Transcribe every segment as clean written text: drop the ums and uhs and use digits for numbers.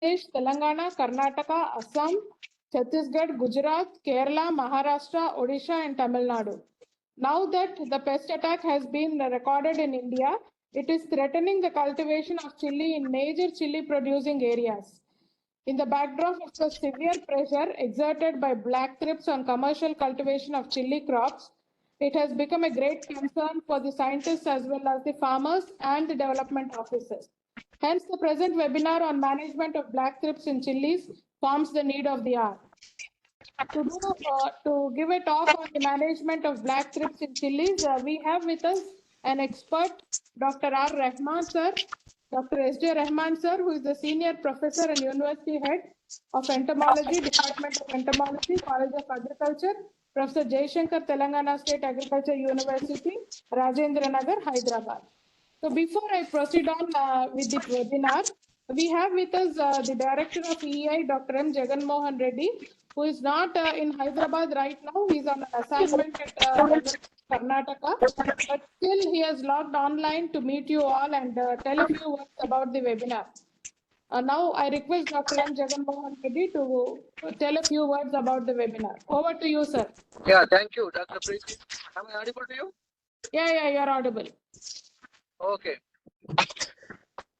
Pradesh, Telangana, Karnataka, Assam, Chhattisgarh, Gujarat, Kerala, Maharashtra, Odisha, and Tamil Nadu. Now that the pest attack has been recorded in India, it is threatening the cultivation of chili in major chili producing areas. In the backdrop of the severe pressure exerted by black thrips on commercial cultivation of chili crops, it has become a great concern for the scientists as well as the farmers and the development officers. Hence, the present webinar on management of black thrips in chilies forms the need of the hour. To give a talk on the management of black thrips in chilies, we have with us an expert, Dr. R. Rahman sir, Dr. S.J. Rahman sir, who is the senior professor and university head of entomology, Department of Entomology, College of Agriculture, Professor Jaishankar, Telangana State Agriculture University, Rajendra Nagar, Hyderabad. So before I proceed on with the webinar, we have with us the Director of EI, Dr. M. Jagan Mohan Reddy, who is not in Hyderabad right now. He is on an assignment at Karnataka, but still he has logged online to meet you all and tell a few words about the webinar. Now I request Dr. M. Jagan Mohan Reddy to tell a few words about the webinar. Over to you, sir. Yeah, thank you, Dr. Preeti. Am I audible to you? Yeah, you are audible. Okay.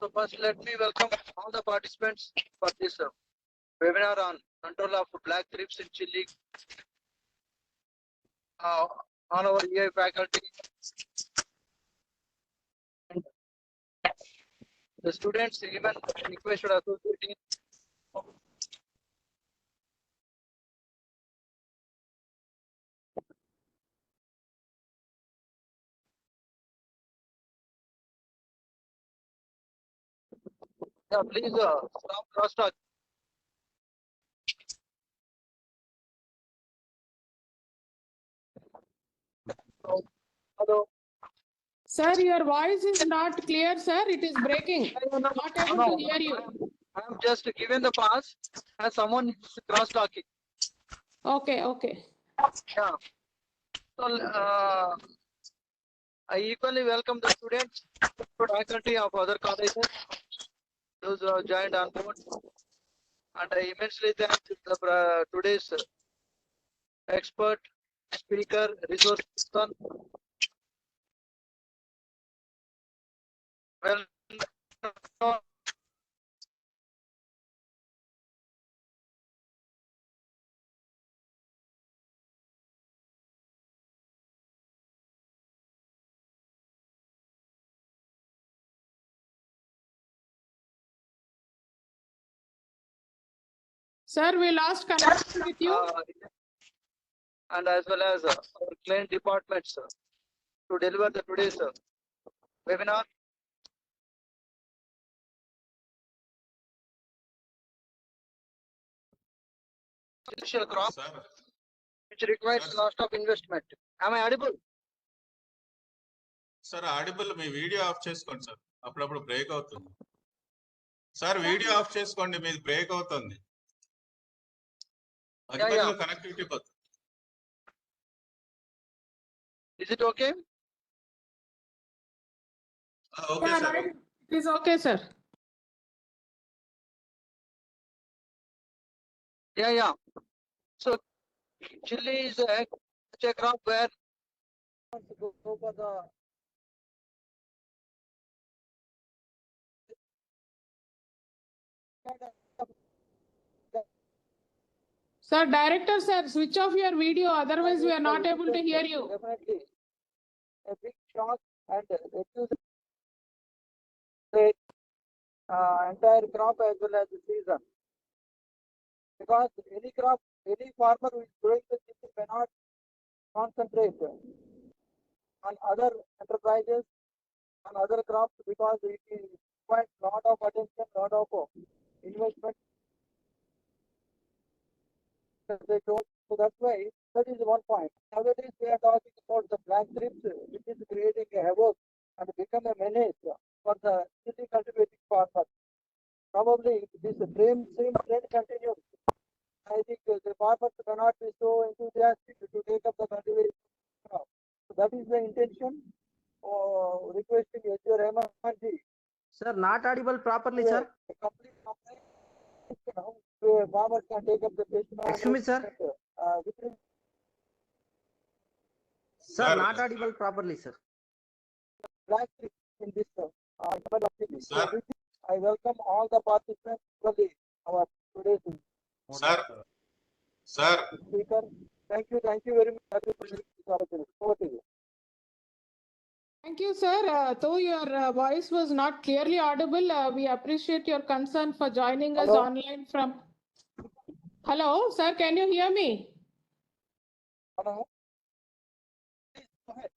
So first, let me welcome all the participants for this webinar on control of black thrips in chili. All our EI faculty, and the students, even requested associating. Yeah, please stop crosstalk. Hello. Sir, your voice is not clear, sir. It is breaking. Not able to hear you. I am just given the pass as someone is cross talking. Okay. Yeah. So I equally welcome the students, faculty of other colleges, those who have joined on board, and I immensely thank today's expert, speaker, resource person. Well, Sir, we lost connection with you. And as well as our client departments to deliver the today's webinar. Essential crop, which requires lots of investment. Am I audible? Sir audible me video of చేసుకోండి sir అప్పుడప్పుడు break అవుతుంది sir video of చేసుకోండి మీది break అవుతుంది connectivity పోతుంది Is it okay? Okay, sir. It is okay, sir. Yeah. So chili is such a crop where go for the Sir, director, sir, switch off your video. Otherwise, we are not able to hear you. Definitely a big shock and reduce the entire crop as well as the season. Because any crop, any farmer who is growing the chili cannot concentrate on other enterprises, on other crops, because it is quite lot of attention, lot of investment. They don't. So that's why that is one point. Nowadays we are talking about the black thrips, which is creating a havoc and become a menace for the chili cultivating farmers. Probably if this same trend continues, I think the farmers cannot be so enthusiastic to take up the cultivation crop. So that is the intention. Requesting H. Rahman ji. Sir, not audible properly, sir. Complete complaint. farmers can take up the pest Excuse me, sir. management, within Sir, Sir. not audible properly, sir. black trip in this activity. Sir. So with this, I welcome all the participants for our today's Sir. Sir. speaker. Thank you very much. Over to you. Thank you, sir. Though your voice was not clearly audible, we appreciate your concern for joining us Hello? online from. Hello, sir, can you hear me? Hello? Please go ahead.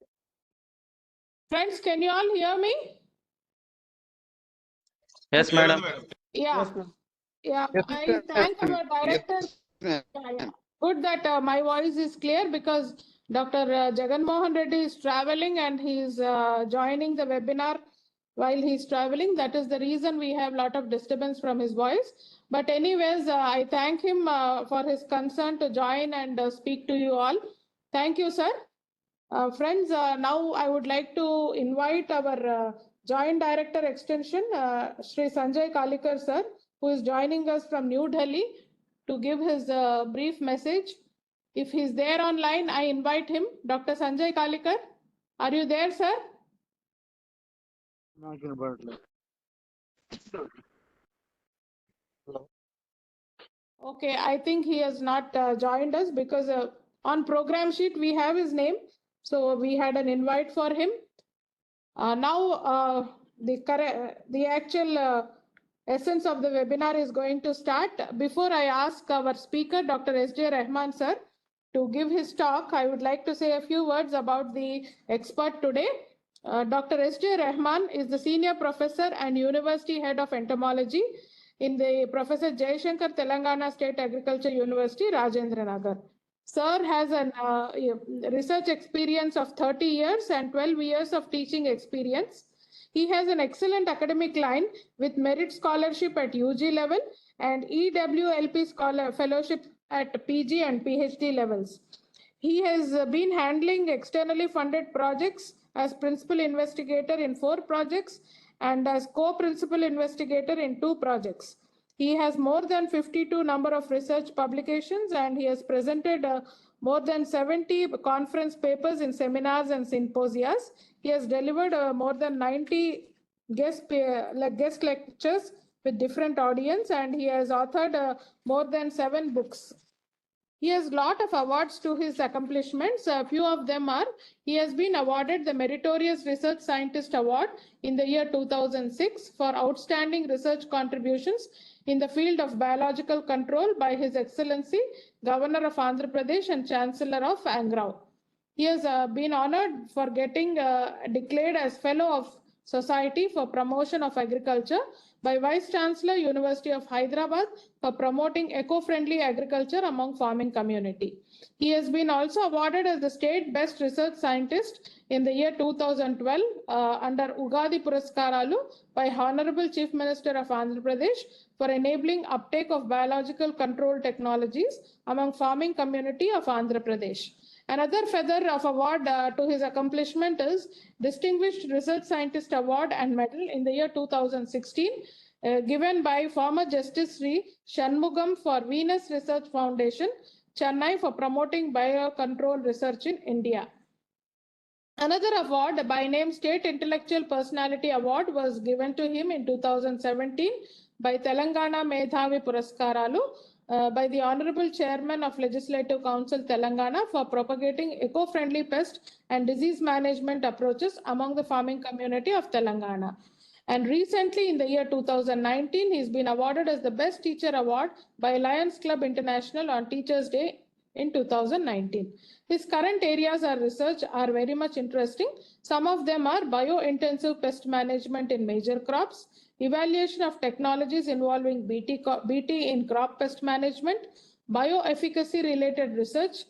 Friends, can you all hear me? Yes, Clear madam. ఉంది, madam. Yeah. Yeah, Yes, I sir. thank our director. Yes, Yeah. Good that my voice is clear because Dr. Jagan Mohan Reddy is traveling and he is joining the webinar while he's traveling. That is the reason we have a lot of disturbance from his voice. But anyways, I thank him for his concern to join and speak to you all. Thank you, sir. Friends, now I would like to invite our Joint Director Extension, Sri Sanjay Kalikar, sir, who is joining us from New Delhi to give his brief message. If he's there online, I invite him. Dr. Sanjay Kalikar, are you there, sir? Hello. Okay, I think he has not joined us because on program sheet we have his name. So we had an invite for him. Now the actual essence of the webinar is going to start. Before I ask our speaker, Dr. S.J. Rahman, sir, to give his talk, I would like to say a few words about the expert today. Dr. S.J. Rahman is the Senior Professor and University Head of Entomology in the Professor Jayashankar Telangana State Agriculture University, Rajendra Nagar. Sir has a research experience of 30 years and 12 years of teaching experience. He has an excellent academic line with merit scholarship at UG level and EWLP scholar fellowship at PG and PhD levels. He has been handling externally funded projects as principal investigator in 4 projects and as co-principal investigator in 2 projects. He has more than 52 number of research publications and he has presented more than 70 conference papers in seminars and symposias. He has delivered more than 90 guest lectures with different audience and he has authored more than 7 books. He has a lot of awards to his accomplishments. A few of them are, he has been awarded the Meritorious Research Scientist Award in the year 2006 for outstanding research contributions in the field of biological control by His Excellency, Governor of Andhra Pradesh and Chancellor of Angrao. He has been honored for getting declared as Fellow of Society for Promotion of Agriculture by Vice Chancellor, University of Hyderabad for promoting eco-friendly agriculture among farming community. He has been also awarded as the State Best Research Scientist in the year 2012 under Ugadi Puraskaralu by Honorable Chief Minister of Andhra Pradesh for enabling uptake of biological control technologies among farming community of Andhra Pradesh. Another feather of award to his accomplishment is Distinguished Research Scientist Award and Medal in the year 2016, given by former Justice Sri Shanmugam for Venus Research Foundation, Chennai, for promoting biocontrol research in India. Another award by name State Intellectual Personality Award was given to him in 2017 by Telangana Medhavi Puraskaralu by the Honorable Chairman of Legislative Council Telangana for propagating eco-friendly pest and disease management approaches among the farming community of Telangana. And recently in the year 2019, he's been awarded as the Best Teacher Award by Lions Club International on Teachers' Day in 2019. His current areas of research are very much interesting. Some of them are bio-intensive pest management in major crops, evaluation of technologies involving BT in crop pest management, bioefficacy related research,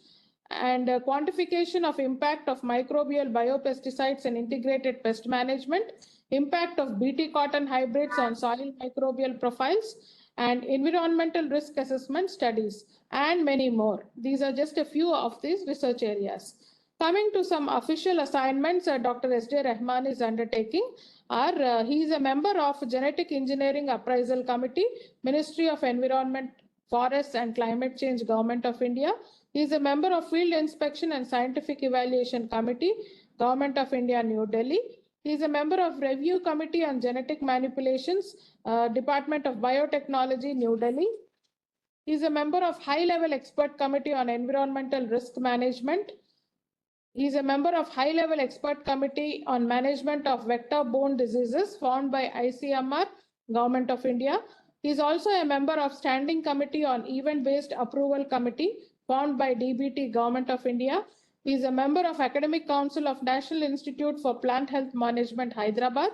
and quantification of impact of microbial biopesticides and integrated pest management, impact of BT cotton hybrids on soil microbial profiles, and environmental risk assessment studies, and many more. These are just a few of these research areas. Coming to some official assignments Dr. S.J. Rahman is undertaking are, he is a member of Genetic Engineering Appraisal Committee, Ministry of Environment Forests and Climate Change, Government of India. He is a member of Field Inspection and Scientific Evaluation Committee, Government of India, New Delhi. He is a member of Review Committee on Genetic Manipulations, Department of Biotechnology, New Delhi. He is a member of High Level Expert Committee on Environmental Risk Management. He is a member of High Level Expert Committee on Management of Vector-Borne Diseases formed by ICMR, Government of India. He is also a member of Standing Committee on Event-Based Approval Committee formed by DBT, Government of India. He is a member of Academic Council of National Institute for Plant Health Management, Hyderabad.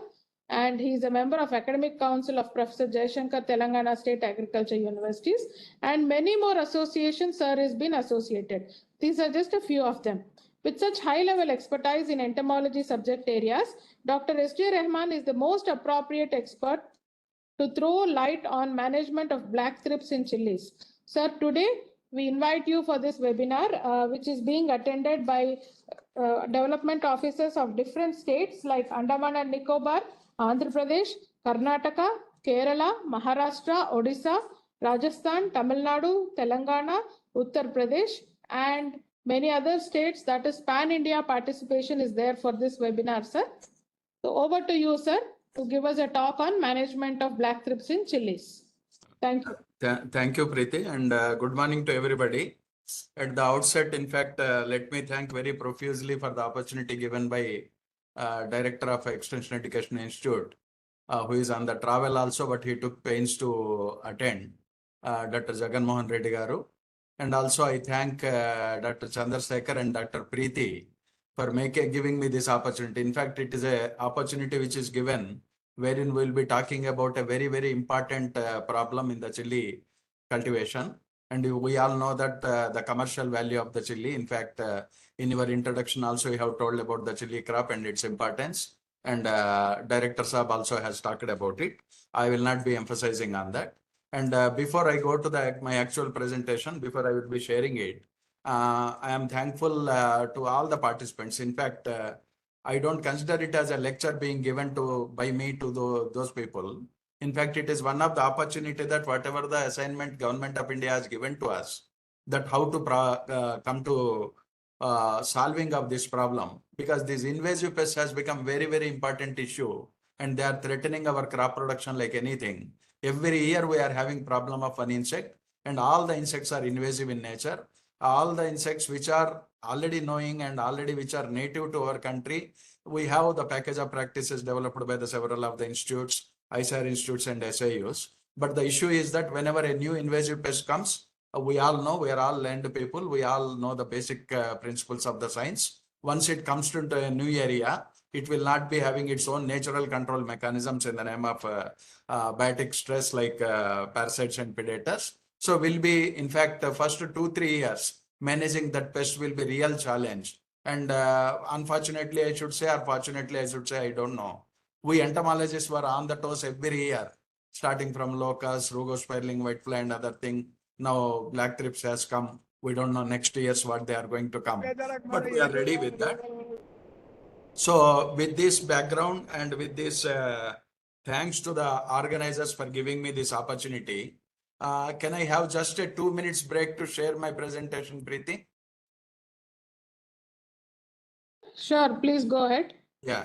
And he is a member of Academic Council of Professor Jayashankar, Telangana State Agriculture Universities. And many more associations sir has been associated. These are just a few of them. With such high-level expertise in entomology subject areas, Dr. S.J. Rahman is the most appropriate expert to throw light on management of black thrips in chilies. Sir, today we invite you for this webinar, which is being attended by development officers of different states like Andaman and Nicobar, Andhra Pradesh, Karnataka, Kerala, Maharashtra, Odisha, Rajasthan, Tamil Nadu, Telangana, Uttar Pradesh, and many other states. That is pan-India participation is there for this webinar, sir. So over to you, sir, to give us a talk on management of black thrips in chilies. Thank you. Thank you, Preeti, and good morning to everybody. At the outset, in fact, let me thank very profusely for the opportunity given by Director of Extension Education Institute, who is on the travel also, but he took pains to attend, Dr. Jagan Mohan Reddy Garu. And also I thank Dr. Chandrasekhar and Dr. Preeti for giving me this opportunity. In fact, it is an opportunity which is given wherein we'll be talking about a very, very important problem in the chili cultivation. And we all know that the commercial value of the chili. In fact, in your introduction also, you have told about the chili crop and its importance. And Director Saab also has talked about it. I will not be emphasizing on that. And before I go to my actual presentation, before I will be sharing it, I am thankful to all the participants. In fact, I don't consider it as a lecture being given by me to those people. In fact, it is one of the opportunity that whatever the assignment Government of India has given to us, that how to come to solving of this problem, because this invasive pest has become very, very important issue, and they are threatening our crop production like anything. Every year we are having problem of one insect, and all the insects are invasive in nature. All the insects which are already knowing and already which are native to our country, we have the package of practices developed by the several of the institutes, ISAR institutes and SIUs. But the issue is that whenever a new invasive pest comes, we all know, we are all learned people, we all know the basic principles of the science. Once it comes to a new area, it will not be having its own natural control mechanisms in the name of biotic stress like parasites and predators. So will be, in fact, the first 2-3 years, managing that pest will be real challenge. And unfortunately, I should say, or fortunately, I should say, I don't know. We entomologists were on the toes every year, starting from locusts, rugospirling, whitefly, and other thing. Now black thrips has come. We don't know next years what they are going to come, but we are ready with that. So with this background and with this, thanks to the organizers for giving me this opportunity, can I have just a 2 minutes break to share my presentation, Preeti? Sure, please go ahead. Yeah.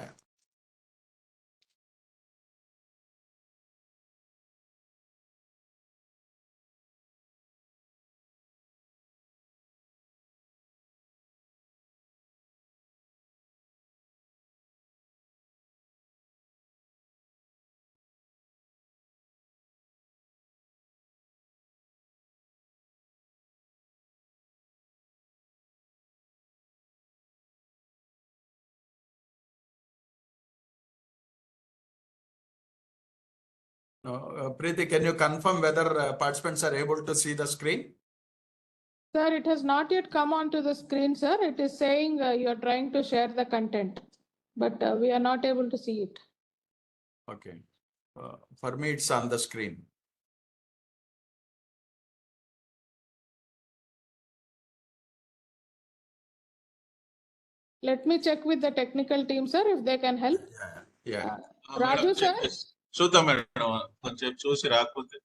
Preeti, can you confirm whether participants are able to see the screen? Sir, it has not yet come onto the screen, sir. It is saying you are trying to share the content, but we are not able to see it. Okay. For me, it's on the screen. Let me check with the technical team, sir, if they can help. Yeah. Raju, sir? చూద్దాం madam కొంచెం చూసి రాకపోతే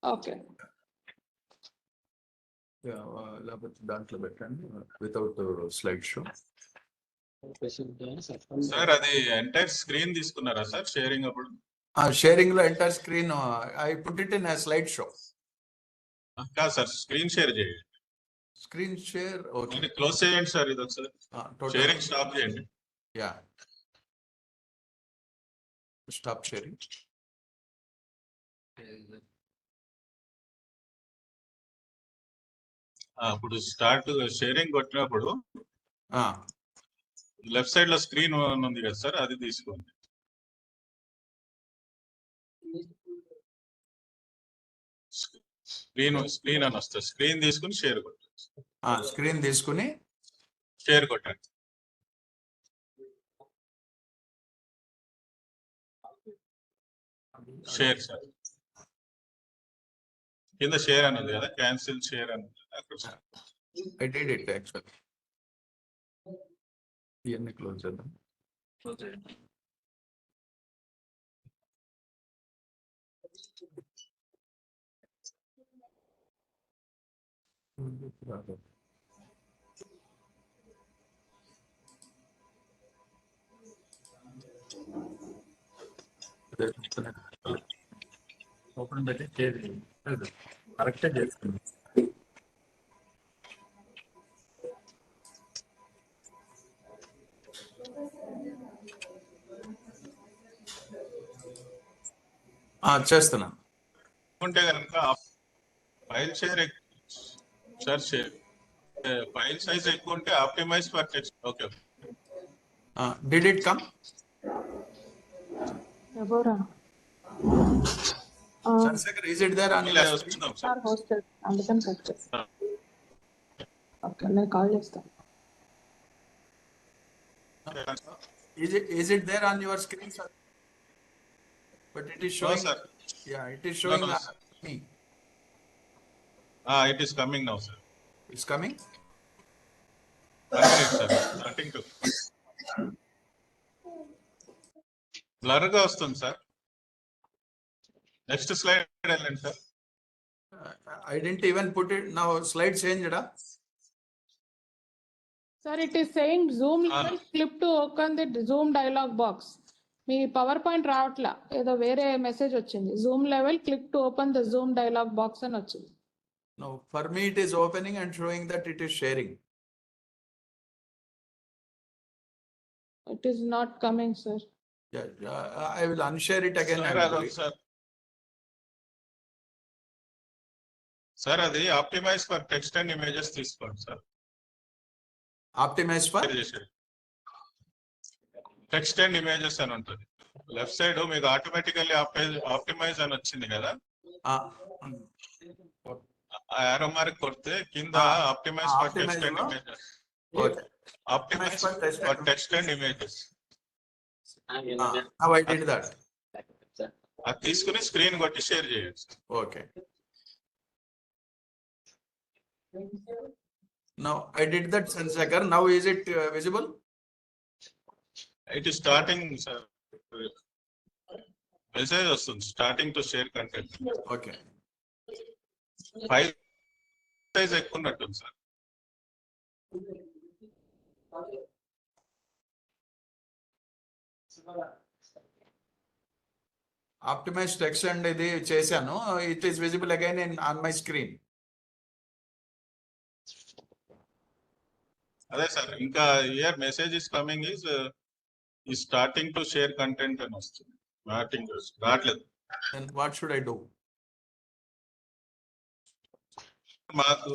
Okay. లేకపోతే దాంట్లో పెట్టండి without slide show. Sir అది entire screen తీసుకున్నారా sir sharing అప్పుడు? షేరింగ్ లో enter screen I put it in slide show. కాదు సార్, స్క్రీన్ షేర్ చేయండి. Screen share okay. క్లోజ్ చేయండి సార్ ఇది ఒకసారి. షేరింగ్ స్టాప్ చేయండి. Yeah stop sharing. అప్పుడు స్టార్ట్ షేరింగ్ కొట్టినప్పుడు లెఫ్ట్ సైడ్ లో స్క్రీన్ ఉంది కదా సార్, అది తీసుకోండి. స్క్రీన్ అని వస్తుంది. స్క్రీన్ తీసుకుని షేర్ కొట్టండి. స్క్రీన్ తీసుకుని షేర్ కొట్టండి. షేర్ సార్ కింద షేర్ అని ఉంది కదా, క్యాన్సిల్ షేర్ అని I did it actually. ఇవన్నీ క్లోజ్ చేద్దాం. ఓపెన్ పెట్టి కరెక్టే చేస్తుంది. చేస్తున్నా. ఉంటే కనుక file share sir, share file size ఎక్కువ ఉంటే optimise for text. Okay. Did it come? Is it there on your screen? Sir hosted అందుకని కట్ చేస్తా. ఓకే నేను కాల్ చేస్తాను. Is it there on your screen, sir? But it is showing. No, sir. Yeah, it is showing No, me. It is coming now, sir. It's coming. Sir. Starting to blur గా వస్తుంది sir. Next slide వెళ్ళండి sir. I didn't even put it. Now slide changed. Sir, it is saying Zoom level clip to open the Zoom dialog box. Me power point రావట్లా, ఏదో వేరే message వచ్చింది. Zoom level click to open the Zoom dialogue box అని వచ్చింది. No, for me it is opening and showing that it is sharing. It is not coming, sir. Yeah, I will unshare it again. Sir అది optimise for text and images తీసుకోండి sir. Optimise for text and images అని ఉంటుంది. Left side మీకు automatically optimise అని వచ్చింది కదా, arrow mark కొడితే కింద optimise for text and images. Optimise for text and images. How I did that. అది తీసుకుని స్క్రీన్ కొట్టి షేర్ చేయండి. Okay. Now I did that, Sansakar. Now is it visible? It is starting, sir. Message వస్తుంది, starting to share content. Okay. File size ఎక్కువ ఉన్నట్టుంది sir. Optimize text and ఇది చేశాను. It is visible again on my screen. అదే sir, ఇంకా here message is coming ఈ starting to share content అని వస్తుంది. రావట్లేదు. Then what should I do? మాకు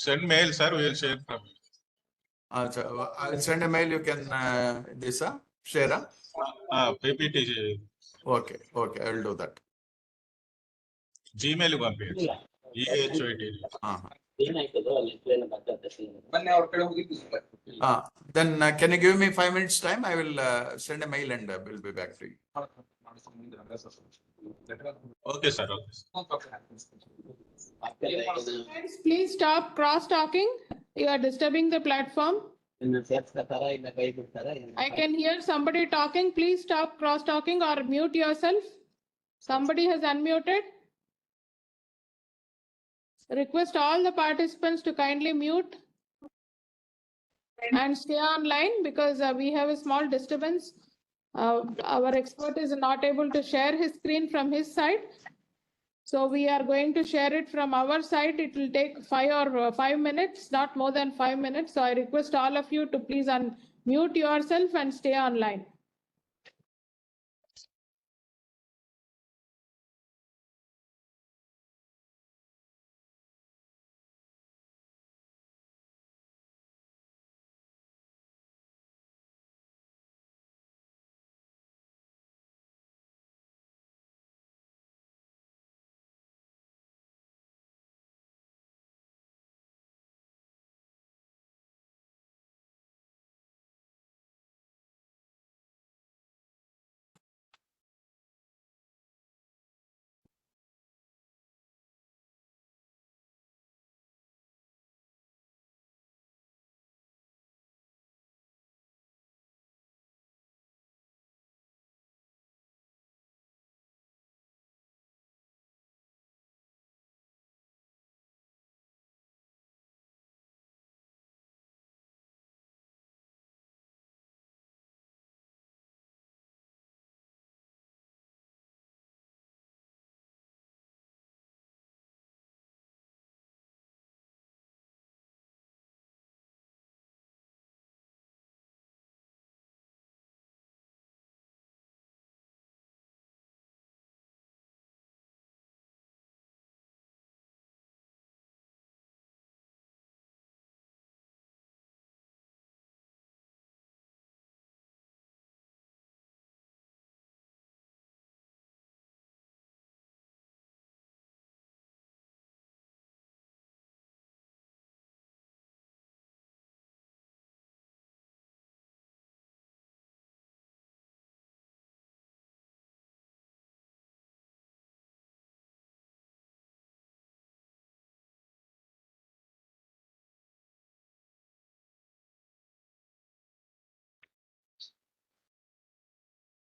send mail sir, will share from. I'll send a mail. You can this share. PPT. Okay, I will do that. Gmail పంపించండి. EHOT. Then can you give me 5 minutes time? I will send a mail and will be back to you. Okay, sir. Friends, please stop cross talking. You are disturbing the platform. I can hear somebody talking. Please stop cross talking or mute yourself. Somebody has unmuted. Request all the participants to kindly mute and stay online because we have a small disturbance. Our expert is not able to share his screen from his side. So we are going to share it from our side. It will take 5 minutes, not more than 5 minutes. So I request all of you to please unmute yourself and stay online.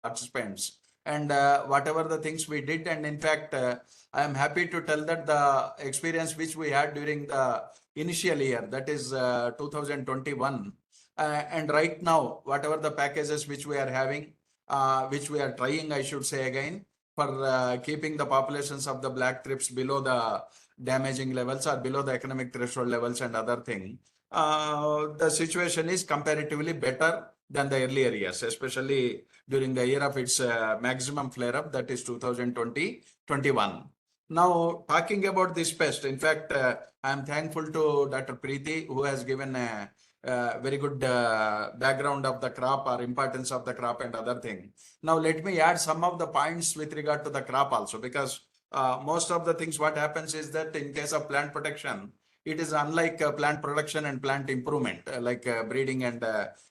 Participants and whatever the things we did, and in fact I am happy to tell that the experience which we had during the initial year, that is 2021, and right now whatever the packages which we are having, which we are trying, I should say again, for keeping the populations of the black thrips below the damaging levels or below the economic threshold levels and other thing, the situation is comparatively better than the earlier years, especially during the year of its maximum flare-up, that is 2020-21. Now, talking about this pest, in fact, I am thankful to Dr. Preeti, who has given a very good background of the crop or importance of the crop and other thing. Now, let me add some of the points with regard to the crop also, because most of the things what happens is that in case of plant protection, it is unlike plant production and plant improvement, like breeding and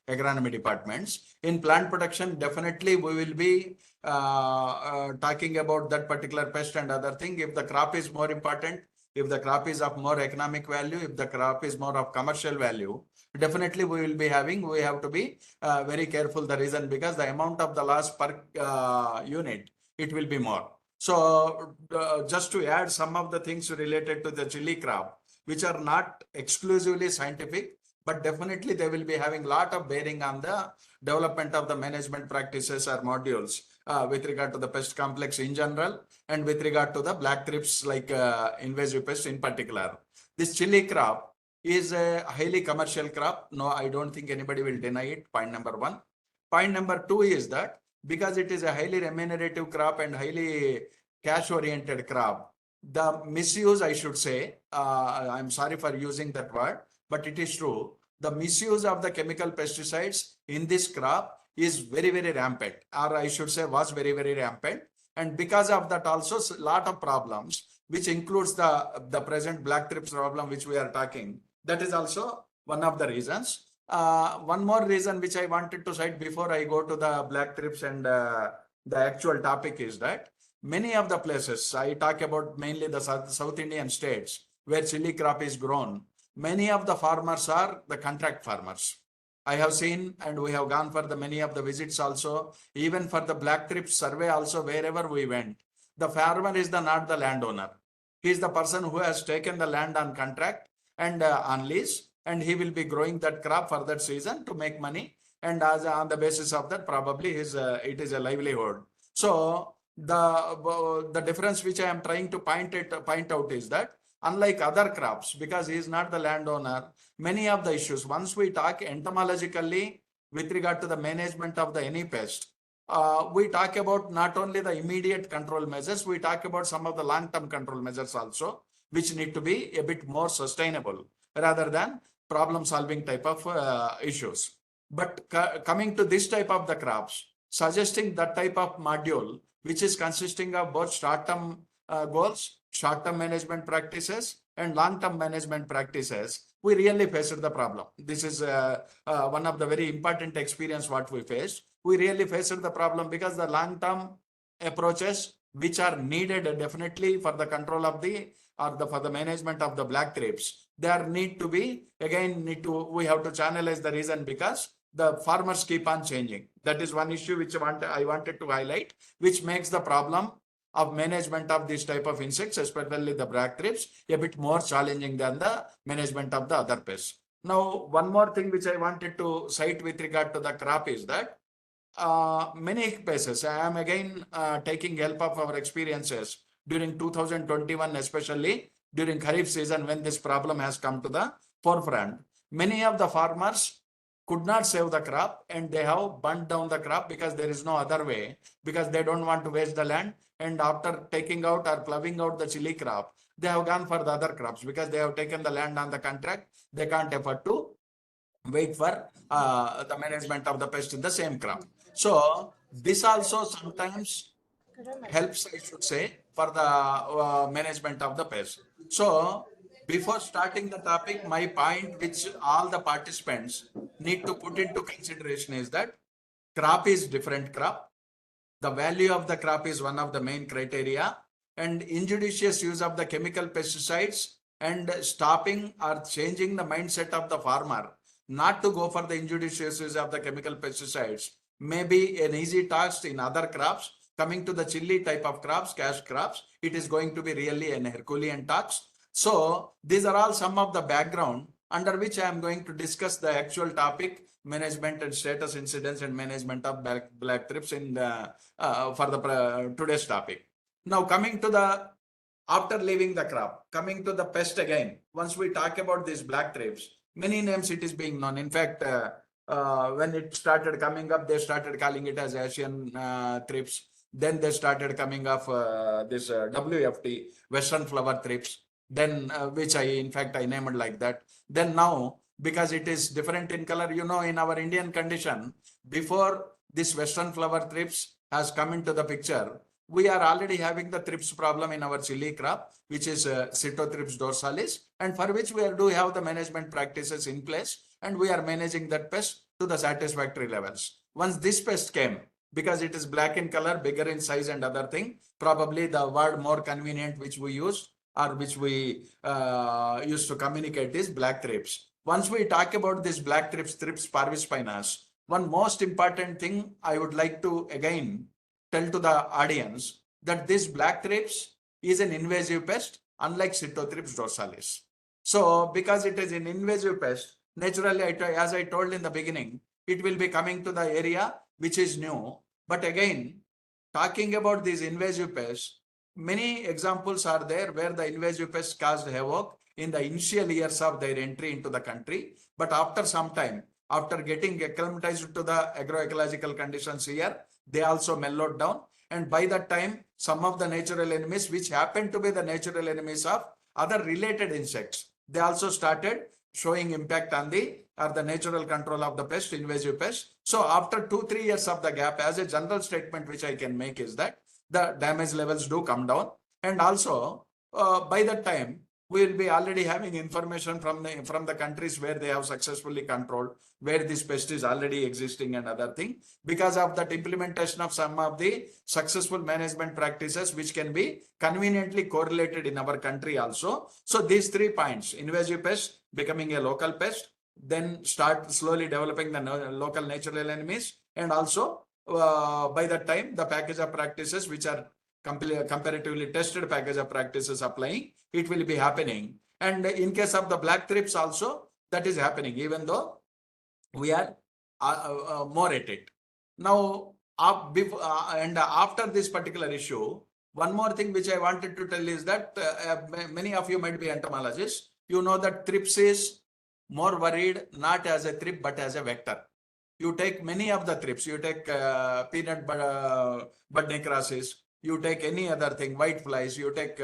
agronomy departments. In plant production, definitely we will be talking about that particular pest and other thing. If the crop is more important, if the crop is of more economic value, if the crop is more of commercial value, definitely we will be having, we have to be very careful. The reason, because the amount of the loss per unit, it will be more. So just to add some of the things related to the chili crop, which are not exclusively scientific, but definitely they will be having a lot of bearing on the development of the management practices or modules with regard to the pest complex in general and with regard to the black thrips like invasive pests in particular. This chili crop is a highly commercial crop. No, I don't think anybody will deny it. Point number one. Point number two is that because it is a highly remunerative crop and highly cash oriented crop, the misuse, I should say, I'm sorry for using that word, but it is true. The misuse of the chemical pesticides in this crop is very, very rampant, or I should say was very, very rampant. And because of that also a lot of problems, which includes the present black thrips problem, which we are talking. That is also one of the reasons. One more reason which I wanted to cite before I go to the black thrips and the actual topic is that many of the places, I talk about mainly the South Indian states where chili crop is grown, many of the farmers are the contract farmers. I have seen, and we have gone for the many of the visits also, even for the black thrips survey also, wherever we went, the farmer is not the landowner. He is the person who has taken the land on contract and on lease, and he will be growing that crop for that season to make money. And as on the basis of that, probably it is a livelihood. So the difference which I am trying to point out is that unlike other crops, because he is not the landowner, many of the issues, once we talk entomologically with regard to the management of the any pest, we talk about not only the immediate control measures, we talk about some of the long-term control measures also, which need to be a bit more sustainable rather than problem-solving type of issues. But coming to this type of the crops, suggesting that type of module, which is consisting of both short-term goals, short-term management practices, and long-term management practices, we really faced the problem. This is one of the very important experience what we faced. We really faced the problem because the long-term approaches which are needed definitely for the control of for the management of the black thrips, there need to be, again, we have to channelize the reason because the farmers keep on changing. That is one issue which I wanted to highlight, which makes the problem of management of this type of insects, especially the black thrips, a bit more challenging than the management of the other pests. Now, one more thing which I wanted to cite with regard to the crop is that many cases, I am again taking help of our experiences during 2021, especially during Kharif season when this problem has come to the forefront. Many of the farmers could not save the crop and they have burnt down the crop because there is no other way, because they don't want to waste the land. And after taking out or ploughing out the chili crop, they have gone for the other crops because they have taken the land on the contract. They can't afford to wait for the management of the pest in the same crop. So this also sometimes helps, I should say, for the management of the pest. So before starting the topic, my point which all the participants need to put into consideration is that crop is different crop. The value of the crop is one of the main criteria, and injudicious use of the chemical pesticides and stopping or changing the mindset of the farmer not to go for the injudicious use of the chemical pesticides may be an easy task in other crops. Coming to the chili type of crops, cash crops, it is going to be really an Herculean task. So these are all some of the background under which I am going to discuss the actual topic, management and status incidents and management of black thrips in the for the today's topic. Now coming to the after leaving the crop, coming to the pest again. Once we talk about these black thrips, many names it is being known. In fact, when it started coming up, they started calling it as Asian thrips. Then they started coming off this WFT, Western flower thrips. Then which in fact I named like that. Then now, because it is different in color, in our Indian condition, before this Western flower thrips has come into the picture, we are already having the thrips problem in our chili crop, which is Thrips dorsalis, and for which we do have the management practices in place, and we are managing that pest to the satisfactory levels. Once this pest came, because it is black in color, bigger in size and other thing, probably the word more convenient which we use or which we use to communicate is black thrips. Once we talk about this black thrips, Thrips parvispinus, one most important thing I would like to again tell to the audience that this black thrips is an invasive pest, unlike Thrips dorsalis. So because it is an invasive pest, naturally, as I told in the beginning, it will be coming to the area which is new. But again, talking about these invasive pests, many examples are there where the invasive pests caused havoc in the initial years of their entry into the country. But after some time, after getting acclimatized to the agroecological conditions here, they also mellowed down. And by that time, some of the natural enemies, which happen to be the natural enemies of other related insects, they also started showing impact on the natural control of the pest, invasive pest. So after 2-3 years of the gap, as a general statement which I can make is that the damage levels do come down. And also by that time, we will be already having information from the countries where they have successfully controlled, where this pest is already existing and other thing, because of that implementation of some of the successful management practices which can be conveniently correlated in our country also. So these 3 points, invasive pest becoming a local pest, then start slowly developing the local natural enemies, and also by that time the package of practices which are comparatively tested package of practices applying, it will be happening. And in case of the black thrips also, that is happening, even though we are more at it. Now, and after this particular issue, one more thing which I wanted to tell is that many of you might be entomologists. You know that thrips is more worried not as a thrip but as a vector. You take many of the thrips, you take peanut bud necrosis, you take any other thing, white flies, you take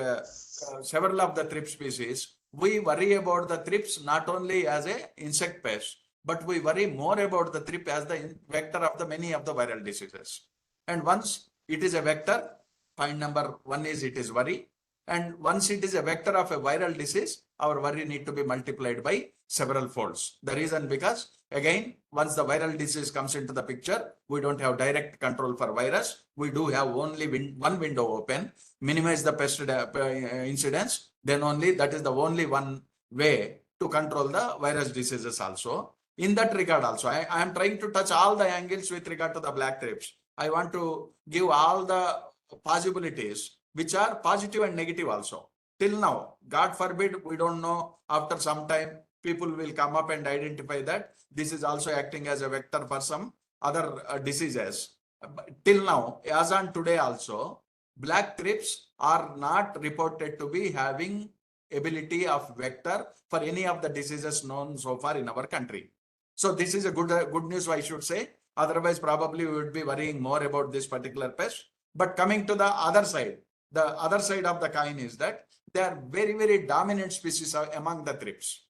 several of the thrip species. We worry about the thrips not only as a insect pest, but we worry more about the thrip as the vector of the many of the viral diseases. And once it is a vector, point number one is it is worry. And once it is a vector of a viral disease, our worry need to be multiplied by several folds. The reason because again, once the viral disease comes into the picture, we don't have direct control for virus. We do have only one window open, minimize the pest incidence. Then only that is the only one way to control the virus diseases also. In that regard also, I am trying to touch all the angles with regard to the black thrips. I want to give all the possibilities which are positive and negative also. Till now, God forbid, we don't know, after some time, people will come up and identify that this is also acting as a vector for some other diseases. Till now, as on today also, black thrips are not reported to be having ability of vector for any of the diseases known so far in our country. So this is a good news, I should say. Otherwise, probably we would be worrying more about this particular pest. But coming to the other side of the coin is that they are very, very dominant species among the thrips.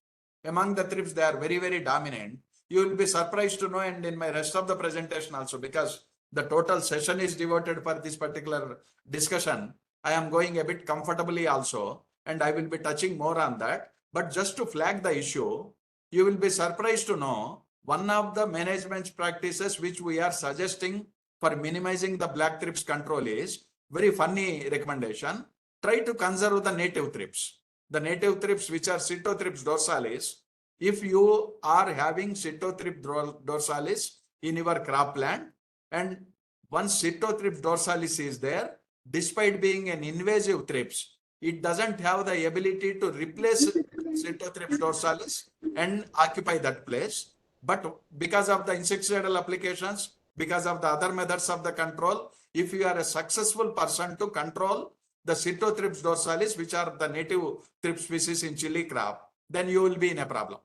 Among the thrips, they are very, very dominant. You will be surprised to know, and in my rest of the presentation also, because the total session is devoted for this particular discussion, I am going a bit comfortably also, and I will be touching more on that. But just to flag the issue, you will be surprised to know one of the management practices which we are suggesting for minimizing the black thrips control is very funny recommendation. Try to conserve the native thrips. The native thrips which are Sitothrips dorsalis. If you are having Sitothrips dorsalis in your cropland, and once Sitothrips dorsalis is there, despite being an invasive thrips, it doesn't have the ability to replace Sitothrips dorsalis and occupy that place. But because of the insecticidal applications, because of the other methods of the control, if you are a successful person to control the Sitothrips dorsalis, which are the native thrip species in chili crop, then you will be in a problem.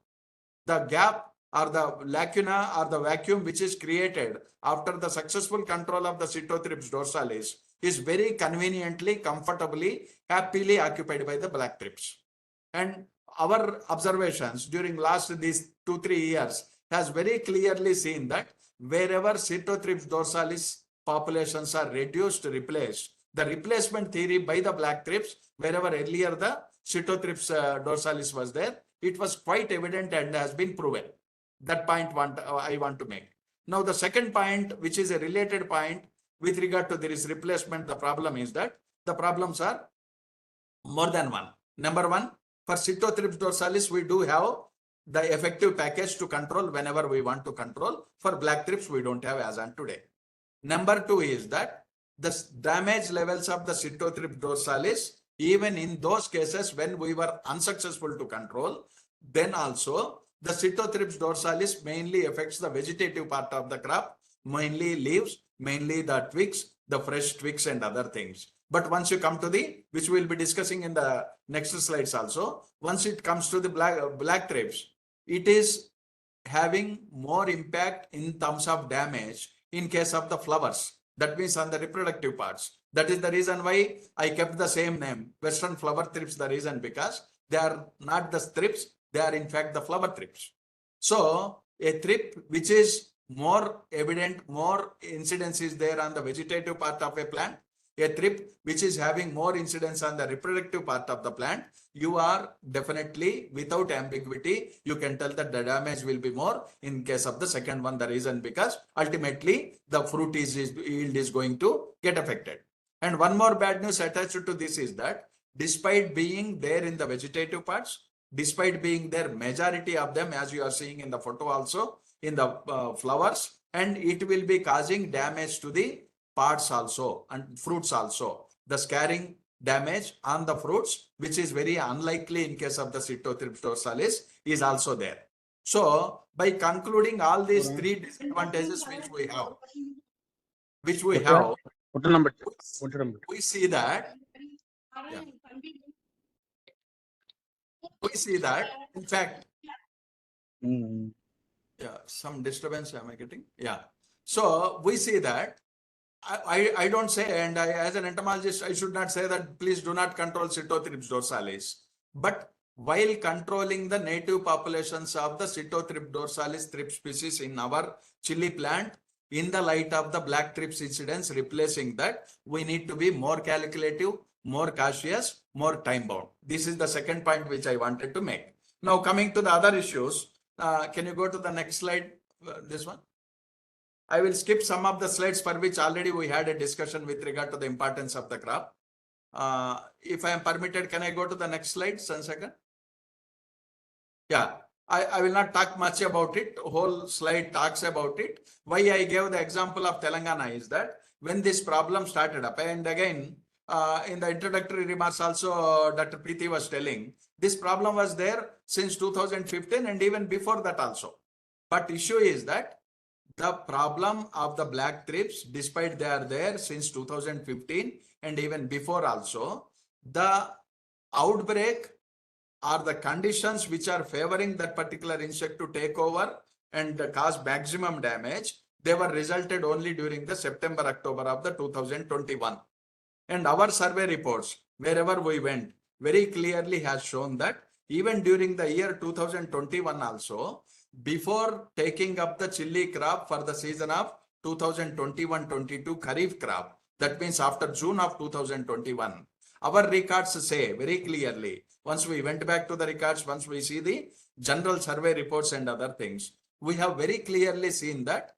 The gap or the lacuna or the vacuum which is created after the successful control of the Sitothrips dorsalis is very conveniently, comfortably, happily occupied by the black thrips. And our observations during last these 2-3 years has very clearly seen that wherever Sitothrips dorsalis populations are reduced, replaced, the replacement theory by the black thrips, wherever earlier the Sitothrips dorsalis was there, it was quite evident and has been proven. That point I want to make. Now the second point, which is a related point with regard to this replacement, the problem is that the problems are more than one. Number one, for Sitothrips dorsalis, we do have the effective package to control whenever we want to control. For black thrips, we don't have as on today. Number two is that the damage levels of the Sitothrips dorsalis, even in those cases when we were unsuccessful to control, then also the Sitothrips dorsalis mainly affects the vegetative part of the crop, mainly leaves, mainly the twigs, the fresh twigs and other things. But once you come to the, which we will be discussing in the next slides also, once it comes to the black thrips, it is having more impact in terms of damage in case of the flowers. That means on the reproductive parts. That is the reason why I kept the same name, Western flower thrips. The reason because they are not the thrips, they are in fact the flower thrips. So a thrip which is more evident, more incidence is there on the vegetative part of a plant, a thrip which is having more incidence on the reproductive part of the plant, you are definitely, without ambiguity, you can tell that the damage will be more in case of the second one. The reason because ultimately the fruit yield is going to get affected. And one more bad news attached to this is that despite being there in the vegetative parts, despite being there, majority of them, as you are seeing in the photo also, in the flowers, and it will be causing damage to the parts also and fruits also. the scarring damage on the fruits, which is very unlikely in case of the Thrips dorsalis, is also there. So by concluding all these three disadvantages which we have, we see that, yeah, in fact, yeah, some disturbance am I getting? Yeah. So we see that I don't say, and as an entomologist, I should not say that please do not control Thrips dorsalis. But while controlling the native populations of the Thrips dorsalis Thrips species in our chili plant, in the light of the black thrips incidence, replacing that, we need to be more calculative, more cautious, more time bound. This is the second point which I wanted to make. Now coming to the other issues, can you go to the next slide? This one. I will skip some of the slides for which already we had a discussion with regard to the importance of the crop. If I am permitted, can I go to the next slide, Sansaka? Yeah, I will not talk much about it. Whole slide talks about it. Why I gave the example of Telangana is that when this problem started up, and again, in the introductory remarks also, Dr. Preeti was telling, this problem was there since 2015 and even before that also. But issue is that the problem of the black thrips, despite they are there since 2015 and even before also, the outbreak or the conditions which are favoring that particular insect to take over and cause maximum damage, they were resulted only during the September, October of the 2021. And our survey reports, wherever we went, very clearly has shown that even during the year 2021 also, before taking up the chili crop for the season of 2021-22 Kharif crop, that means after June of 2021, our records say very clearly, once we went back to the records, once we see the general survey reports and other things, we have very clearly seen that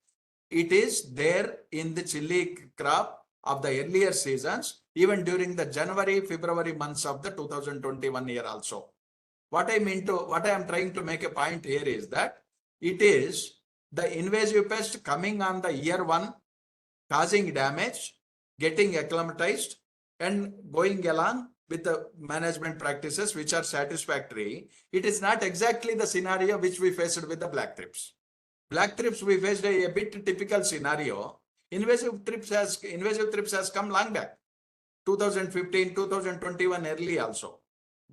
it is there in the chili crop of the earlier seasons, even during the January, February months of the 2021 year also. What I am trying to make a point here is that it is the invasive pest coming on the year one, causing damage, getting acclimatized, and going along with the management practices which are satisfactory. It is not exactly the scenario which we faced with the black thrips. Black thrips, we faced a bit typical scenario. Invasive thrips has come long back, 2015, 2021 early also.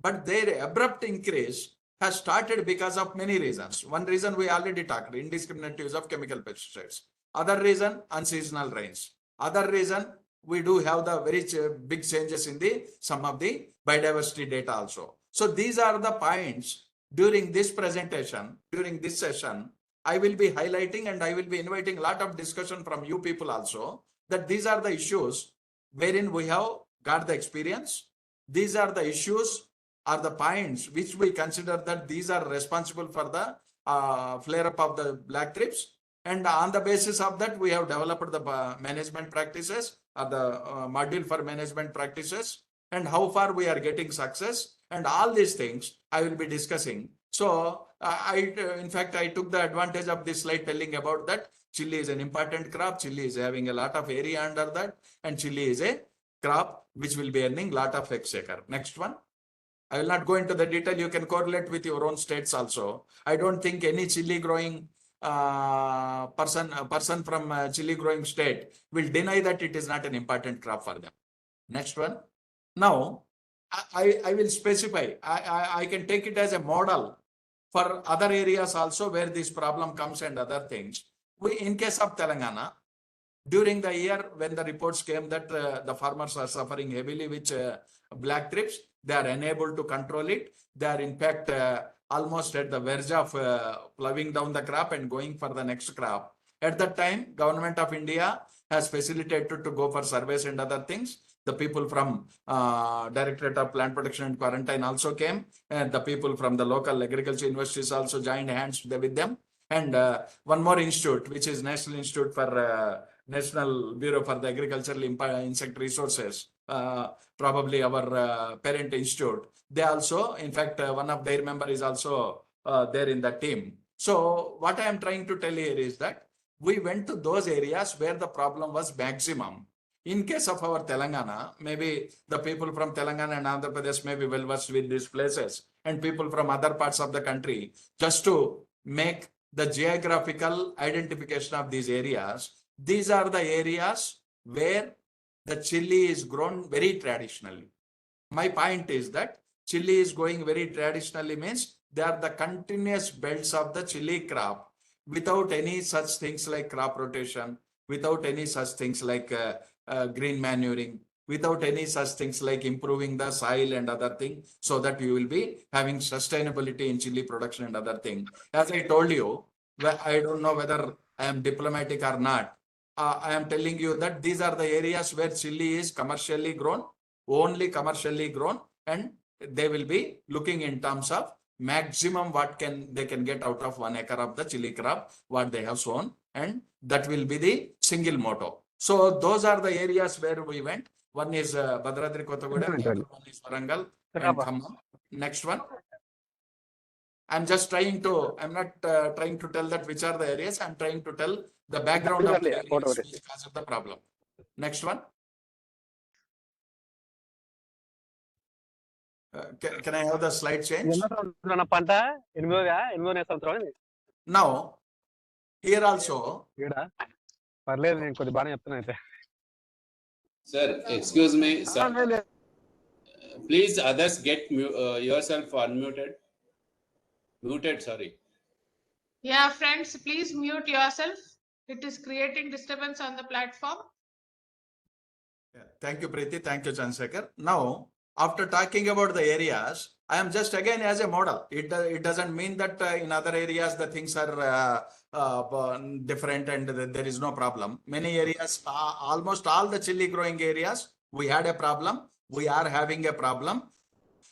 But their abrupt increase has started because of many reasons. One reason we already talked, indiscriminate use of chemical pesticides. Other reason, unseasonal rains. Other reason, we do have the very big changes in the some of the biodiversity data also. So these are the points during this presentation, during this session, I will be highlighting and I will be inviting a lot of discussion from you people also, that these are the issues wherein we have got the experience. These are the issues or the points which we consider that these are responsible for the flare-up of the black thrips. And on the basis of that, we have developed the management practices or the module for management practices and how far we are getting success. And all these things I will be discussing. So in fact, I took the advantage of this slide telling about that chili is an important crop. Chili is having a lot of area under that, and chili is a crop which will be earning lot of acre. Next one. I will not go into the detail. You can correlate with your own states also. I don't think any chili growing person from chili growing state will deny that it is not an important crop for them. Next one. Now, I will specify. I can take it as a model for other areas also where this problem comes and other things. In case of Telangana, during the year when the reports came that the farmers are suffering heavily with black thrips, they are unable to control it. They are in fact almost at the verge of plowing down the crop and going for the next crop. At that time, Government of India has facilitated to go for surveys and other things. The people from Directorate of Plant Protection and Quarantine also came, and the people from the local agriculture universities also joined hands with them. And one more institute, which is National Institute for National Bureau for the Agricultural Insect Resources, probably our parent institute. They also, in fact, one of their member is also there in the team. So what I am trying to tell here is that we went to those areas where the problem was maximum. In case of our Telangana, maybe the people from Telangana and Andhra Pradesh may be well versed with these places, and people from other parts of the country, just to make the geographical identification of these areas. These are the areas where the chili is grown very traditionally. My point is that chili is going very traditionally means they are the continuous belts of the chili crop without any such things like crop rotation, without any such things like green manuring, without any such things like improving the soil and other thing, so that you will be having sustainability in chili production and other thing. As I told you, I don't know whether I am diplomatic or not. I am telling you that these are the areas where chili is commercially grown, only commercially grown, and they will be looking in terms of maximum what they can get out of 1 acre of the chili crop what they have sown, and that will be the single motto. So those are the areas where we went. One is Bhadradri Kottagudem, one is Warangal and Khammam. Next one. I'm not trying to tell that which are the areas. I'm trying to tell the background of the areas which cause of the problem. Next one. Can I have the slide change? Now, here also. Sir, excuse me, sir. Please, others get yourself unmuted. Muted, sorry. Yeah, friends, please mute yourself. It is creating disturbance on the platform. Yeah, thank you, Preeti. Thank you, Chandrasekhar. Now, after talking about the areas, I am just again as a model. It doesn't mean that in other areas the things are different and there is no problem. Many areas, almost all the chili growing areas, we had a problem. We are having a problem.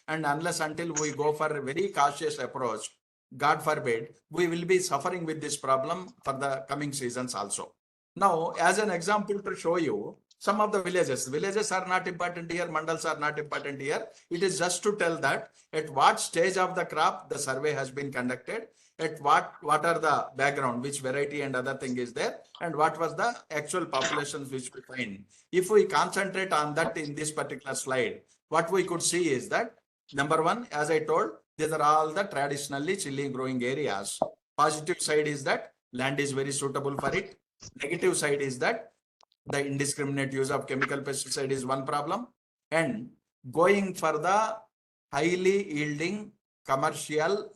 And unless until we go for a very cautious approach, God forbid, we will be suffering with this problem for the coming seasons also. Now, as an example to show you, some of the villages are not important here, mandals are not important here. It is just to tell that at what stage of the crop the survey has been conducted, at what are the background, which variety and other thing is there, and what was the actual populations which we find. If we concentrate on that in this particular slide, what we could see is that number one, as I told, these are all the traditionally chili growing areas. Positive side is that land is very suitable for it. Negative side is that the indiscriminate use of chemical pesticide is one problem, and going for the highly yielding commercial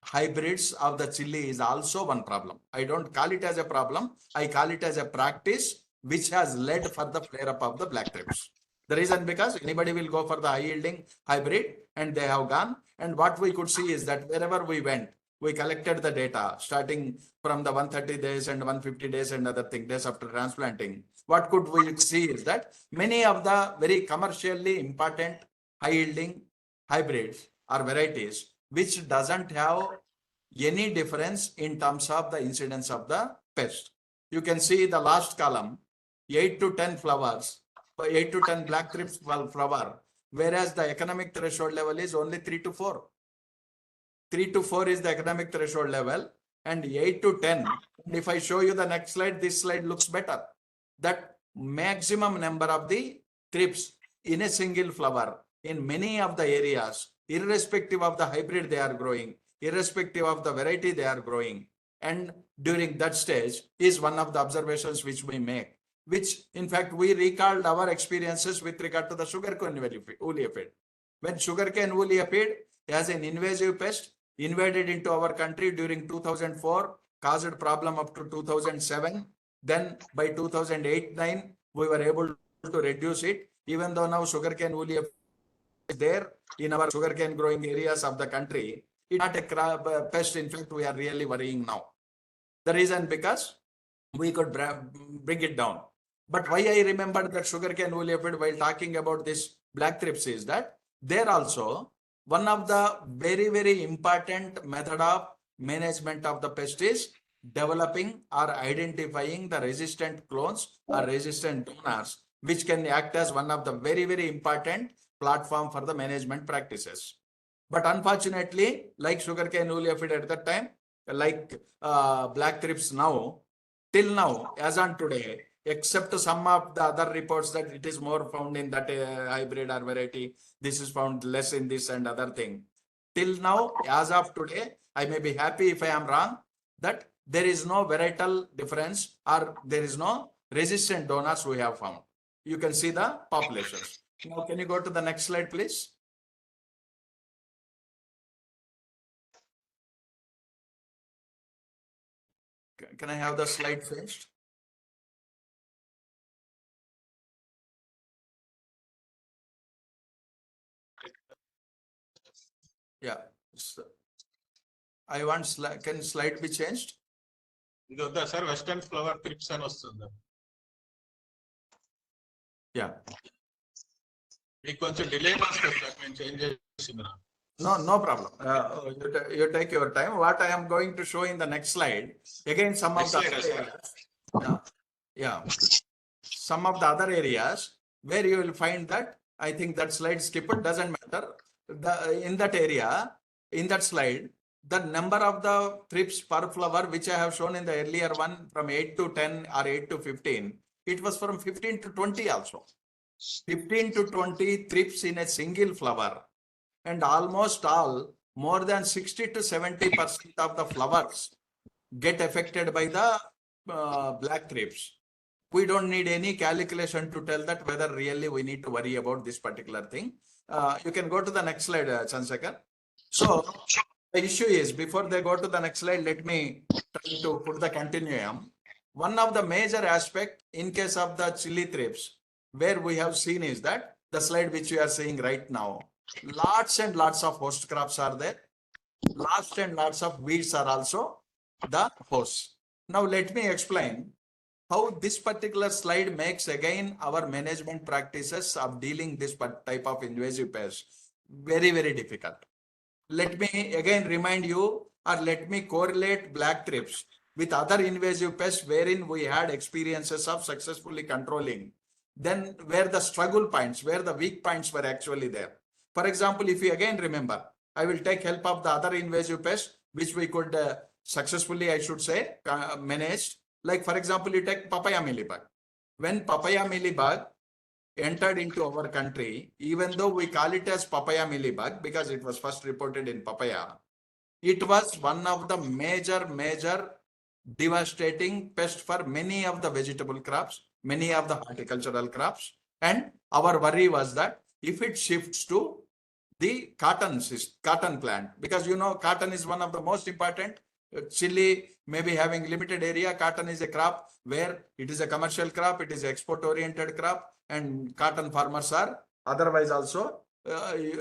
hybrids of the chili is also one problem. I don't call it as a problem. I call it as a practice which has led for the flare up of the black thrips. The reason because anybody will go for the high yielding hybrid and they have gone. And what we could see is that wherever we went, we collected the data starting from the 130 days and 150 days and other days after transplanting. What could we see is that many of the very commercially important high yielding hybrids or varieties which doesn't have any difference in terms of the incidence of the pest. You can see the last column, 8 to 10 flowers, 8 to 10 black thrips flower, whereas the economic threshold level is only 3 to 4. 3 to 4 is the economic threshold level, and 8 to 10. And if I show you the next slide, this slide looks better. That maximum number of the thrips in a single flower in many of the areas, irrespective of the hybrid they are growing, irrespective of the variety they are growing, and during that stage is one of the observations which we make, which in fact we recalled our experiences with regard to the sugarcane woolly aphid. When sugarcane woolly aphid as an invasive pest invaded into our country during 2004, caused problem up to 2007. Then by 2008-9, we were able to reduce it. Even though now sugarcane woolly aphid is there in our sugarcane growing areas of the country, it's not a pest. In fact, we are really worrying now. The reason because we could bring it down. But why I remembered that sugarcane woolly aphid while talking about this black thrips is that there also one of the very, very important method of management of the pest is developing or identifying the resistant clones or resistant donors, which can act as one of the very, very important platform for the management practices. But unfortunately, like sugarcane woolly aphid at that time, like black thrips now, till now, as on today, except some of the other reports that it is more found in that hybrid or variety. This is found less in this and other thing. Till now, as of today, I may be happy if I am wrong, that there is no varietal difference or there is no resistant donors we have found. You can see the populations. Now, can you go to the next slide, please? Can I have the slide finished? Yeah. So, I want can slide be changed? ఇది వద్దా sir western flower thrips అని వస్తుందా? Yeah. మీకు కొంచెం delay వస్తుంది sir, నేను change చేసింది. No problem. You take your time. What I am going to show in the next slide, again, some of the other areas. Yeah. Some of the other areas where you will find that, I think that slide skipped, doesn't matter. In that area, in that slide, the number of the thrips per flower, which I have shown in the earlier one from 8 to 10 or 8 to 15, it was from 15 to 20 also. 15 to 20 thrips in a single flower. And almost all, more than 60 to 70% of the flowers get affected by the black thrips. We don't need any calculation to tell that whether really we need to worry about this particular thing. You can go to the next slide, Chandrasekhar. So the issue is, before they go to the next slide, let me try to put the continuum. One of the major aspect in case of the chili thrips, where we have seen is that the slide which we are seeing right now, lots and lots of host crops are there. Lots and lots of weeds are also the hosts. Now let me explain how this particular slide makes again our management practices of dealing this type of invasive pests very, very difficult. Let me again remind you, or let me correlate black thrips with other invasive pests wherein we had experiences of successfully controlling. Then where the struggle points, where the weak points were actually there. For example, if you again remember, I will take help of the other invasive pests which we could successfully, I should say, manage. Like for example, you take papaya mealybug. When papaya mealybug entered into our country, even though we call it as papaya mealybug because it was first reported in papaya, it was one of the major devastating pest for many of the vegetable crops, many of the horticultural crops. And our worry was that if it shifts to the cotton plant, because you know cotton is one of the most important. Chili may be having limited area. Cotton is a crop where it is a commercial crop, it is export oriented crop, and cotton farmers are otherwise also,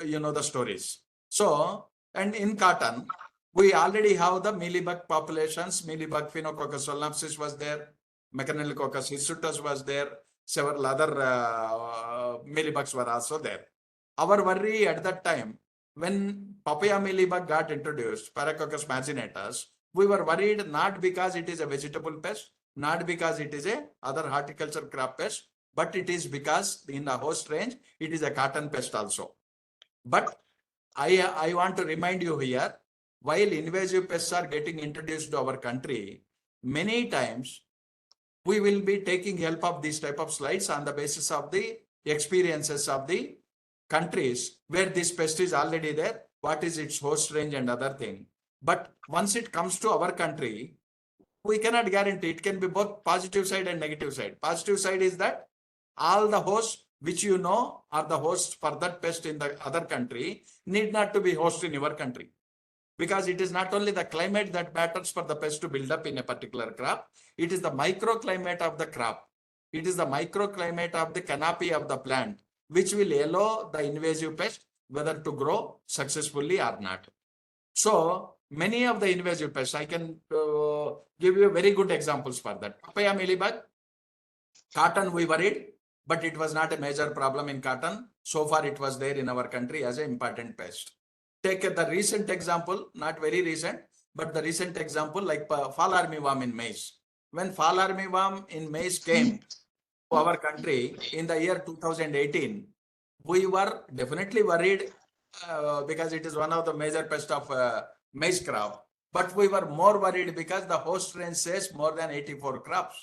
you know the stories. So, and in cotton, we already have the mealybug populations. Mealybug Phenococcus solenopsis was there, Mechanicoccus hirsutus was there, several other mealybugs were also there. Our worry at that time, when papaya mealybug got introduced, Paracoccus marginatus, we were worried not because it is a vegetable pest, not because it is a other horticulture crop pest, but it is because in the host range, it is a cotton pest also. But I want to remind you here, while invasive pests are getting introduced to our country, many times we will be taking help of these type of slides on the basis of the experiences of the countries where this pest is already there, what is its host range and other thing. But once it comes to our country, we cannot guarantee. It can be both positive side and negative side. Positive side is that all the hosts which you know are the hosts for that pest in the other country need not to be host in your country. Because it is not only the climate that matters for the pest to build up in a particular crop, it is the microclimate of the crop. It is the microclimate of the canopy of the plant which will allow the invasive pest whether to grow successfully or not. So many of the invasive pests, I can give you very good examples for that. Papaya mealybug, cotton we worried, but it was not a major problem in cotton. So far it was there in our country as an important pest. Take the recent example, not very recent, but the recent example like fall armyworm in maize. When fall armyworm in maize came to our country in the year 2018, we were definitely worried because it is one of the major pests of maize crop. But we were more worried because the host range says more than 84 crops.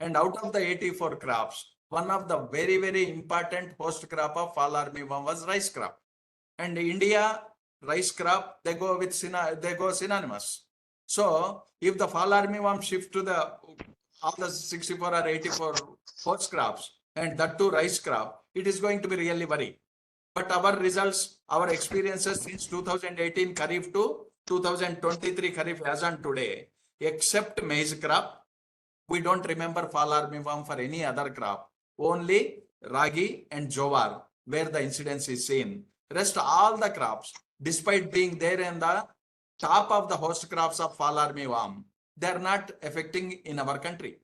And out of the 84 crops, one of the very, very important host crop of fall armyworm was rice crop. And India, rice crop, they go with synonymous. So if the fall armyworm shift to the all the 64 or 84 host crops and that too rice crop, it is going to be really worry. But our results, our experiences since 2018 Kharif to 2023 Kharif as on today, except maize crop, we don't remember fall armyworm for any other crop. Only ragi and jowar, where the incidence is seen. Rest all the crops, despite being there in the top of the host crops of fall armyworm, they are not affecting in our country.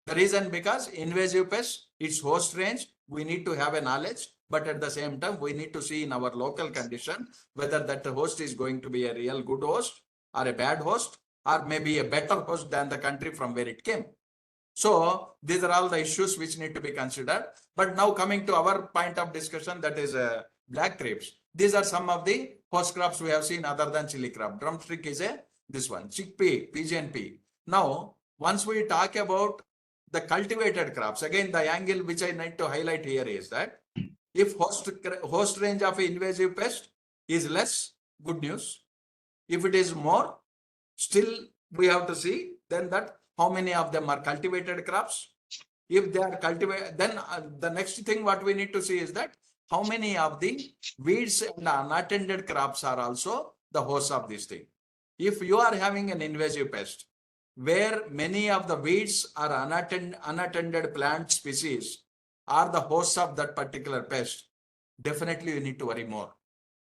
The reason because invasive pest, its host range, we need to have a knowledge, but at the same time, we need to see in our local condition whether that host is going to be a real good host or a bad host, or maybe a better host than the country from where it came. So these are all the issues which need to be considered. But now coming to our point of discussion, that is black thrips. These are some of the host crops we have seen other than chili crop. Drumstick is this one, chickpea, pigeon pea. Now, once we talk about the cultivated crops, again, the angle which I need to highlight here is that if host range of invasive pest is less, good news. If it is more, still we have to see then that how many of them are cultivated crops. If they are cultivated, then the next thing what we need to see is that how many of the weeds and unattended crops are also the host of this thing. If you are having an invasive pest where many of the weeds or unattended plant species are the hosts of that particular pest, definitely you need to worry more.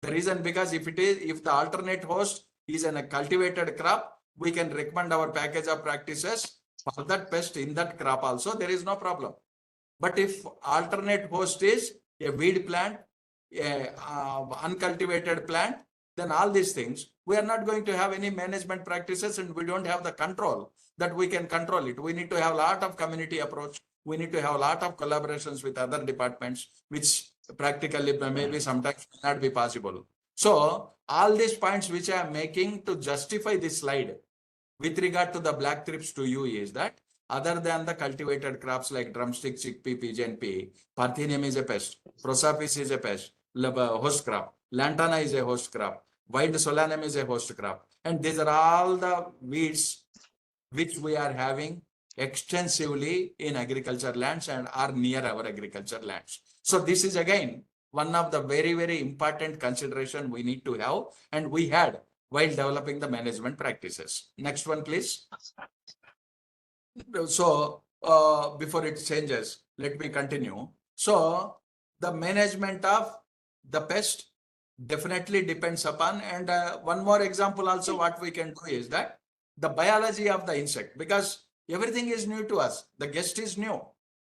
The reason because if the alternate host is in a cultivated crop, we can recommend our package of practices for that pest in that crop also, there is no problem. But if alternate host is a weed plant, a uncultivated plant, then all these things, we are not going to have any management practices and we don't have the control that we can control it. We need to have a lot of community approach. We need to have a lot of collaborations with other departments, which practically maybe sometimes may not be possible. So all these points which I am making to justify this slide with regard to the black thrips to you is that other than the cultivated crops like drumstick, chickpea, pigeon pea, Parthenium is a pest, Prosopis is a pest, host crop, Lantana is a host crop, Wild Solanum is a host crop. And these are all the weeds which we are having extensively in agriculture lands and are near our agriculture lands. So this is again one of the very, very important consideration we need to have and we had while developing the management practices. Next one, please. So before it changes, let me continue. So the management of the pest definitely depends upon, and one more example also what we can do is that the biology of the insect, because everything is new to us. The guest is new.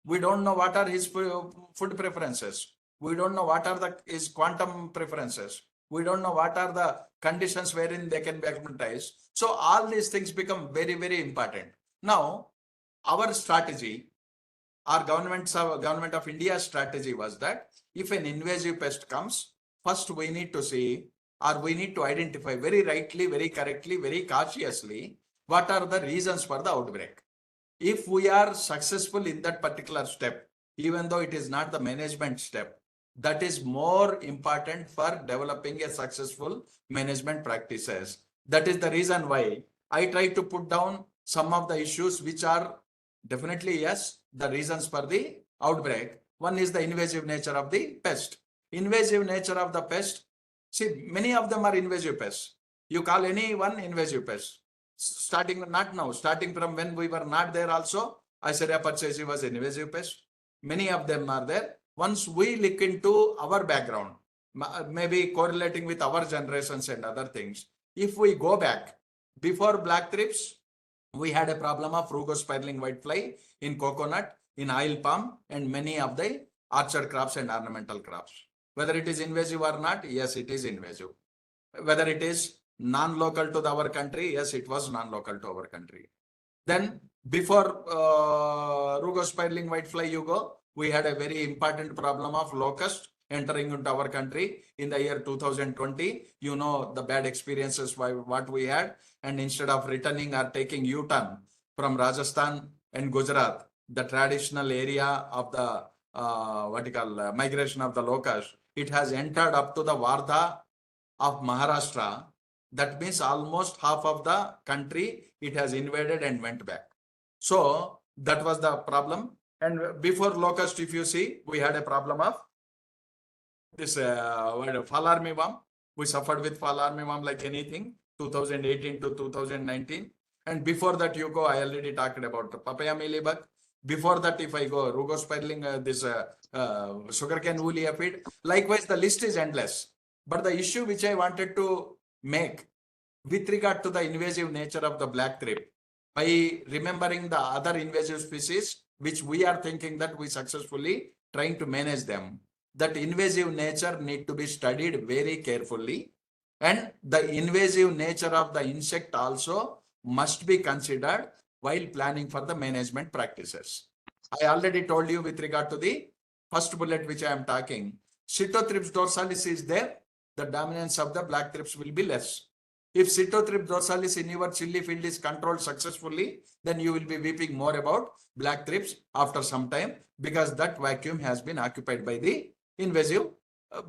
We don't know what are his food preferences. We don't know what are his quantum preferences. We don't know what are the conditions wherein they can be acclimatized. So all these things become very, very important. Now, our strategy, our government of India's strategy was that if an invasive pest comes, first we need to see, or we need to identify very rightly, very correctly, very cautiously, what are the reasons for the outbreak. If we are successful in that particular step, even though it is not the management step, that is more important for developing a successful management practices. That is the reason why I try to put down some of the issues which are definitely, yes, the reasons for the outbreak. One is the invasive nature of the pest. Invasive nature of the pest. See, many of them are invasive pests. You call any one invasive pest. Starting, not now, starting from when we were not there also, Aeschyria purchasei was an invasive pest. Many of them are there. Once we look into our background, maybe correlating with our generations and other things, if we go back, before black thrips, we had a problem of rugospiraling whitefly in coconut, in oil palm, and many of the orchard crops and ornamental crops. Whether it is invasive or not, yes, it is invasive. Whether it is non-local to our country, yes, it was non-local to our country. Then before rugospiraling whitefly you go, we had a very important problem of locust entering into our country in the year 2020. You know the bad experiences what we had, and instead of returning or taking U-turn from Rajasthan and Gujarat, the traditional area of the migration of the locust, it has entered up to the Wardha of Maharashtra. That means almost half of the country it has invaded and went back. So that was the problem. And before locust, if you see, we had a problem of this fall armyworm. We suffered with fall armyworm like anything, 2018 to 2019. And before that, you go, I already talked about the papaya mealybug. Before that, if I go, rugosperling, sugarcane woolly aphid. Likewise, the list is endless. But the issue which I wanted to make with regard to the invasive nature of the black thrip, by remembering the other invasive species, which we are thinking that we successfully trying to manage them, that invasive nature need to be studied very carefully, and the invasive nature of the insect also must be considered while planning for the management practices. I already told you with regard to the first bullet which I am talking, Cytothrips dorsalis is there, the dominance of the black thrips will be less. If Cytothrips dorsalis in your chili field is controlled successfully, then you will be weeping more about black thrips after some time, because that vacuum has been occupied by the invasive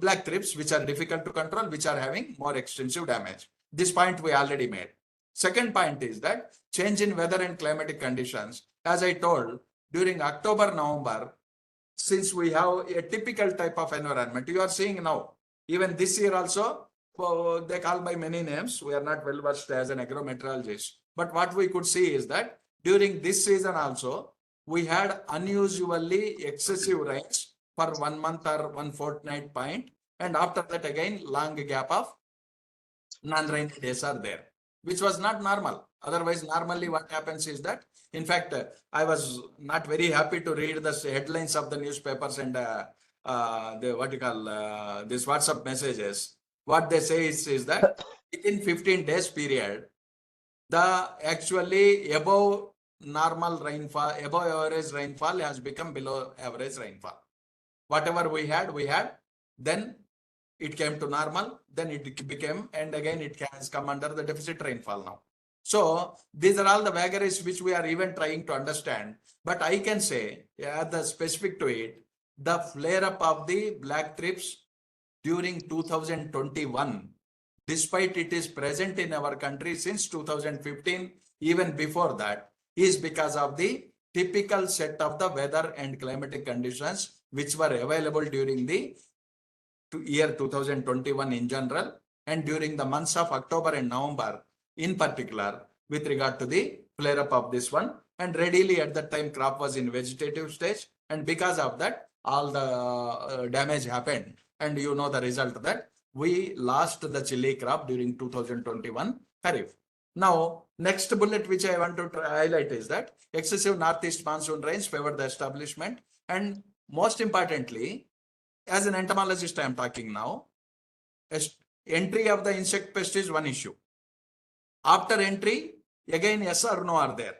black thrips, which are difficult to control, which are having more extensive damage. This point we already made. Second point is that change in weather and climatic conditions. As I told, during October, November, since we have a typical type of environment, you are seeing now, even this year also, they call by many names. We are not well versed as an agrometeorologist. But what we could see is that during this season also, we had unusually excessive rains for 1 month or 1 fortnight point. And after that, again, long gap of non-rainy days are there, which was not normal. Otherwise, normally what happens is that, in fact, I was not very happy to read the headlines of the newspapers and these WhatsApp messages. What they say is that within 15 days period, the actually above normal rainfall, above average rainfall has become below average rainfall. Whatever we had, then it came to normal, then it became, and again it has come under the deficit rainfall now. So these are all the vagaries which we are even trying to understand. But I can say, the specific to it, the flare up of the black thrips during 2021, despite it is present in our country since 2015, even before that, is because of the typical set of the weather and climatic conditions which were available during the year 2021 in general, and during the months of October and November in particular, with regard to the flare up of this one. And readily at that time crop was in vegetative stage, and because of that all the damage happened, and you know the result that we lost the chili crop during 2021 Kharif. Now, next bullet which I want to highlight is that excessive northeast monsoon rains favor the establishment, and most importantly, as an entomologist I am talking now, entry of the insect pest is one issue. After entry, again yes or no are there.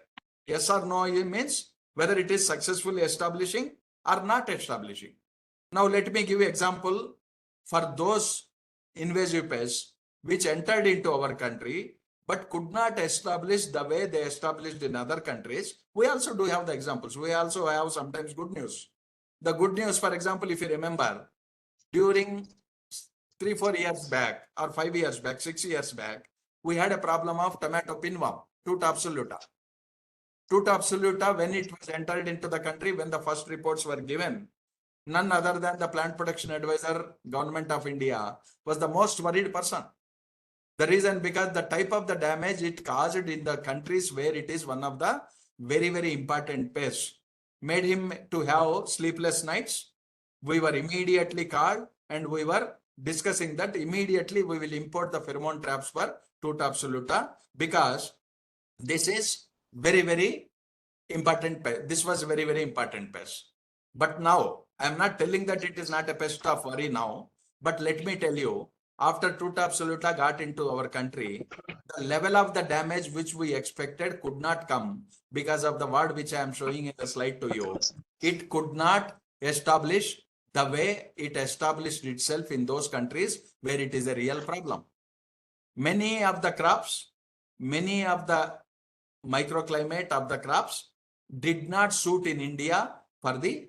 Yes or no means whether it is successfully establishing or not establishing. Now let me give you example for those invasive pests which entered into our country but could not establish the way they established in other countries. We also do have the examples. We also have sometimes good news. The good news, for example, if you remember, during 3-4 years back or 5 years back, 6 years back, we had a problem of tomato pinworm, Tuta absoluta. Tuta absoluta, when it was entered into the country, when the first reports were given, none other than the plant protection advisor, Government of India, was the most worried person. The reason, because the type of the damage it caused in the countries where it is one of the very, very important pests, made him to have sleepless nights. We were immediately called and we were discussing that immediately we will import the pheromone traps for Tuta absoluta, because this is very, very important pest. This was very, very important pest. But now I am not telling that it is not a pest of worry now, but let me tell you, after Tuta absoluta got into our country, the level of the damage which we expected could not come because of the word which I am showing in the slide to you. It could not establish the way it established itself in those countries where it is a real problem. Many of the crops, many of the microclimate of the crops did not suit in India for the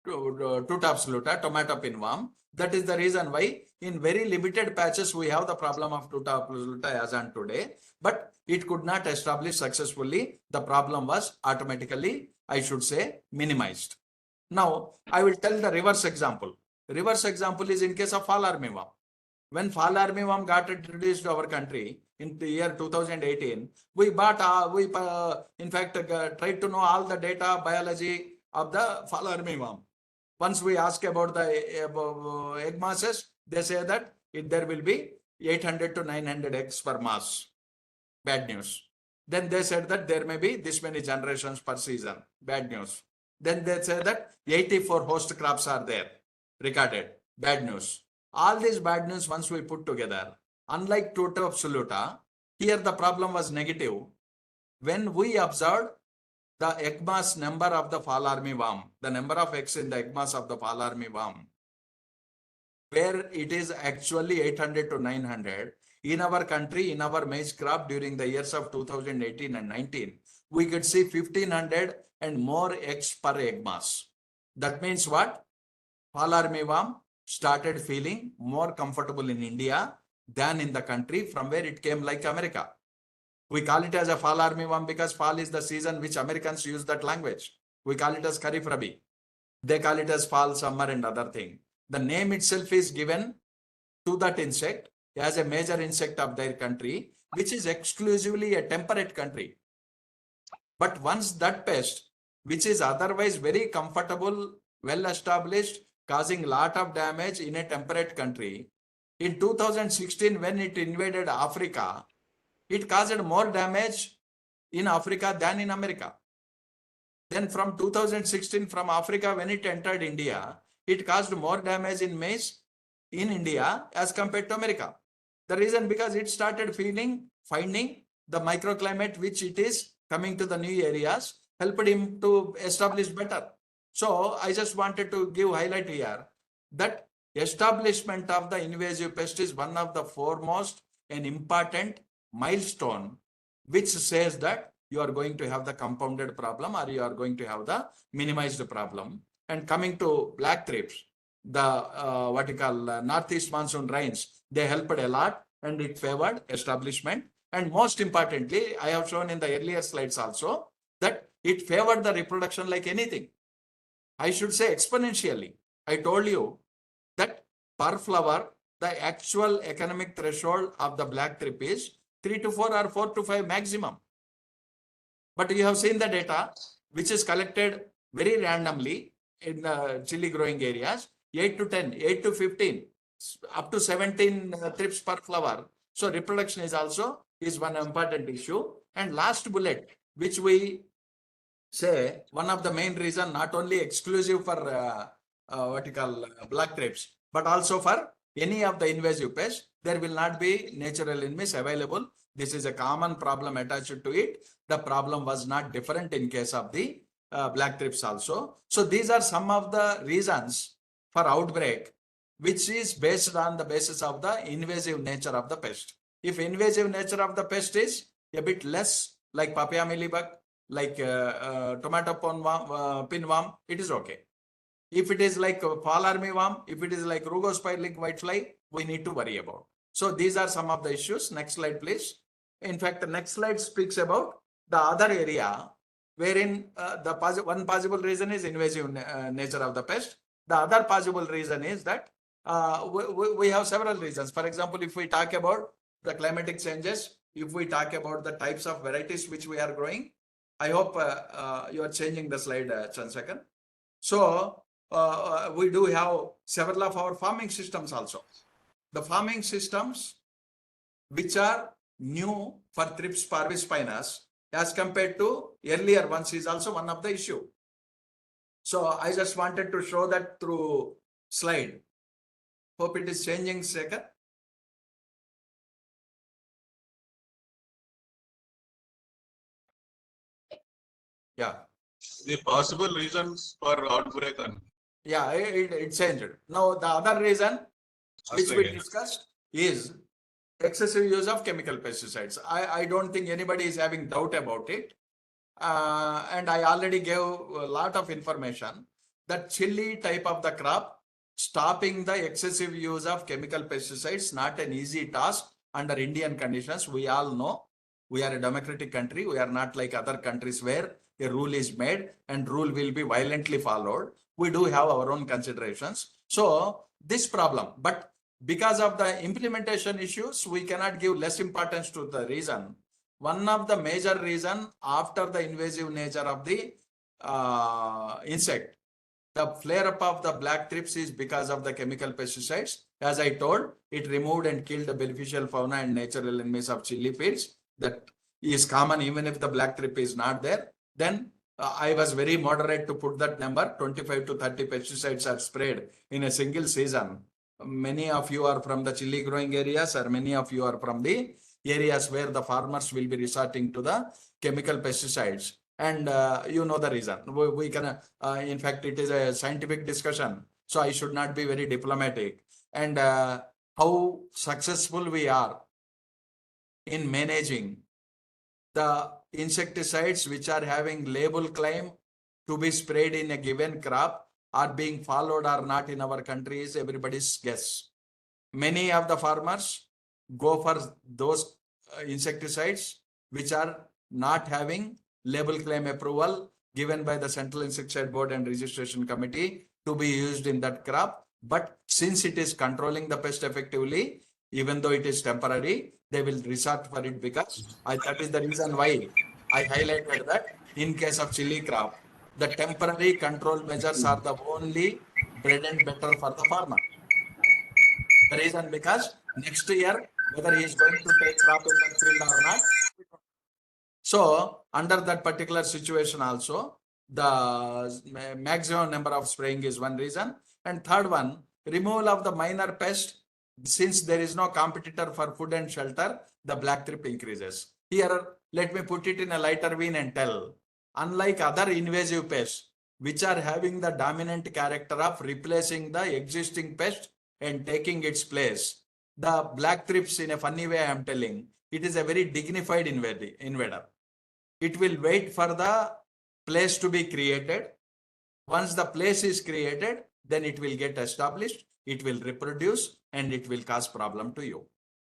two-top saluta, tomato pinworm. That is the reason why in very limited patches we have the problem of two-top saluta as on today, but it could not establish successfully. The problem was automatically, I should say, minimized. Now, I will tell the reverse example. Reverse example is in case of fall armyworm. When fall armyworm got introduced to our country in the year 2018, we in fact tried to know all the data biology of the fall armyworm. Once we ask about the egg masses, they say that there will be 800 to 900 eggs per mass. Bad news. Then they said that there may be this many generations per season. Bad news. Then they say that 84 host crops are there recorded. Bad news. All these bad news once we put together, unlike two-top saluta, here the problem was negative. When we observed the egg mass number of the fall armyworm, the number of eggs in the egg mass of the fall armyworm, where it is actually 800 to 900, in our country, in our maize crop during the years of 2018 and 19, we could see 1500 and more eggs per egg mass. That means what? Fall armyworm started feeling more comfortable in India than in the country from where it came, like America. We call it as a fall armyworm because fall is the season which Americans use that language. We call it as Kharif Rabi. They call it as fall, summer and other thing. The name itself is given to that insect as a major insect of their country, which is exclusively a temperate country. But once that pest, which is otherwise very comfortable, well established, causing lot of damage in a temperate country, in 2016 when it invaded Africa, it caused more damage in Africa than in America. Then from 2016 from Africa when it entered India, it caused more damage in maize in India as compared to America. The reason because it started finding the microclimate which it is coming to the new areas, helped him to establish better. So I just wanted to give highlight here that establishment of the invasive pest is one of the foremost and important milestone which says that you are going to have the compounded problem or you are going to have the minimized problem. And coming to black thrips, the northeast monsoon rains, they helped a lot and it favored establishment. And most importantly, I have shown in the earlier slides also that it favored the reproduction like anything. I should say exponentially. I told you that per flower, the actual economic threshold of the black thrip is 3 to 4 or 4 to 5 maximum. But you have seen the data which is collected very randomly in the chili growing areas, 8 to 10, 8 to 15, up to 17 thrips per flower. So reproduction is one important issue. And last bullet, which we say one of the main reason, not only exclusive for black thrips, but also for any of the invasive pests, there will not be natural enemies available. This is a common problem attached to it. The problem was not different in case of the black thrips also. So these are some of the reasons for outbreak, which is based on the basis of the invasive nature of the pest. If invasive nature of the pest is a bit less, like papaya mealybug, like tomato pinworm, it is okay. If it is like fall armyworm, if it is like rugospiralic whitefly, we need to worry about. So these are some of the issues. Next slide, please. In fact, the next slide speaks about the other area wherein one possible reason is invasive nature of the pest. The other possible reason is that we have several reasons. For example, if we talk about the climatic changes, if we talk about the types of varieties which we are growing, I hope you are changing the slide, Chandrasekhar. So we do have several of our farming systems also. The farming systems which are new for Thrips parvispinus as compared to earlier ones is also one of the issue. So I just wanted to show that through slide. Hope it is changing, Sekhar. Yeah. The possible reasons for outbreak and Yeah, it changed. Now the other reason which we discussed is excessive use of chemical pesticides. I don't think anybody is having doubt about it. and I already gave a lot of information that chili type of the crop, stopping the excessive use of chemical pesticides, not an easy task under Indian conditions. We all know we are a democratic country. We are not like other countries where a rule is made and rule will be violently followed. We do have our own considerations. So this problem, but because of the implementation issues, we cannot give less importance to the reason. One of the major reason after the invasive nature of the insect, the flare up of the black thrips is because of the chemical pesticides. As I told, it removed and killed the beneficial fauna and natural enemies of chili fields. That is common even if the black thrip is not there. Then I was very moderate to put that number. 25 to 30 pesticides are sprayed in a single season. Many of you are from the chili growing areas, or many of you are from the areas where the farmers will be resorting to the chemical pesticides. And you know the reason. We can, in fact, it is a scientific discussion. So I should not be very diplomatic. And how successful we are in managing the insecticides which are having label claim to be sprayed in a given crop are being followed or not in our country is everybody's guess. Many of the farmers go for those insecticides which are not having label claim approval given by the Central Insecticide Board and Registration Committee to be used in that crop. But since it is controlling the pest effectively, even though it is temporary, they will resort for it because that is the reason why I highlighted that in case of chili crop, the temporary control measures are the only bread and butter for the farmer. The reason because next year, whether he is going to take crop in that field or not. So under that particular situation also, the maximum number of spraying is one reason. And third one, removal of the minor pest. Since there is no competitor for food and shelter, the black thrip increases. Here, let me put it in a lighter vein and tell, unlike other invasive pests, which are having the dominant character of replacing the existing pest and taking its place, the black thrips, in a funny way I am telling, it is a very dignified invader. It will wait for the place to be created. Once the place is created, then it will get established, it will reproduce, and it will cause problem to you.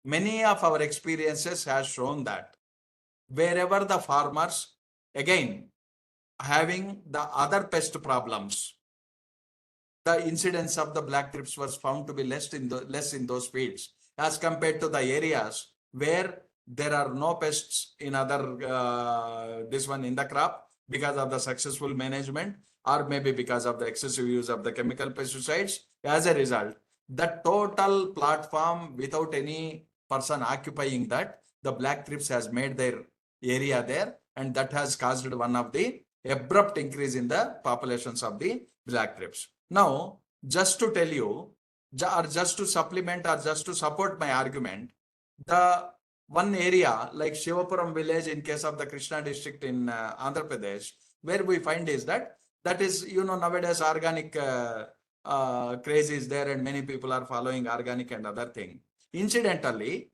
Many of our experiences has shown that wherever the farmers, again, having the other pest problems, the incidence of the black thrips was found to be less in those fields as compared to the areas where there are no pests in other this one in the crop because of the successful management, or maybe because of the excessive use of the chemical pesticides. As a result, the total platform without any person occupying that, the black thrips has made their area there, and that has caused one of the abrupt increase in the populations of the black thrips. Now, just to tell you, or just to supplement or just to support my argument, the one area like Shivapuram village in case of the Krishna district in Andhra Pradesh, where we find is that is, you know, nowadays organic craze is there and many people are following organic and other thing. Incidentally,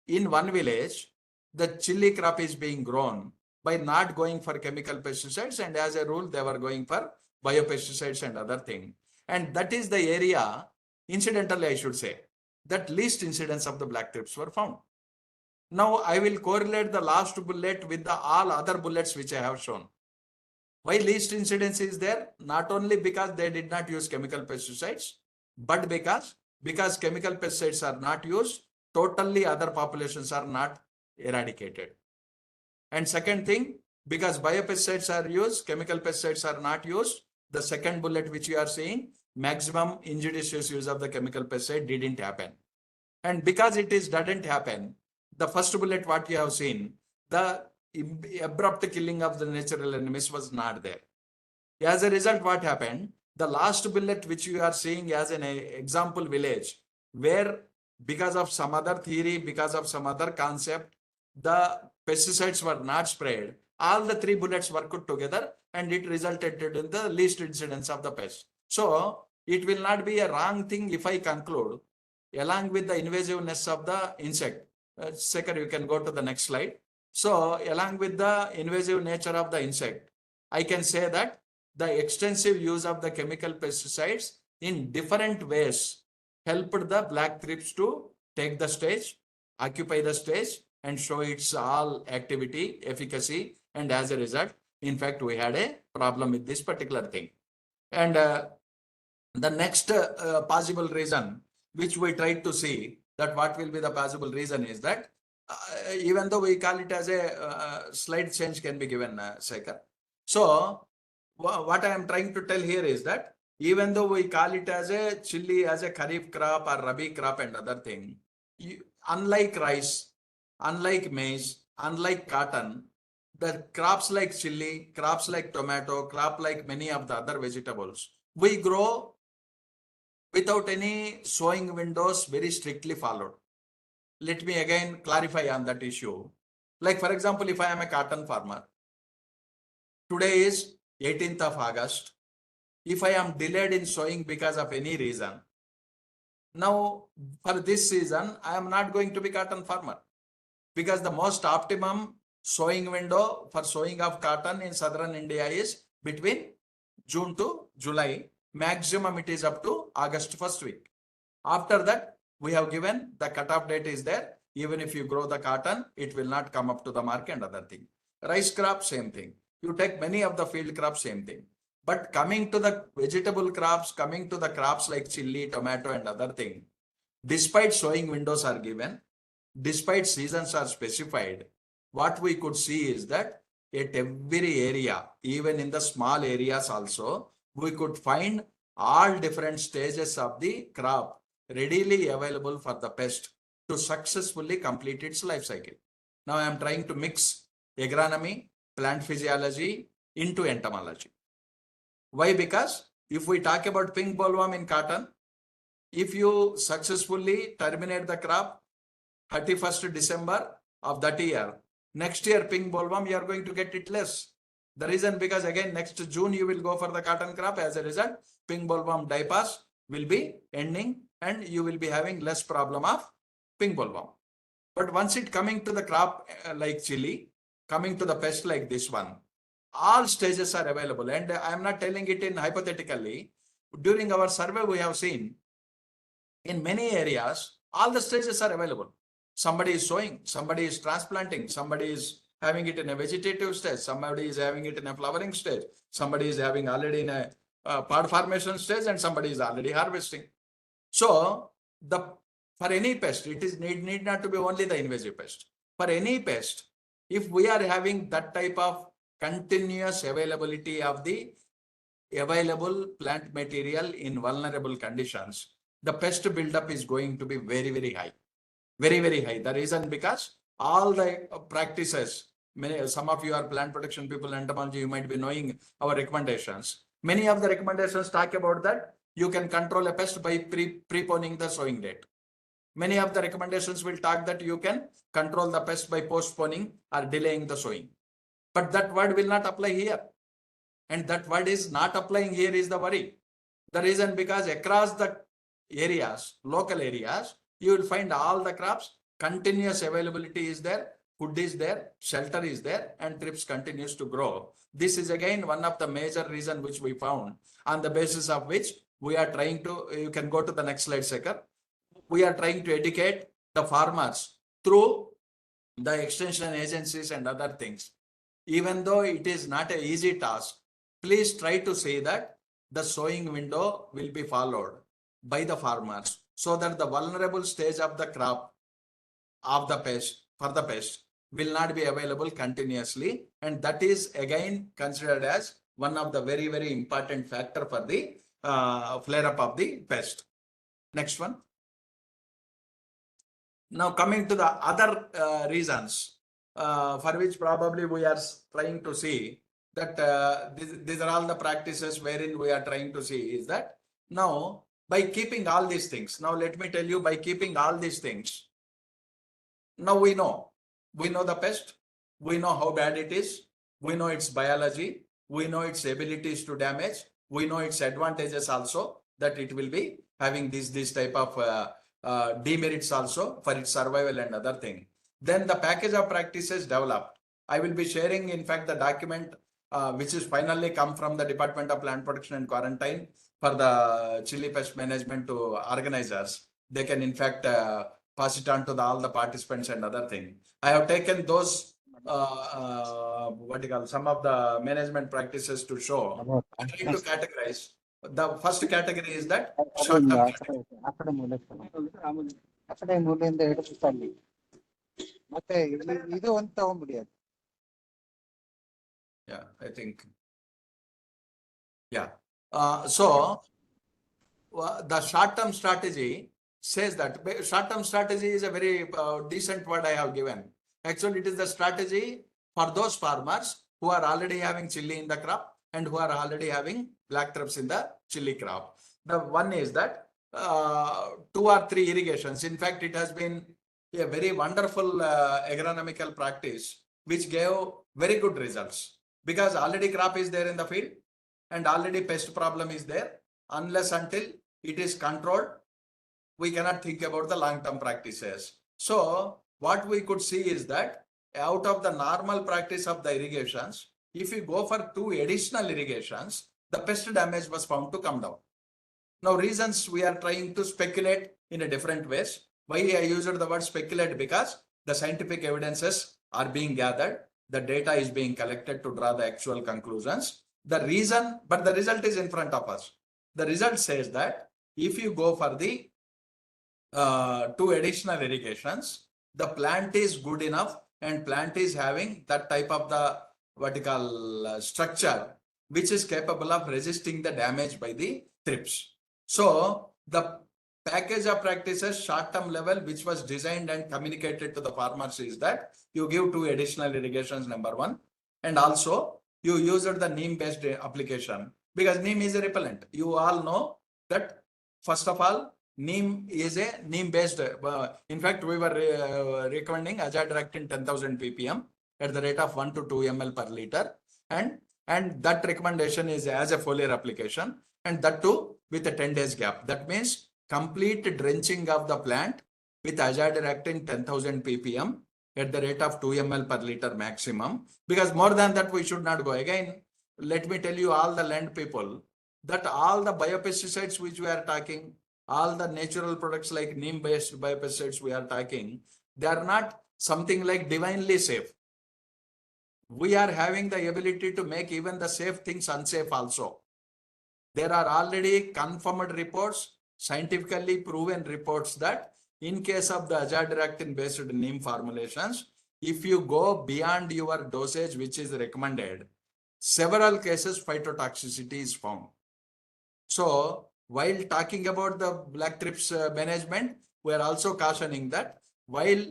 in one village, the chili crop is being grown by not going for chemical pesticides, and as a rule, they were going for biopesticides and other thing. And that is the area, incidentally, I should say, that least incidence of the black thrips were found. Now, I will correlate the last bullet with the all other bullets which I have shown. Why least incidence is there? Not only because they did not use chemical pesticides, but because chemical pesticides are not used, totally other populations are not eradicated. And second thing, because biopesticides are used, chemical pesticides are not used, the second bullet which you are seeing, maximum injudicious use of the chemical pesticide didn't happen. And because it doesn't happen, the first bullet what you have seen, the abrupt killing of the natural enemies was not there. As a result, what happened? The last bullet which you are seeing as an example village, where because of some other theory, because of some other concept, the pesticides were not sprayed. All the three bullets were put together and it resulted in the least incidence of the pest. So it will not be a wrong thing if I conclude, along with the invasiveness of the insect. Sekhar, you can go to the next slide. So along with the invasive nature of the insect, I can say that the extensive use of the chemical pesticides in different ways helped the black thrips to take the stage, occupy the stage, and show its all activity, efficacy, and as a result, in fact, we had a problem with this particular thing. And the next possible reason, which we tried to see that what will be the possible reason is that even though we call it as a slight change can be given, Sekhar. So what I am trying to tell here is that even though we call it as a chili, as a kharif crop or rabi crop and other thing, unlike rice, unlike maize, unlike cotton, the crops like chili, crops like tomato, crop like many of the other vegetables, we grow without any sowing windows very strictly followed. Let me again clarify on that issue. Like for example, if I am a cotton farmer, today is 18th of August. If I am delayed in sowing because of any reason, now for this season, I am not going to be cotton farmer because the most optimum sowing window for sowing of cotton in southern India is between June to July. Maximum it is up to August first week. After that, we have given the cutoff date is there. Even if you grow the cotton, it will not come up to the mark and other thing. Rice crop, same thing. You take many of the field crops, same thing. But coming to the vegetable crops, coming to the crops like chili, tomato and other thing, despite sowing windows are given, despite seasons are specified, what we could see is that at every area, even in the small areas also, we could find all different stages of the crop readily available for the pest to successfully complete its life cycle. Now I am trying to mix agronomy, plant physiology into entomology. Why? Because if we talk about pink bollworm in cotton, if you successfully terminate the crop 31st December of that year, next year pink bollworm you are going to get it less. The reason because again next June you will go for the cotton crop. As a result, pink bollworm die pass will be ending and you will be having less problem of pink bollworm. But once it coming to the crop like chili, coming to the pest like this one, all stages are available. And I am not telling it in hypothetically. During our survey, we have seen in many areas, all the stages are available. Somebody is sowing, somebody is transplanting, somebody is having it in a vegetative stage, somebody is having it in a flowering stage, somebody is having already in a pod formation stage, and somebody is already harvesting. So for any pest, it is need not to be only the invasive pest. For any pest, if we are having that type of continuous availability of the available plant material in vulnerable conditions, the pest buildup is going to be very, very high. Very, very high. The reason because all the practices, some of you are plant protection people, entomology, you might be knowing our recommendations. Many of the recommendations talk about that you can control a pest by preponing the sowing date. Many of the recommendations will talk that you can control the pest by postponing or delaying the sowing. But that word will not apply here. And that word is not applying here is the worry. The reason because across the areas, local areas, you will find all the crops, continuous availability is there, food is there, shelter is there, and thrips continues to grow. This is again one of the major reasons which we found, on the basis of which we are trying to, you can go to the next slide, Sekhar. We are trying to educate the farmers through the extension agencies and other things. Even though it is not an easy task, please try to say that the sowing window will be followed by the farmers so that the vulnerable stage of the crop of the pest for the pest will not be available continuously, and that is again considered as one of the very, very important factor for the flare up of the pest. Next one. Now coming to the other reasons for which probably we are trying to see that these are all the practices wherein we are trying to see is that now by keeping all these things, now let me tell you, by keeping all these things, now we know the pest, we know how bad it is, we know its biology, we know its abilities to damage, we know its advantages also, that it will be having this type of demerits also for its survival and other thing. then the package of practices developed. I will be sharing, in fact, the document which is finally come from the Department of Plant Protection and Quarantine for the chili pest management to organizers. They can, in fact, pass it on to all the participants and other thing. I have taken those some of the management practices to show. I'm trying to categorize. The first category is that short term. ಅಕಡೆ ಮೂಲೆಯಿಂದ ಹಿಡಿದು ತಲ್ಲಿ ಮತ್ತೆ ಇದು ಒಂದು ತಗೊಂಡ್ಬಿಡಿ ಅದು. Yeah, I think. Yeah. So the short-term strategy says that short-term strategy is a very decent word I have given. Actually, it is the strategy for those farmers who are already having chili in the crop and who are already having black thrips in the chili crop. The one is that 2 or 3 irrigations. In fact, it has been a very wonderful agronomical practice which gave very good results because already crop is there in the field and already pest problem is there. Unless until it is controlled, we cannot think about the long-term practices. So what we could see is that out of the normal practice of the irrigations, if you go for 2 additional irrigations, the pest damage was found to come down. Now reasons we are trying to speculate in a different ways. Why I used the word speculate? Because the scientific evidences are being gathered, the data is being collected to draw the actual conclusions. The reason, but the result is in front of us. The result says that if you go for the 2 additional irrigations, the plant is good enough and plant is having that type of the vertical structure which is capable of resisting the damage by the thrips. So the package of practices short-term level which was designed and communicated to the farmers is that you give 2 additional irrigations, number 1, and also you used the neem-based application because neem is a repellent. You all know that first of all, neem is a neem-based. In fact, we were recommending azadirachtin 10,000 ppm at the rate of 1 to 2 ml per liter, and that recommendation is as a foliar application, and that too with a 10 days gap. That means complete drenching of the plant with azadirachtin 10,000 ppm at the rate of 2 ml per liter maximum, because more than that we should not go. Again, let me tell you all the land people that all the biopesticides which we are talking, all the natural products like neem-based biopesticides we are talking, they are not something like divinely safe. We are having the ability to make even the safe things unsafe also. There are already confirmed reports, scientifically proven reports that in case of the azadirachtin based neem formulations, if you go beyond your dosage which is recommended, several cases phytotoxicity is found. So while talking about the black thrips management, we are also cautioning that while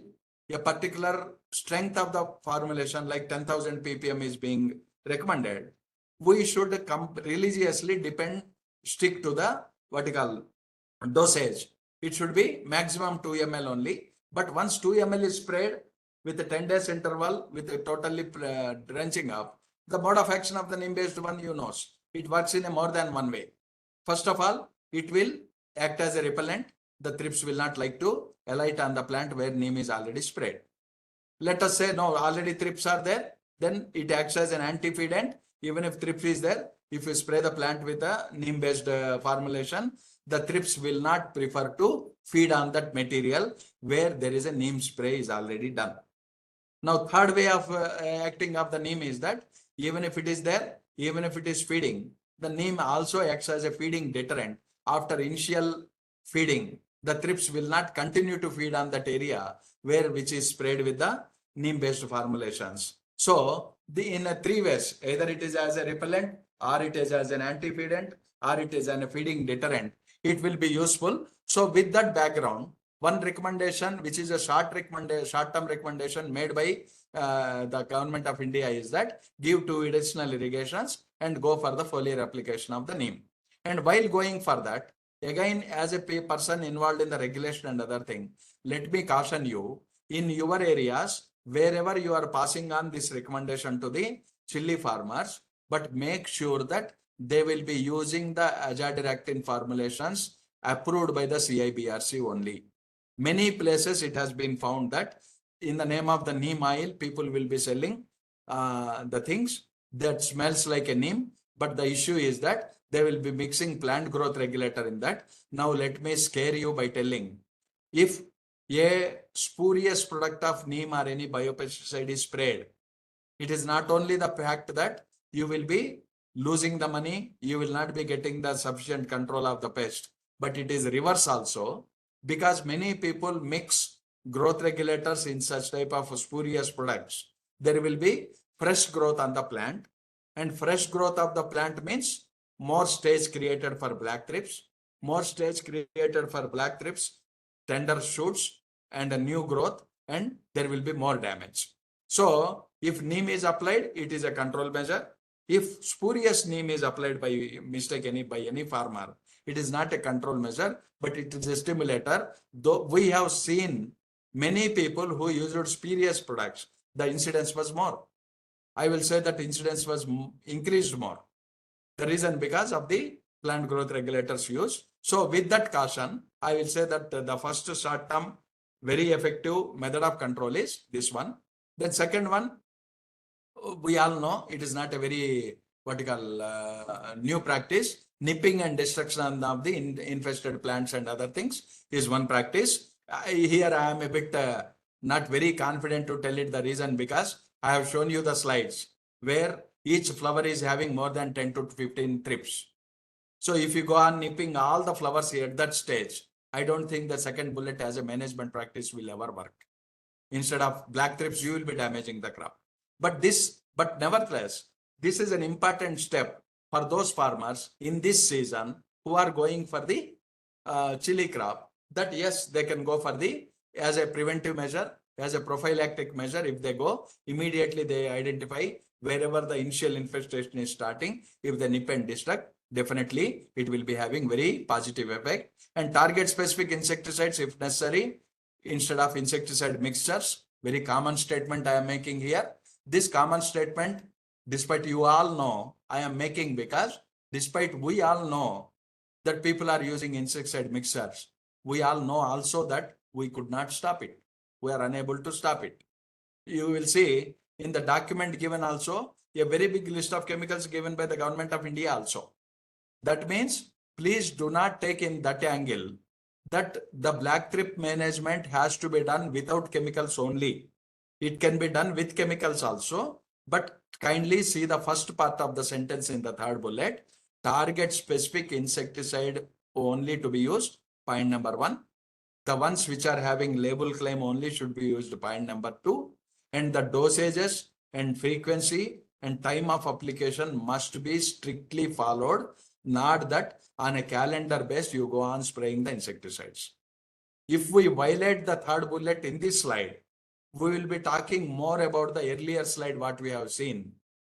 a particular strength of the formulation like 10,000 ppm is being recommended, we should religiously stick to the vertical dosage. It should be maximum 2 ml only. But once 2 ml is sprayed with a 10 days interval with a totally drenching up, the mode of action of the neem-based one, you know, it works in a more than one way. First of all, it will act as a repellent. The thrips will not like to alight on the plant where neem is already sprayed. Let us say no, already thrips are there, then it acts as an anti-feedant. Even if thrips is there, if you spray the plant with a neem-based formulation, the thrips will not prefer to feed on that material where there is a neem spray is already done. Now, third way of acting of the neem is that even if it is there, even if it is feeding, the neem also acts as a feeding deterrent. After initial feeding, the thrips will not continue to feed on that area which is sprayed with the neem-based formulations. So, in 3 ways, either it is as a repellent, or it is as an anti-feedant, or it is a feeding deterrent, it will be useful. So, with that background, one recommendation, which is a short-term recommendation made by the government of India, is that give 2 additional irrigations and go for the foliar application of the neem. And while going for that, again, as a person involved in the regulation and other thing, let me caution you, in your areas, wherever you are passing on this recommendation to the chili farmers, but make sure that they will be using the azadirachtin formulations approved by the CIBRC only. Many places it has been found that in the name of the neem oil, people will be selling the things that smells like a neem. But the issue is that they will be mixing plant growth regulator in that. Now let me scare you by telling, if a spurious product of neem or any biopesticide is sprayed, it is not only the fact that you will be losing the money, you will not be getting the sufficient control of the pest, but it is reverse also, because many people mix growth regulators in such type of spurious products. There will be fresh growth on the plant, and fresh growth of the plant means more stage created for black thrips, more stage created for black thrips, tender shoots and a new growth, and there will be more damage. So if neem is applied, it is a control measure. If spurious neem is applied by mistake by any farmer, it is not a control measure, but it is a stimulator. Though we have seen many people who used spurious products, the incidence was more. I will say that incidence was increased more. The reason because of the plant growth regulators used. So with that caution, I will say that the first short term very effective method of control is this one. Then second one, we all know it is not a very what you call new practice. Nipping and destruction of the infested plants and other things is one practice. Here I am a bit not very confident to tell it the reason, because I have shown you the slides where each flower is having more than 10 to 15 thrips. So if you go on nipping all the flowers here at that stage, I don't think the second bullet as a management practice will ever work. Instead of black thrips, you will be damaging the crop. But nevertheless, this is an important step for those farmers in this season who are going for the chili crop, that yes, they can go for the, as a preventive measure, as a prophylactic measure. If they go, immediately they identify wherever the initial infestation is starting. If they nip and destruct, definitely it will be having very positive effect. And target specific insecticides if necessary, instead of insecticide mixtures. Very common statement I am making here. This common statement, despite you all know, I am making because despite we all know that people are using insecticide mixtures, we all know also that we could not stop it. We are unable to stop it. You will see in the document given also a very big list of chemicals given by the government of India also. That means please do not take in that angle that the black thrip management has to be done without chemicals only. It can be done with chemicals also, but kindly see the first part of the sentence in the third bullet. Target specific insecticide only to be used, point number 1. The ones which are having label claim only should be used, point number 2. And the dosages and frequency and time of application must be strictly followed, not that on a calendar base you go on spraying the insecticides. If we violate the third bullet in this slide, we will be talking more about the earlier slide what we have seen,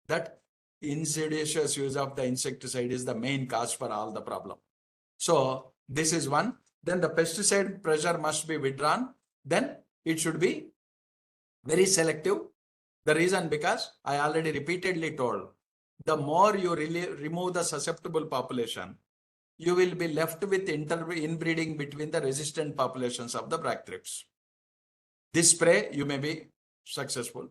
that insidious use of the insecticide is the main cause for all the problem. So this is one. Then the pesticide pressure must be withdrawn. Then it should be very selective. The reason because I already repeatedly told, the more you really remove the susceptible population, you will be left with inbreeding between the resistant populations of the black thrips. This spray you may be successful.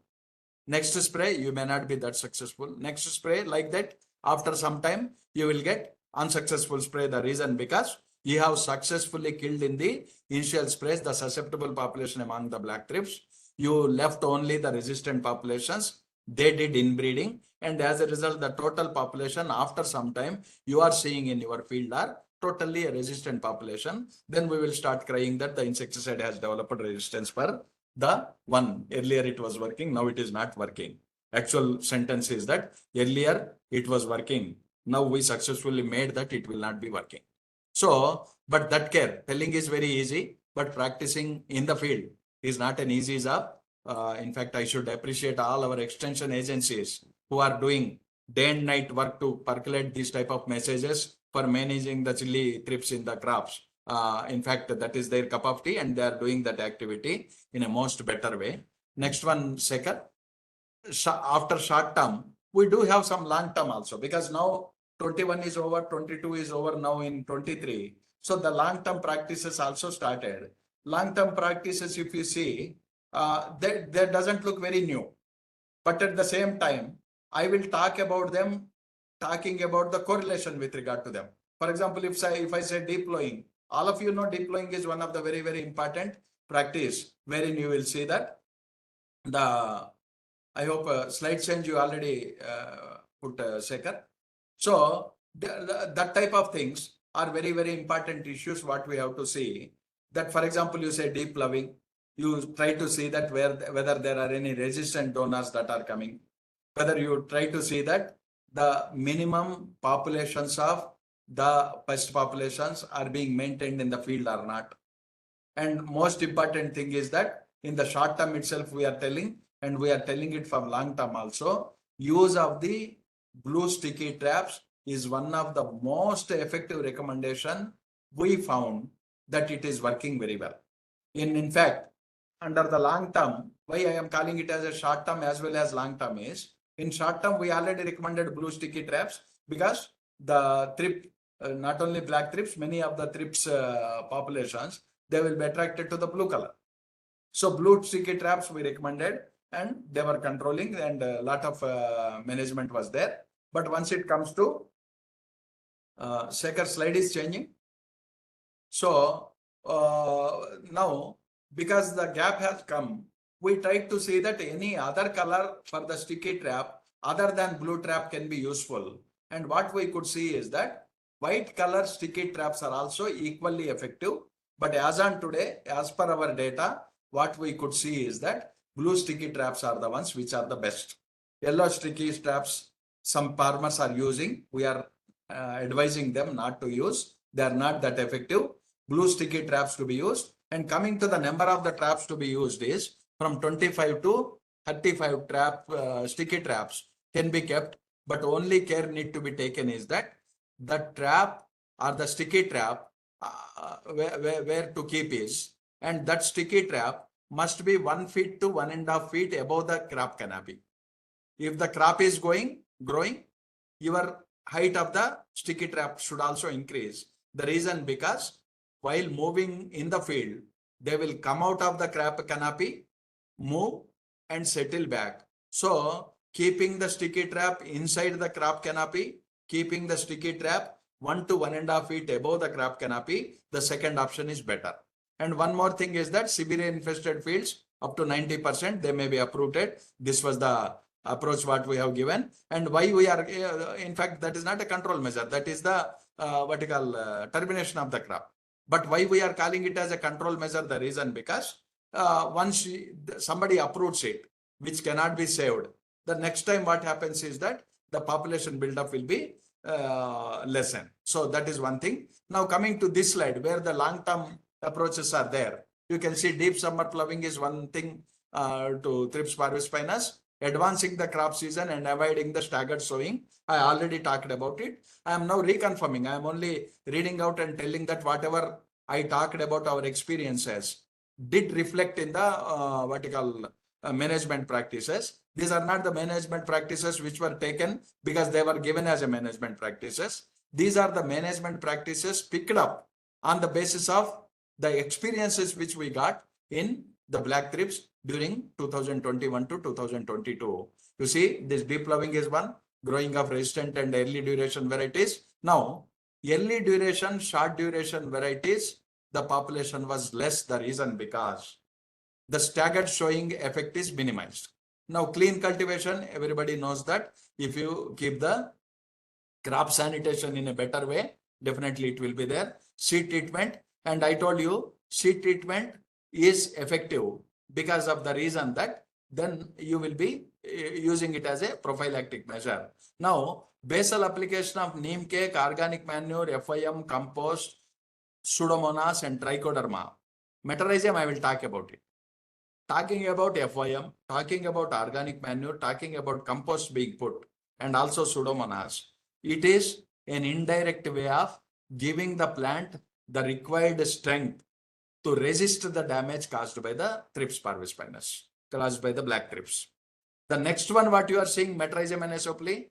Next spray you may not be that successful. Next spray like that, after some time you will get unsuccessful spray. The reason because you have successfully killed in the initial sprays the susceptible population among the black thrips. You left only the resistant populations. They did inbreeding, and as a result the total population after some time you are seeing in your field are totally a resistant population. Then we will start crying that the insecticide has developed resistance for the one. Earlier it was working, now it is not working. Actual sentence is that earlier it was working, now we successfully made that it will not be working. So, but that care, telling is very easy, but practicing in the field is not an easy job. In fact, I should appreciate all our extension agencies who are doing day and night work to percolate these type of messages for managing the chili thrips in the crops. In fact, that is their cup of tea, and they are doing that activity in a most better way. Next one, second, after short term, we do have some long term also, because now 21 is over, 22 is over, now in 23. So the long term practices also started. Long term practices, if you see, that doesn't look very new. But at the same time, I will talk about them, talking about the correlation with regard to them. For example, if I say deep plowing, all of you know deep plowing is one of the very, very important practice wherein you will see that I hope slide change you already put, Shekhar. So that type of things are very, very important issues what we have to see. That, for example, you say deep ploughing, you try to see that whether there are any resistant donors that are coming, whether you try to see that the minimum populations of the pest populations are being maintained in the field or not. And most important thing is that in the short term itself, we are telling, and we are telling it for long term also, use of the blue sticky traps is one of the most effective recommendation. We found that it is working very well. In fact, under the long term, why I am calling it as a short term as well as long term is, in short term, we already recommended blue sticky traps because the thrip, not only black thrips, many of the thrips populations, they will be attracted to the blue color. So blue sticky traps we recommended, and they were controlling, and a lot of management was there. But once it comes to Shekhar, slide is changing. So now, because the gap has come, we tried to see that any other color for the sticky trap other than blue trap can be useful. And what we could see is that white color sticky traps are also equally effective. But as on today, as per our data, what we could see is that blue sticky traps are the ones which are the best. Yellow sticky traps, some farmers are using. We are advising them not to use. They are not that effective. Blue sticky traps to be used. And coming to the number of the traps to be used is from 25 to 35 sticky traps can be kept, but only care need to be taken is that the trap or the sticky trap where to keep is, and that sticky trap must be 1 feet to 1.5 feet above the crop canopy. If the crop is growing, your height of the sticky trap should also increase. The reason because while moving in the field, they will come out of the crop canopy, move and settle back. So keeping the sticky trap inside the crop canopy, keeping the sticky trap 1 to 1.5 feet above the crop canopy, the second option is better. And one more thing is that severe infested fields up to 90%, they may be uprooted. This was the approach what we have given. And why we are, in fact, that is not a control measure. That is the termination of the crop. But why we are calling it as a control measure? The reason because once somebody uproots it, which cannot be saved, the next time what happens is that the population buildup will be lessened. So that is one thing. Now coming to this slide where the long-term approaches are there, you can see deep summer ploughing is one thing to Thrips parvispinus. Advancing the crop season and avoiding the staggered sowing. I already talked about it. I am now reconfirming. I am only reading out and telling that whatever I talked about our experiences did reflect in the management practices. These are not the management practices which were taken because they were given as a management practices. These are the management practices picked up on the basis of the experiences which we got in the black thrips during 2021 to 2022. You see, this deep ploughing is one, growing of resistant and early duration varieties. Now, early duration, short duration varieties, the population was less. The reason because the staggered sowing effect is minimized. Now, clean cultivation, everybody knows that if you keep the crop sanitation in a better way, definitely it will be there. Seed treatment, and I told you, seed treatment is effective because of the reason that then you will be using it as a prophylactic measure. Now, basal application of neem cake, organic manure, FIM, compost, Pseudomonas and Trichoderma. Metarhizium, I will talk about it. Talking about FIM, talking about organic manure, talking about compost being put, and also Pseudomonas. It is an indirect way of giving the plant the required strength to resist the damage caused by the Thrips parvispinus, caused by the black thrips. The next one, what you are seeing, Metarhizium anisopli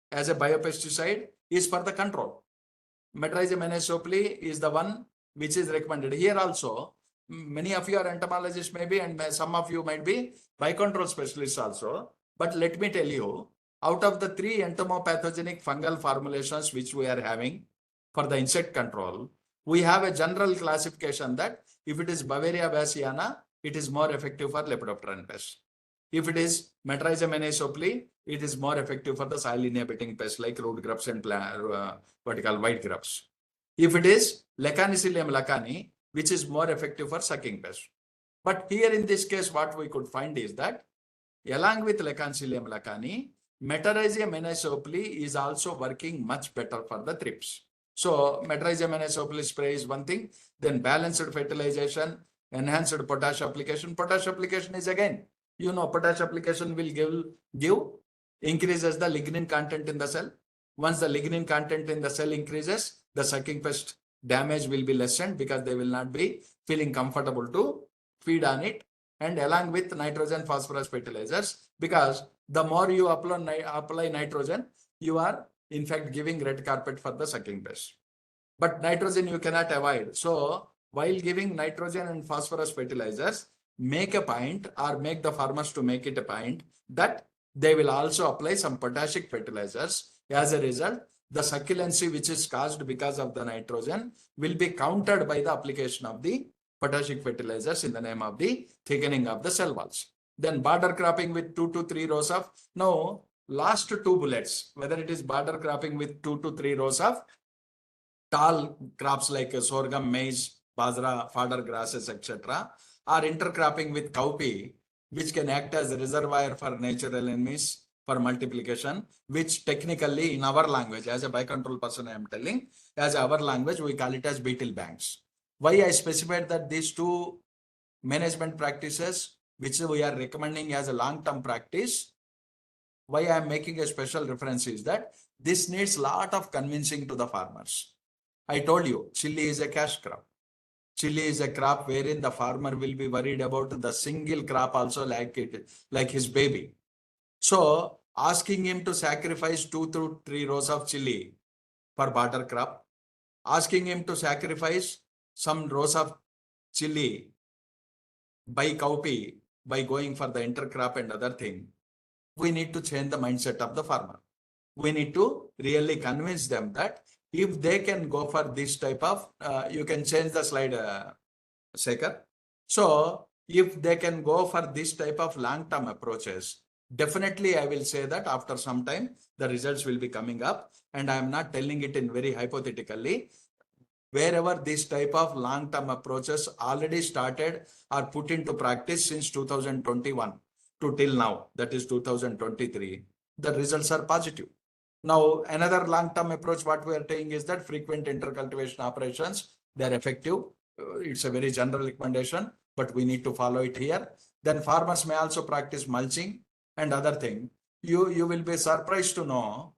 as a biopesticide, is for the control. Metarhizium anisopli is the one which is recommended. Here also, Many of you are entomologists maybe, and some of you might be biocontrol specialists also. But let me tell you, out of the 3 entomopathogenic fungal formulations which we are having for the insect control, we have a general classification that if it is Bavaria bassiana, it is more effective for Lepidopteran pest. If it is Metrrhiza menisopli, it is more effective for the soil inhibiting pests like root grubs and what you call white grubs. If it is Lecanicilium lacani, which is more effective for sucking pests. But here in this case, what we could find is that along with Lecanicilium lacani, Metrrhiza menisopli is also working much better for the thrips. So Metrrhiza menisopli spray is one thing, then balanced fertilization, enhanced potash application. Potash application is again, potash application will give increases the lignin content in the cell. Once the lignin content in the cell increases, the sucking pest damage will be lessened because they will not be feeling comfortable to feed on it. And along with nitrogen phosphorus fertilizers, because the more you apply nitrogen, you are in fact giving red carpet for the sucking pest. But nitrogen you cannot avoid. So while giving nitrogen and phosphorus fertilizers, make a point or make the farmers to make it a point that they will also apply some potassic fertilizers. As a result, the succulency which is caused because of the nitrogen will be countered by the application of the potassic fertilizers in the name of the thickening of the cell walls. Then border cropping with 2 to 3 rows of, now last 2 bullets, whether it is border cropping with 2 to 3 rows of tall crops like sorghum, maize, bajra, fodder grasses, etc., or intercropping with cowpea, which can act as a reservoir for natural enemies for multiplication, which technically in our language, as a biocontrol person, I am telling, as our language, we call it as beetle banks. Why I specified that these 2 management practices, which we are recommending as a long-term practice, why I am making a special reference is that this needs a lot of convincing to the farmers. I told you, chili is a cash crop. Chili is a crop wherein the farmer will be worried about the single crop also like his baby. So asking him to sacrifice 2 to 3 rows of chili for border crop, asking him to sacrifice some rows of chili by cowpea by going for the intercrop and other thing, we need to change the mindset of the farmer. We need to really convince them that if they can go for this type of, you can change the slide, Sekhar. So if they can go for this type of long-term approaches, definitely I will say that after some time, the results will be coming up. And I am not telling it in very hypothetically. Wherever this type of long-term approaches already started or put into practice since 2021 to till now, that is 2023, the results are positive. Now, another long-term approach, what we are saying is that frequent intercultivation operations, they are effective. It's a very general recommendation, but we need to follow it here. Then farmers may also practice mulching and other thing. You will be surprised to know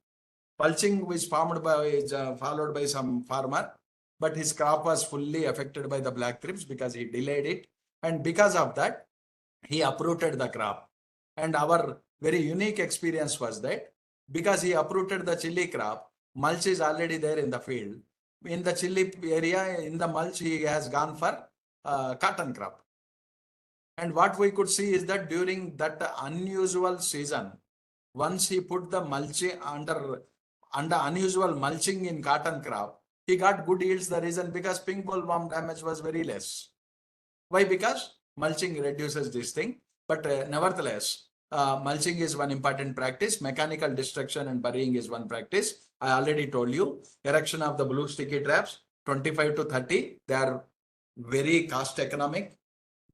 mulching was followed by some farmer, but his crop was fully affected by the black thrips because he delayed it. And because of that, he uprooted the crop. And our very unique experience was that because he uprooted the chili crop, mulch is already there in the field. In the chili area, in the mulch, he has gone for cotton crop. And what we could see is that during that unusual season, once he put the mulching under unusual mulching in cotton crop, he got good yields. The reason because pink bollworm damage was very less. Why? Because mulching reduces this thing. But nevertheless, mulching is one important practice. Mechanical destruction and burying is one practice. I already told you, erection of the blue sticky traps, 25 to 30. They are very cost economic.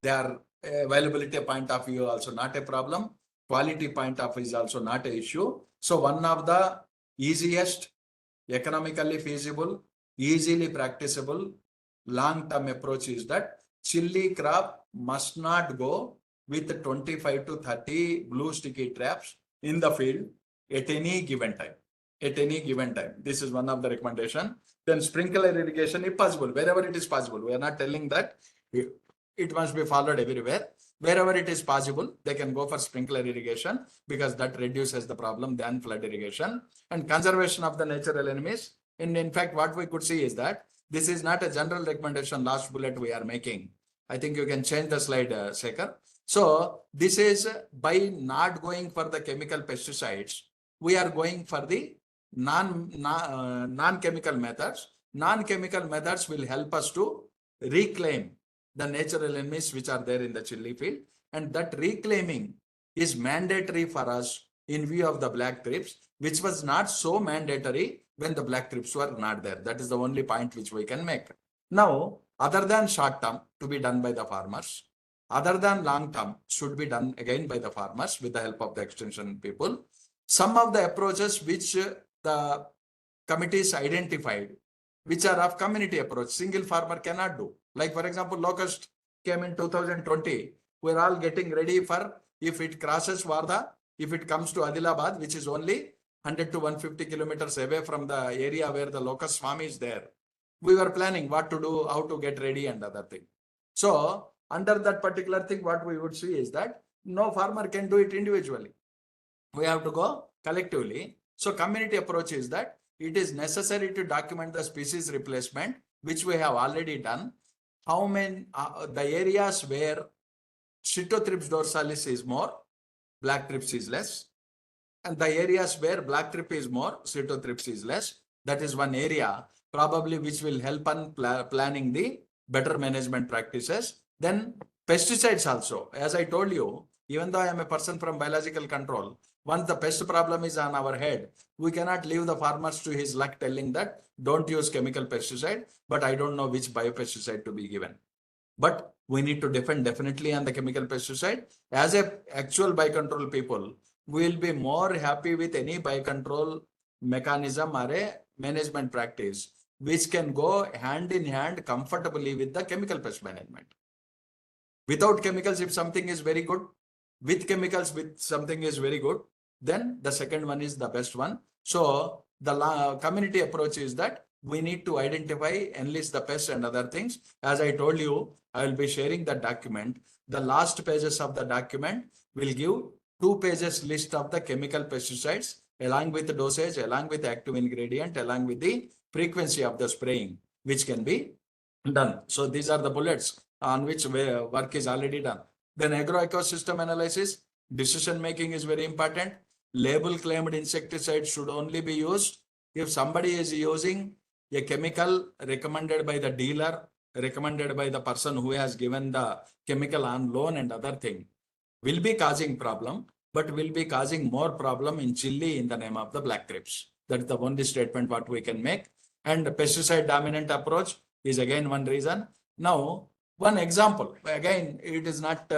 They are availability point of view also not a problem. Quality point of view is also not an issue. So one of the easiest, economically feasible, easily practicable, long-term approach is that chili crop must not go with 25 to 30 blue sticky traps in the field at any given time. At any given time. This is one of the recommendation. Then sprinkler irrigation if possible, wherever it is possible. We are not telling that it must be followed everywhere. Wherever it is possible, they can go for sprinkler irrigation because that reduces the problem than flood irrigation. And conservation of the natural enemies. In fact, what we could see is that this is not a general recommendation, last bullet we are making. I think you can change the slide, Shekhar. So this is by not going for the chemical pesticides, we are going for the non-chemical methods. Non-chemical methods will help us to reclaim the natural enemies which are there in the chili field, and that reclaiming is mandatory for us in view of the black thrips, which was not so mandatory when the black thrips were not there. That is the only point which we can make. Now, other than short term to be done by the farmers, other than long term should be done again by the farmers with the help of the extension people. Some of the approaches which the committees identified, which are of community approach, single farmer cannot do. Like for example, locust came in 2020. We're all getting ready for if it crosses Wardha, if it comes to Adilabad, which is only 100 to 150 kilometers away from the area where the locust farm is there. We were planning what to do, how to get ready and other thing. So under that particular thing, what we would see is that no farmer can do it individually. We have to go collectively. So community approach is that it is necessary to document the species replacement, which we have already done. How many, the areas where Thrips dorsalis is more, black thrips is less. And the areas where black thrip is more, Thrips is less. That is one area probably which will help on planning the better management practices. Then pesticides also, as I told you, even though I am a person from biological control, once the pest problem is on our head, we cannot leave the farmers to his luck telling that don't use chemical pesticide, but I don't know which biopesticide to be given. But we need to defend definitely on the chemical pesticide. As a actual biocontrol people, we will be more happy with any biocontrol mechanism or a management practice which can go hand in hand comfortably with the chemical pest management. Without chemicals, if something is very good, with chemicals, with something is very good, then the second one is the best one. So the community approach is that we need to identify, enlist the pests and other things. As I told you, I will be sharing the document. The last pages of the document will give 2 pages list of the chemical pesticides along with the dosage, along with the active ingredient, along with the frequency of the spraying, which can be done. So these are the bullets on which work is already done. Then agroecosystem analysis, decision making is very important. Label claimed insecticide should only be used if somebody is using a chemical recommended by the dealer, recommended by the person who has given the chemical on loan and other thing, will be causing problem, but will be causing more problem in chili in the name of the black thrips. That's the only statement what we can make. And pesticide dominant approach is again one reason. Now, one example, again, it is not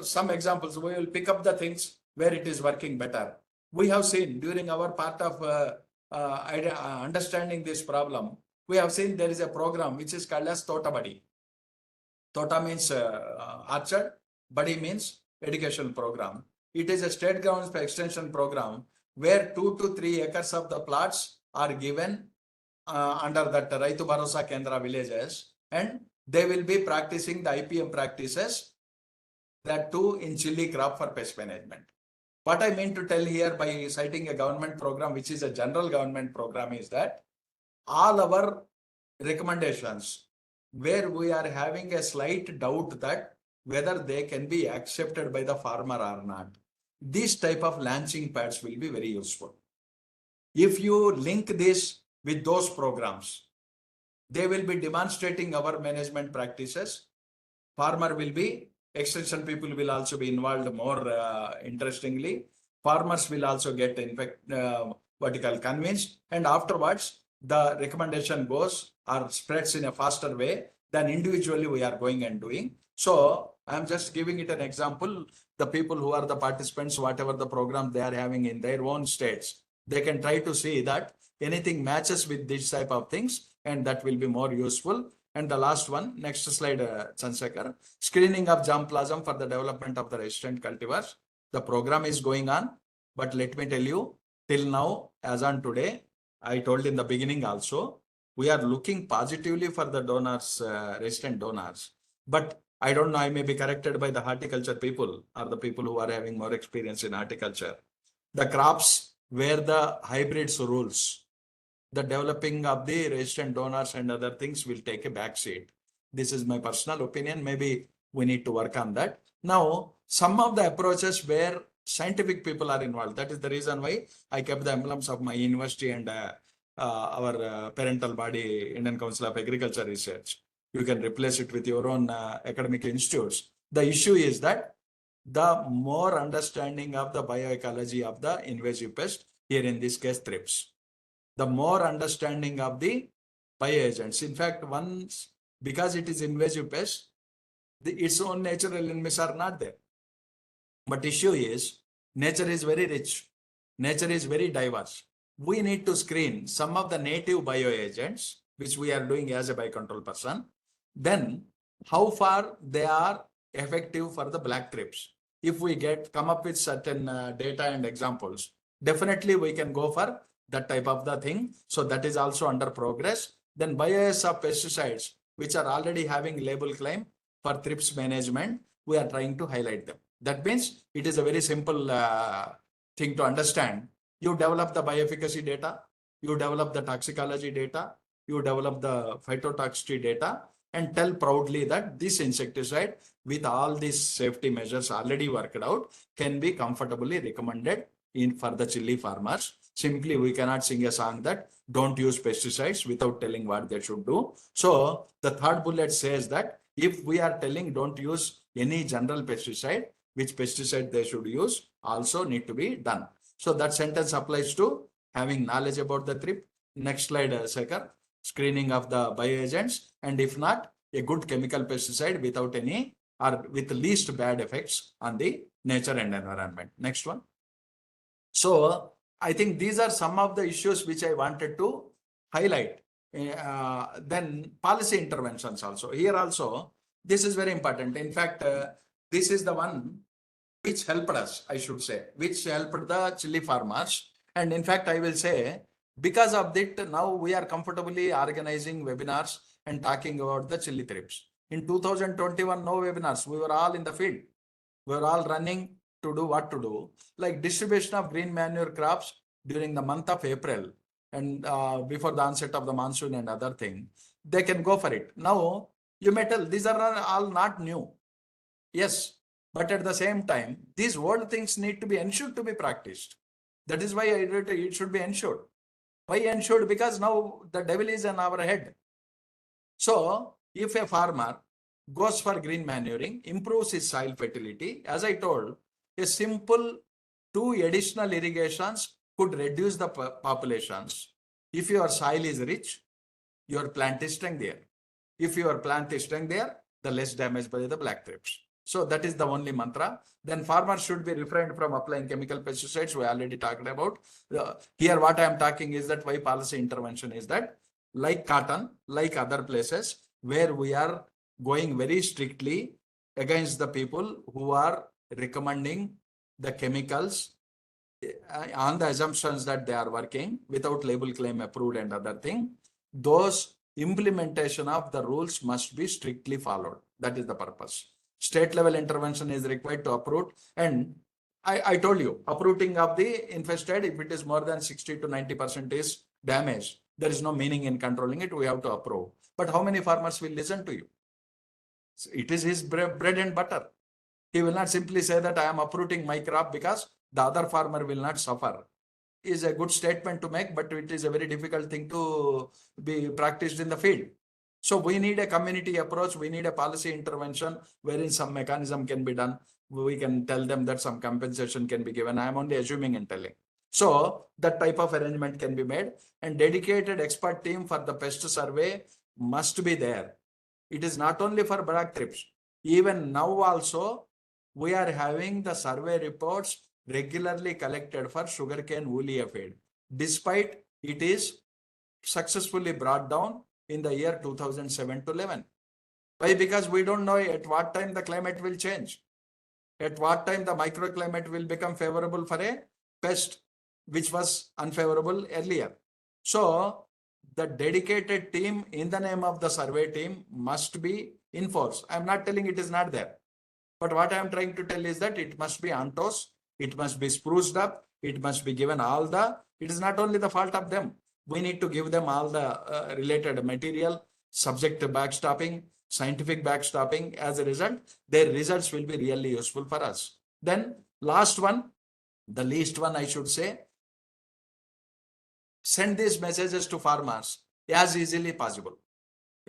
some examples. We will pick up the things where it is working better. We have seen during our part of understanding this problem, we have seen there is a program which is called as Tota Badi. Tota means orchard, Badi means education program. It is a state government extension program where 2 to 3 acres of the plots are given under that Raitu Bharosa Kendra villages, and they will be practicing the IPM practices, that too in chili crop for pest management. What I mean to tell here by citing a government program, which is a general government program, is that all our recommendations where we are having a slight doubt that whether they can be accepted by the farmer or not, these type of launching pads will be very useful. If you link this with those programs, they will be demonstrating our management practices. Farmer will be, extension people will also be involved more interestingly. Farmers will also get convinced, and afterwards the recommendation goes or spreads in a faster way than individually we are going and doing. So I'm just giving it an example. The people who are the participants, whatever the program they are having in their own states, they can try to see that anything matches with this type of things, and that will be more useful. And the last one, next slide, Chandrasekhar, screening of germplasm for the development of the resistant cultivars. The program is going on, but let me tell you, till now, as on today, I told in the beginning also, we are looking positively for the donors, resistant donors. But I don't know, I may be corrected by the horticulture people or the people who are having more experience in horticulture. The crops where the hybrids rules, the developing of the resistant donors and other things will take a back seat. This is my personal opinion. Maybe we need to work on that. Now, some of the approaches where scientific people are involved. That is the reason why I kept the emblems of my university and our parental body, Indian Council of Agriculture Research. You can replace it with your own academic institutes. The issue is that the more understanding of the bioecology of the invasive pest, here in this case thrips, the more understanding of the bioagents. In fact, once, because it is invasive pest, its own natural enemies are not there. But issue is, nature is very rich. Nature is very diverse. We need to screen some of the native bioagents, which we are doing as a biocontrol person. Then how far they are effective for the black thrips. If we come up with certain data and examples, definitely we can go for that type of the thing. So that is also under progress. Then bioas of pesticides, which are already having label claim for thrips management, we are trying to highlight them. That means it is a very simple thing to understand. You develop the bioefficacy data, you develop the toxicology data, you develop the phytotoxicity data, and tell proudly that this insecticide with all these safety measures already worked out can be comfortably recommended for the chili farmers. Simply, we cannot sing a song that don't use pesticides without telling what they should do. So the third bullet says that if we are telling don't use any general pesticide, which pesticide they should use also need to be done. So that sentence applies to having knowledge about the thrip. Next slide, Sekhar. Screening of the bioagents, and if not, a good chemical pesticide without any or with least bad effects on the nature and environment. Next one. So I think these are some of the issues which I wanted to highlight. Then policy interventions also. Here also, this is very important. In fact, this is the one which helped us, I should say, which helped the chili farmers. And in fact, I will say, because of that, now we are comfortably organizing webinars and talking about the chili thrips. In 2021, no webinars. We were all in the field. We were all running to do what to do, like distribution of green manure crops during the month of April and before the onset of the monsoon and other thing. They can go for it. Now, you may tell these are all not new. Yes, but at the same time, these old things need to be ensured to be practiced. That is why it should be ensured. Why ensured? Because now the devil is in our head. So if a farmer goes for green manuring, improves his soil fertility, as I told, a simple 2 additional irrigations could reduce the populations. If your soil is rich, your plant is staying there. If your plant is staying there, the less damage by the black thrips. So that is the only mantra. Then farmers should be refrained from applying chemical pesticides. We already talked about. Here what I am talking is that why policy intervention is that, like cotton, like other places where we are going very strictly against the people who are recommending the chemicals on the assumptions that they are working without label claim approved and other thing. Those implementation of the rules must be strictly followed. That is the purpose. State level intervention is required to uproot, and I told you, uprooting of the infested, if it is more than 60 to 90% is damaged, there is no meaning in controlling it. We have to approve. But how many farmers will listen to you? So it is his bread and butter. He will not simply say that I am uprooting my crop because the other farmer will not suffer. Is a good statement to make, but it is a very difficult thing to be practiced in the field. So we need a community approach. We need a policy intervention wherein some mechanism can be done. We can tell them that some compensation can be given. I am only assuming and telling. So that type of arrangement can be made, and dedicated expert team for the pest survey must be there. It is not only for black thrips. Even now also, we are having the survey reports regularly collected for sugarcane woolly aphid, despite it is successfully brought down in the year 2007 to 11. Why? Because we don't know at what time the climate will change, at what time the microclimate will become favorable for a pest, which was unfavorable earlier. So the dedicated team in the name of the survey team must be enforced. I'm not telling it is not there, but what I'm trying to tell is that it must be on toes, it must be spruced up, it must be given all the, it is not only the fault of them. We need to give them all the related material, subject to backstopping, scientific backstopping. As a result, their results will be really useful for us. Then last one, the least one I should say, send these messages to farmers as easily possible,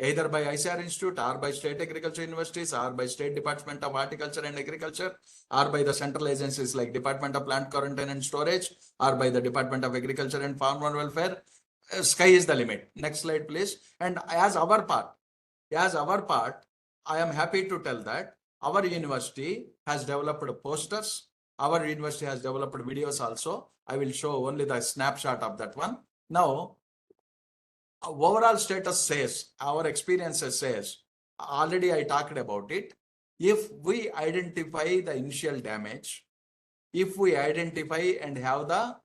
either by ICR Institute or by state agriculture universities or by state department of horticulture and agriculture or by the central agencies like Department of Plant Quarantine and Storage or by the Department of Agriculture and Farmer Welfare. Sky is the limit. Next slide, please. And as our part, I am happy to tell that our university has developed posters. Our university has developed videos also. I will show only the snapshot of that one. Now, overall status says, our experiences says, already I talked about it. If we identify the initial damage, if we identify and have the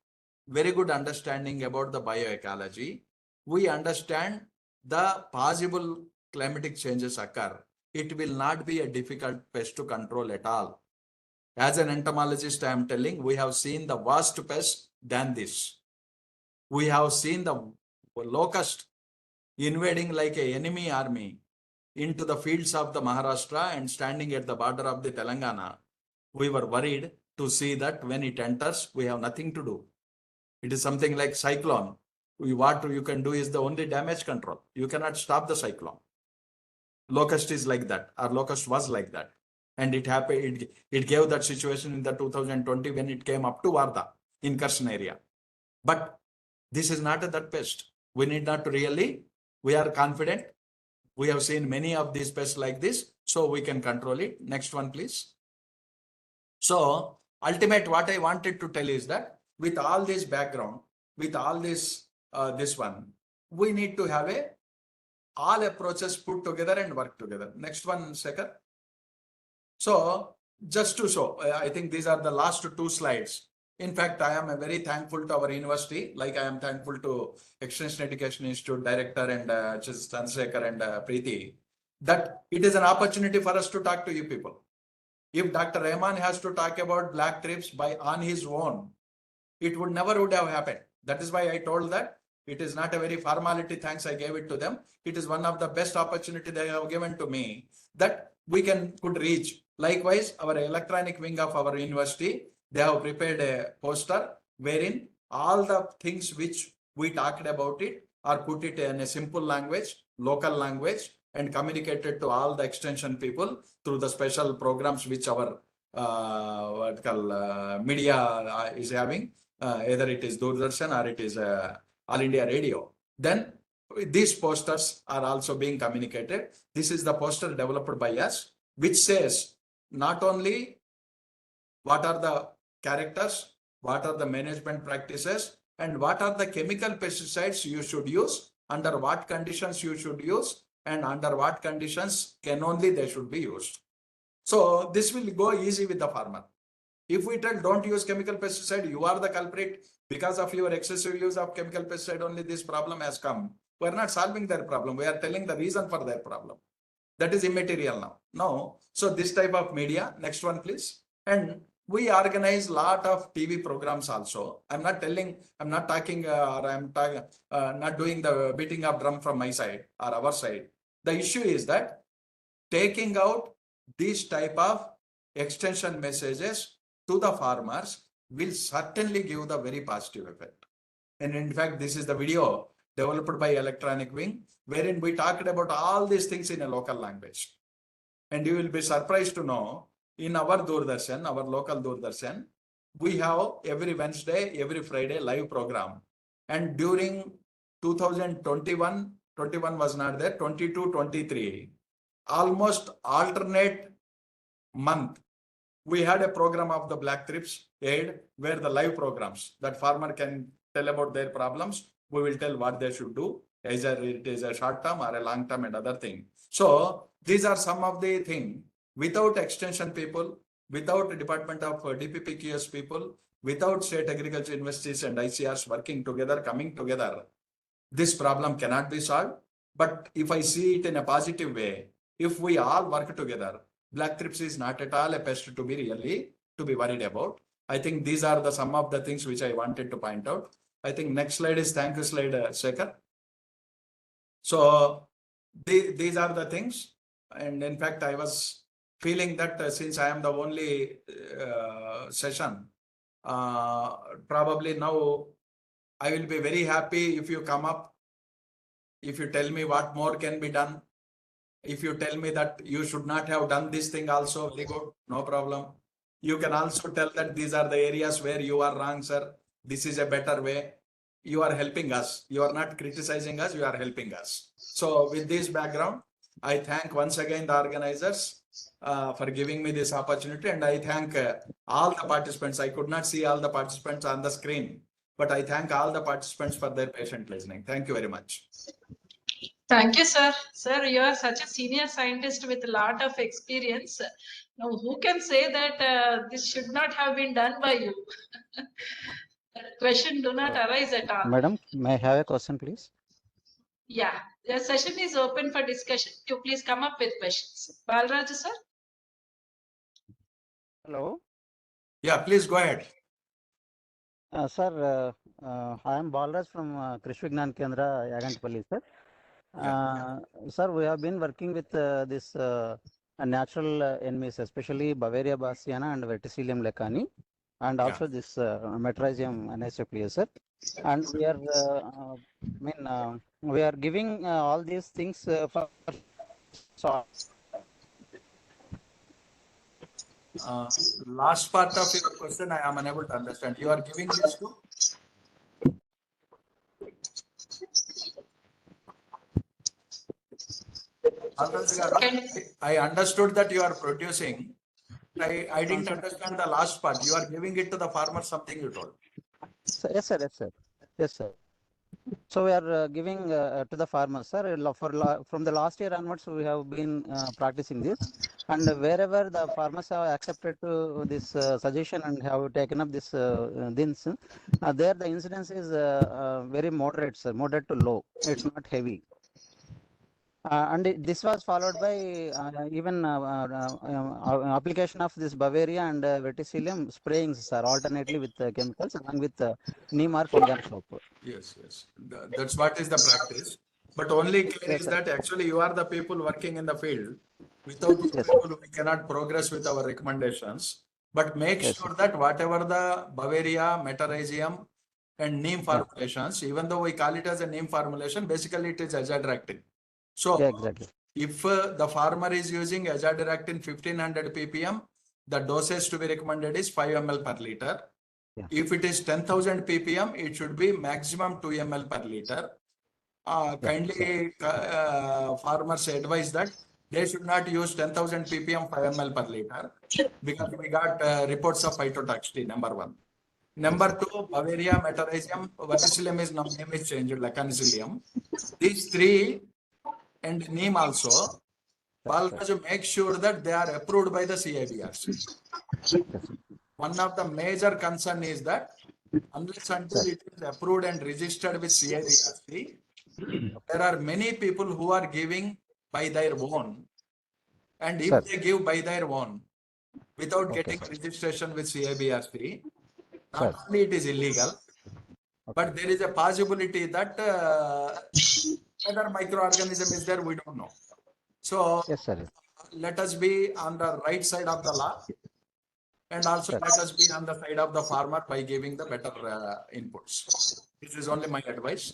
very good understanding about the bioecology, we understand the possible climatic changes occur. It will not be a difficult pest to control at all. As an entomologist, I am telling, we have seen the worst pest than this. We have seen the locust invading like an enemy army into the fields of the Maharashtra and standing at the border of the Telangana. We were worried to see that when it enters, we have nothing to do. It is something like cyclone. What you can do is the only damage control. You cannot stop the cyclone. Locust is like that, or locust was like that. And it happened, it gave that situation in the 2020 when it came up to Varda in Karsan area. But this is not that pest. We need not to really, we are confident. We have seen many of these pests like this, so we can control it. Next one, please. So, ultimate, what I wanted to tell is that with all this background, with all this, this one, we need to have all approaches put together and work together. Next one, Shekhar. So, just to show, I think these are the last two slides. In fact, I am very thankful to our university, like I am thankful to Extension Education Institute Director and Chandrasekhar and Preeti, that it is an opportunity for us to talk to you people. If Dr. Rahman has to talk about black thrips on his own, it would never have happened. That is why I told that it is not a very formality, thanks I gave it to them. It is one of the best opportunity they have given to me that we could reach. Likewise, our electronic wing of our university, they have prepared a poster wherein all the things which we talked about it are put it in a simple language, local language, and communicated to all the extension people through the special programs which our media is having, either it is Doordarshan or it is All India Radio. Then these posters are also being communicated. This is the poster developed by us, which says not only what are the characters, what are the management practices, and what are the chemical pesticides you should use, under what conditions you should use, and under what conditions can only they should be used. So this will go easy with the farmer. If we tell don't use chemical pesticide, you are the culprit, because of your excessive use of chemical pesticide only this problem has come. We are not solving their problem. We are telling the reason for their problem. That is immaterial now. No. So this type of media, next one please. And we organize lot of TV programs also. I'm not talking or I'm not doing the beating of drum from my side or our side. The issue is that taking out this type of extension messages to the farmers will certainly give the very positive effect. And in fact, this is the video developed by Electronic Wing, wherein we talked about all these things in a local language. And you will be surprised to know, in our Doordarshan, our local Doordarshan, we have every Wednesday, every Friday live program. And during 2021, 21 was not there, 22, 23, almost alternate month, we had a program of the Black Thrips aid where the live programs that farmer can tell about their problems. We will tell what they should do, either it is a short term or a long term and other thing. So these are some of the things. Without extension people, without Department of DPPQS people, without state agriculture universities and ICRs working together, coming together, this problem cannot be solved. But if I see it in a positive way, if we all work together, Black Thrips is not at all a pest to be worried about. I think these are some of the things which I wanted to point out. I think next slide is thank you slide, Shekhar. So these are the things. And in fact, I was feeling that since I am the only session, probably now I will be very happy if you come up, if you tell me what more can be done. If you tell me that you should not have done this thing also, very good, no problem. You can also tell that these are the areas where you are wrong, sir. This is a better way. You are helping us. You are not criticizing us, you are helping us. So with this background, I thank once again the organizers for giving me this opportunity, and I thank all the participants. I could not see all the participants on the screen, but I thank all the participants for their patient listening. Thank you very much. Thank you, sir. Sir, you are such a senior scientist with a lot of experience. Now, who can say that this should not have been done by you? That question do not arise at all. Madam, may I have a question, please? Yeah, the session is open for discussion. You please come up with questions. Balraj, sir? Hello. Yeah, please go ahead. Sir, I am Balraj from Krishi Vignan Kendra, Yagantpalli, sir. Sir, we have been working with this natural enemies, especially Bavaria bassiana and Verticillium lecani, and also this Metrrhizium anisoplius, sir. And we are, we are giving all these things for so Last part of your question, I am unable to understand. You are giving this to? I understood that you are producing. I didn't understand the last part. You are giving it to the farmer, something you told. yes, sir. Yes, sir. Yes, sir. So we are giving to the farmers, sir. From the last year onwards, we have been practicing this, and wherever the farmers have accepted to this suggestion and have taken up this things, there the incidence is very moderate, sir, moderate to low. It's not heavy. This was followed by even application of this Bavaria and Verticillium spraying, sir, alternately with chemicals along with neem or fungal soap. Yes, yes. That's what is the practice. But only clear Yes, is sir. that actually you are the people working in the field. Without you Yes, people, we cannot progress with our recommendations. But make Yes, sure sir. that whatever the Bavaria, Metrrhizium, and neem formulations, even though we call it as a neem formulation, basically it is azadirachtin. So Yeah, exactly. if the farmer is using azadirachtin 1500 ppm, the dosage to be recommended is 5 ml per liter. Yeah. If it is 10,000 ppm, it should be maximum 2 ml per liter. Kindly farmers advise that they should not use 10,000 ppm 5 ml per liter because we got reports of phytotoxicity, number one. Number two, Bavaria, Metrrhizium, Verticillium is now name is changed, Lecanicillium. These three and neem also, Balraj, make sure that they are approved by the CIBRC. One of the major concern is that unless until it is approved and registered with CIBRC, there are many people who are giving by their own. And if they give by their own, without getting registration with CIBRC, not only it is illegal, but there is a possibility that whether microorganism is there, we don't know. So Yes, sir. let us be on the right side of the law, and also let us be on the side of the farmer by giving the better inputs. This is only my advice.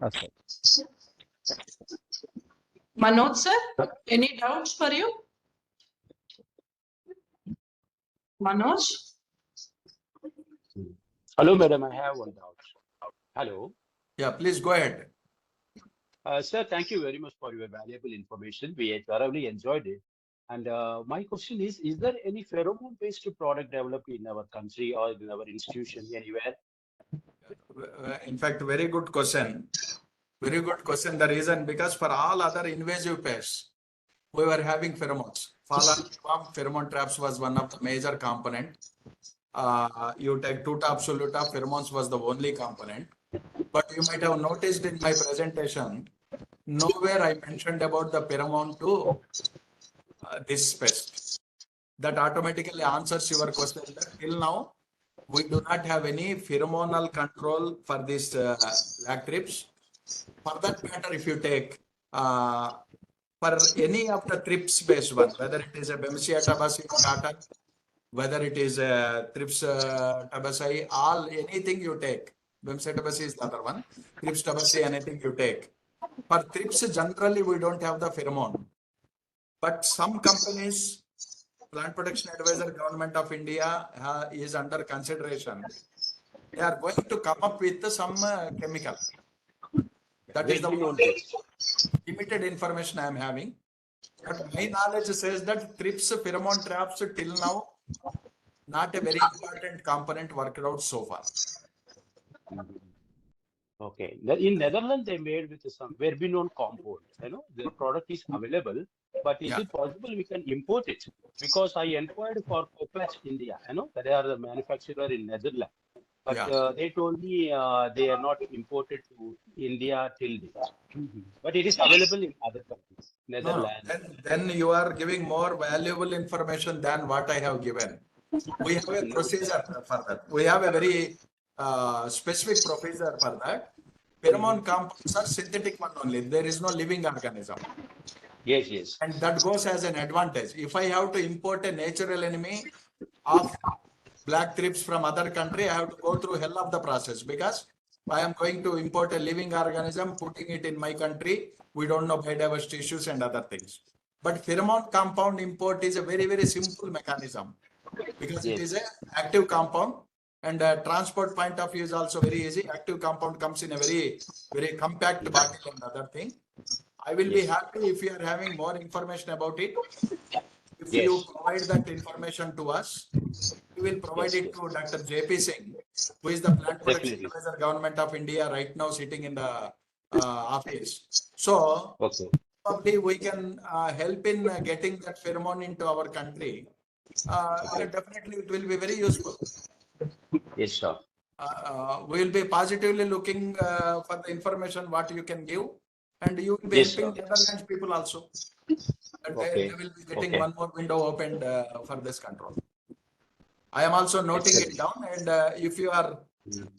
Okay. Manoj, sir, any doubts for you? Manoj? Hello, madam. I have one doubt. Hello. Yeah, please go ahead. Sir, thank you very much for your valuable information. We thoroughly enjoyed it. And my question is there any pheromone-based product developed in our country or in our institution anywhere? In fact, very good question. Very good question. The reason, because for all other invasive pests, we were having pheromones. Fallen pheromone traps was one of the major component. You take 2-top-soluta, pheromones was the only component. But you might have noticed in my presentation, nowhere I mentioned about the pheromone to this pest. That automatically answers your question that till now, we do not have any pheromonal control for this black thrips. For that matter, if you take for any of the Thrips based one, whether it is a Bemisia tabaci cotton, whether it is a Thrips tabaci, all anything you take. Bemisia tabaci is the other one. Thrips tabaci, anything you take. For Thrips, generally we don't have the pheromone, but some companies, Plant Protection Advisor, Government of India is under consideration. They are going to come up with some chemical. That is the only limited information I am having. But my knowledge says that Thrips pheromone traps till now not a very important component worked out so far. Okay. In Netherlands, they made with some verbenone compound. You know, the product is available, but is Yeah. it possible we can import it? Because I inquired for Copatch India. You know, they are the manufacturer in Netherlands, but Yeah. they told me they are not imported to India till date. But it is available in other countries, No, Netherlands. then you are giving more valuable information than what I have given. We have a procedure for that. We have a very specific procedure for that. Pheromone compounds are synthetic one only. There is no living organism. Yes, yes. And that goes as an advantage. If I have to import a natural enemy of black thrips from other country, I have to go through hell of the process because I am going to import a living organism, putting it in my country. We don't know biodiversity issues and other things. But pheromone compound import is a very, very simple mechanism because it is an active compound and transport point of view is also very easy. Active compound comes in a very, very compact bottle and other thing. I will be happy if you are having more information about it. If you provide that information to us, we will provide it to Dr. JP Singh, who is the Plant Protection Advisor, Government of India, right now sitting in the office. So probably we can help in getting that pheromone into our country. Definitely, it will be very useful. Yes, sir. We will be positively looking for the information what you can give, and you will be helping Netherlands people also. They will be getting one more window opened for this control. I am also noting it down, and if you are,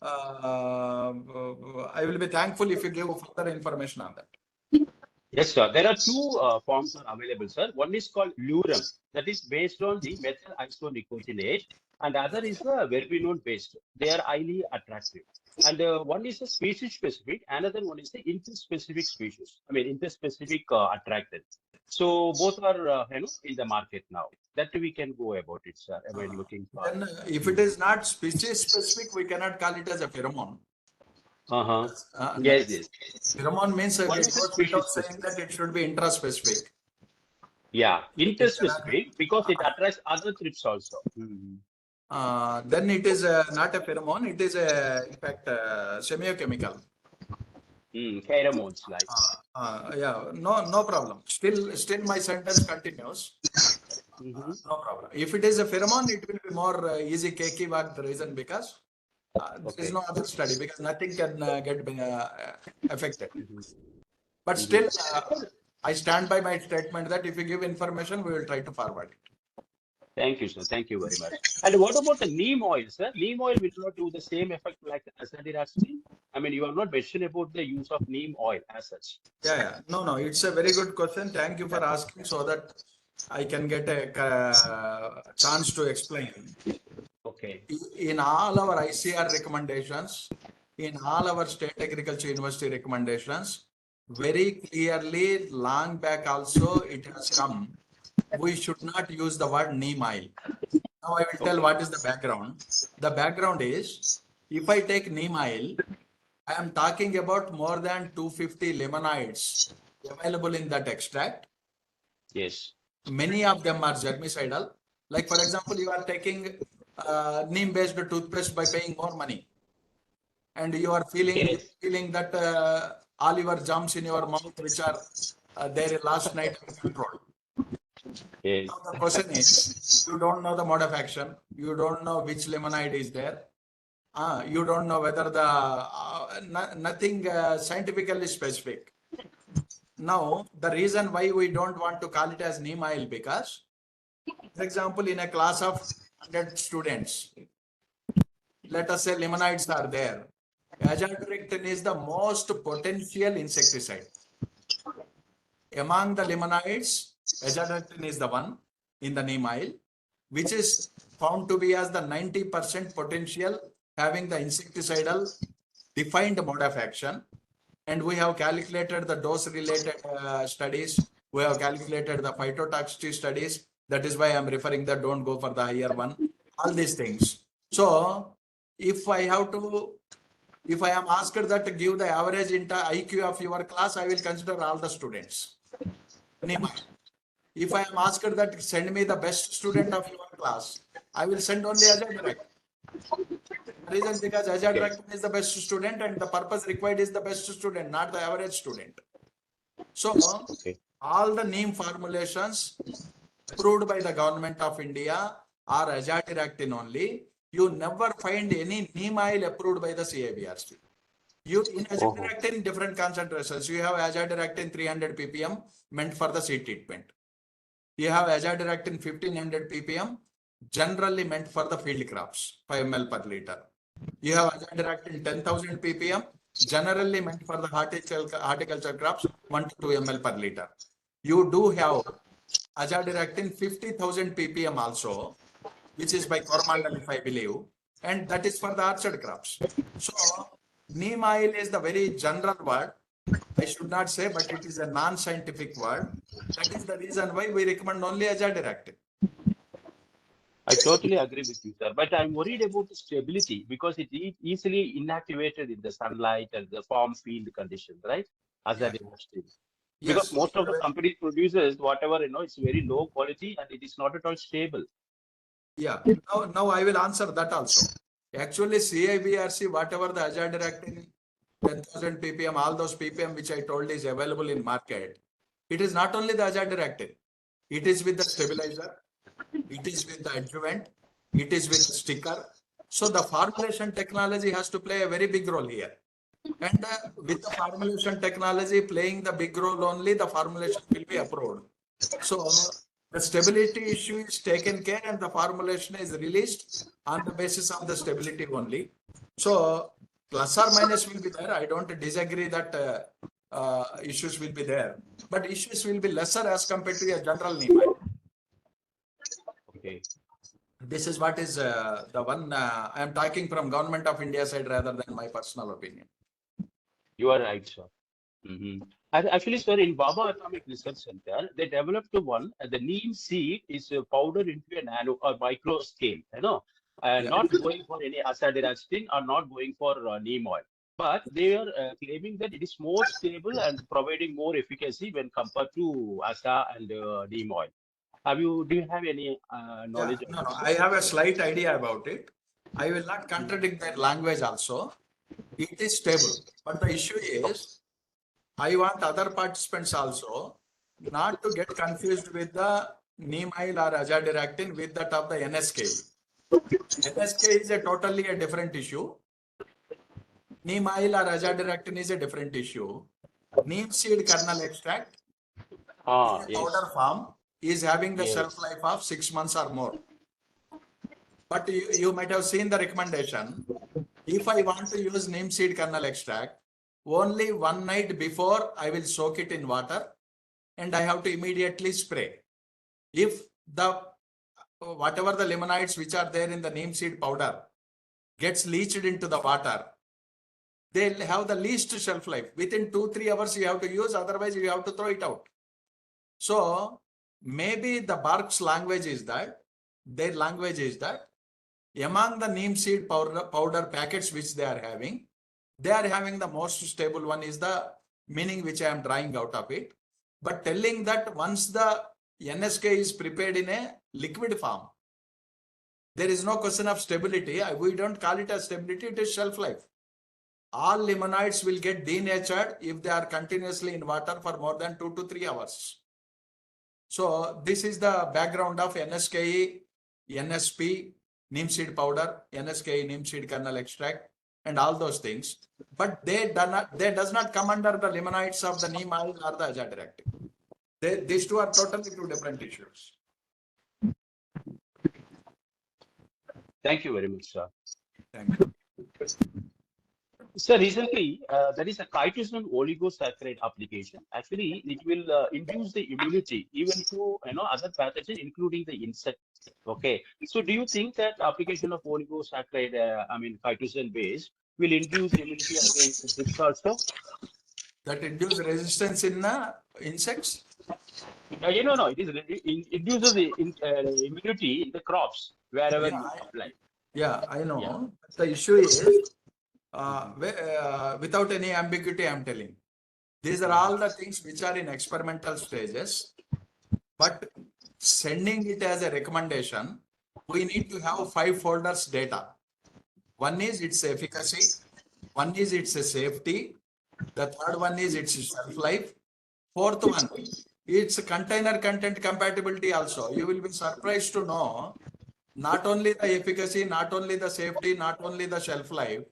I will be thankful if you give further information on that. Yes, sir. There are two forms are available, sir. One is called Lurum, that is based on the methyl isonicotinate, and other is the verbenone based. They are highly attractive. And one is a species specific, another one is the interspecific species. I mean, interspecific attractant. So both are in the market now. That we can go about it, sir. Am I looking for? Then, if it is not species specific, we cannot call it as a pheromone. Yes. Pheromone means it One goes is a without species saying that it should be intraspecific. Yeah, interspecific because it attracts other thrips also. Then it is not a pheromone, it is in fact semiochemical. Pheromones like. Yeah, no problem. Still my sentence continues. No problem. If it is a pheromone, it will be more easy cakey work. The reason because there is no other study because nothing can get affected. But still, I stand by my statement that if you give information, we will try to forward it. Thank you, sir. Thank you very much. And what about the neem oil, sir? Neem oil will not do the same effect like azadirachtin. I mean, you have not mentioned about the use of neem oil as such. Yeah. No. It's a very good question. Thank you for asking so that I can get a chance to explain. Okay. In all our ICR recommendations, in all our state agriculture university recommendations, very clearly, long back also it has come. We should not use the word neem oil. Now I will tell what is the background. The background is, if I take neem oil, I am talking about more than 250 lemonides available in that extract. Yes. Many of them are germicidal. Like for example, you are taking neem-based toothpaste by paying more money, and you are feeling that all your germs in your mouth, which are there last night, are controlled. Yes. Now the question is, you don't know the mode of action. You don't know which lemonide is there. You don't know whether the nothing scientifically specific. Now, the reason why we don't want to call it as neem oil because, for example, in a class of 100 students, let us say lemonides are there. Azadirachtin is the most potential insecticide. among the limonides, azadirachtin is the one in the neem oil, which is found to be as the 90% potential having the insecticidal defined mode of action. And we have calculated the dose related studies. We have calculated the phytotoxicity studies. That is why I'm referring that don't go for the higher one. All these things. So if I am asked that to give the average IQ of your class, I will consider all the students. If I am asked that send me the best student of your class, I will send only azadirachtin. The reason because azadirachtin is the best student and the purpose required is the best student, not the average student. So all the neem formulations approved by the government of India are azadirachtin only. You never find any neem oil approved by the CIBRC. In azadirachtin, different concentrations. You have azadirachtin 300 ppm meant for the seed treatment. You have azadirachtin 1500 ppm generally meant for the field crops, 5 ml per liter. You have azadirachtin 10,000 ppm generally meant for the horticulture crops, 1 to 2 ml per liter. You do have azadirachtin 50,000 ppm also, which is by Coromandel, if I believe, and that is for the orchard crops. So neem oil is the very general word. I should not say, but it is a non-scientific word. That is the reason why we recommend only azadirachtin. I totally agree with you, sir. But I'm worried about the stability because it is easily inactivated in the sunlight and the farm field conditions, right? As that industry. Because most of the company produces whatever, it's very low quality and it is not at all stable. Yeah. Now I will answer that also. Actually, CIBRC, whatever the azadirachtin 10,000 ppm, all those ppm which I told is available in market. It is not only the azadirachtin. It is with the stabilizer. It is with the adjuvant. It is with the sticker. So the formulation technology has to play a very big role here. And with the formulation technology playing the big role only, the formulation will be approved. So the stability issue is taken care and the formulation is released on the basis of the stability only. So plus or minus will be there. I don't disagree that issues will be there, but issues will be lesser as compared to a general neem oil. Okay. This is what is the one I am talking from Government of India side rather than my personal opinion. You are right, sir. Actually, sir, in Baba Atomic Research Center, they developed one. The neem seed is powdered into a nano or micro scale, not going for any azadirachtin or not going for neem oil. But they are claiming that it is more stable and providing more efficacy when compared to asa and neem oil. Do you have any knowledge? No, I have a slight idea about it. I will not contradict their language also. It is stable. But the issue is, I want other participants also not to get confused with the neem oil or azadirachtin with that of the NSK. NSK is a totally different issue. Neem oil or azadirachtin is a different issue. Neem seed kernel extract in powder form is having the shelf life of 6 months or more. But you might have seen the recommendation. If I want to use neem seed kernel extract, only one night before I will soak it in water and I have to immediately spray. If whatever the limonides which are there in the neem seed powder gets leached into the water, they'll have the least shelf life. Within 2-3 hours you have to use, otherwise you have to throw it out. So maybe the bark's language is that, their language is that among the neem seed powder packets which they are having the most stable one is the meaning which I am drawing out of it. But telling that once the NSK is prepared in a liquid form, there is no question of stability. We don't call it as stability, it is shelf life. All limonides will get denatured if they are continuously in water for more than 2 to 3 hours. So this is the background of NSK, NSP, neem seed powder, NSK, neem seed kernel extract, and all those things. But they does not come under the limonides of the neem oil or the azadirachtin. These two are totally two different issues. Thank you very much, sir. Thank you. So recently, there is a chitosan oligosaccharide application. Actually, it will induce the immunity even to other pathogens, including the insect. Okay. So do you think that application of oligosaccharide, chitosan based, will induce immunity against the thrips also? That induce resistance in insects. No. It is it induces the immunity in the crops wherever Yeah, you apply. I know. Yeah. The issue is without any ambiguity, I'm telling. These are all the things which are in experimental stages, but sending it as a recommendation, we need to have 5 folders data. One is its efficacy, one is its safety, the third one is its shelf life, fourth one, it's container content compatibility also. You will be surprised to know not only the efficacy, not only the safety, not only the shelf life,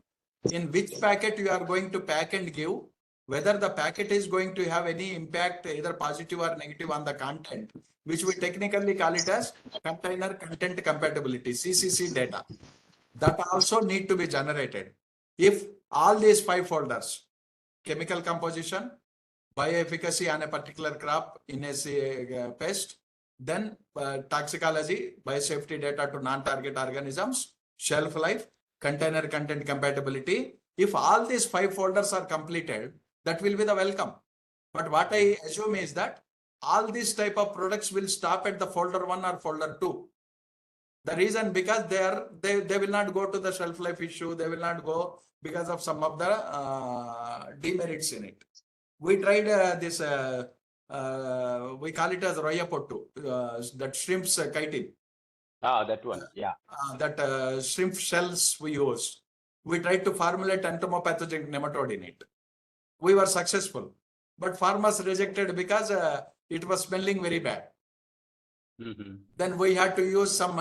in which packet you are going to pack and give, whether the packet is going to have any impact, either positive or negative on the content, which we technically call it as container content compatibility, CCC data. That also need to be generated. If all these 5 folders, chemical composition, bioefficacy on a particular crop in a pest, then toxicology, biosafety data to non-target organisms, shelf life, container content compatibility. If all these 5 folders are completed, that will be the welcome. But what I assume is that all these type of products will stop at the folder 1 or folder 2. The reason because they will not go to the shelf life issue. They will not go because of some of the demerits in it. We tried this. We call it as roya pottu. That shrimps chitin. That one. Yeah. That shrimp shells we used. We tried to formulate entomopathogenic nematode in it. We were successful, but farmers rejected because it was smelling very bad. Then we had to use some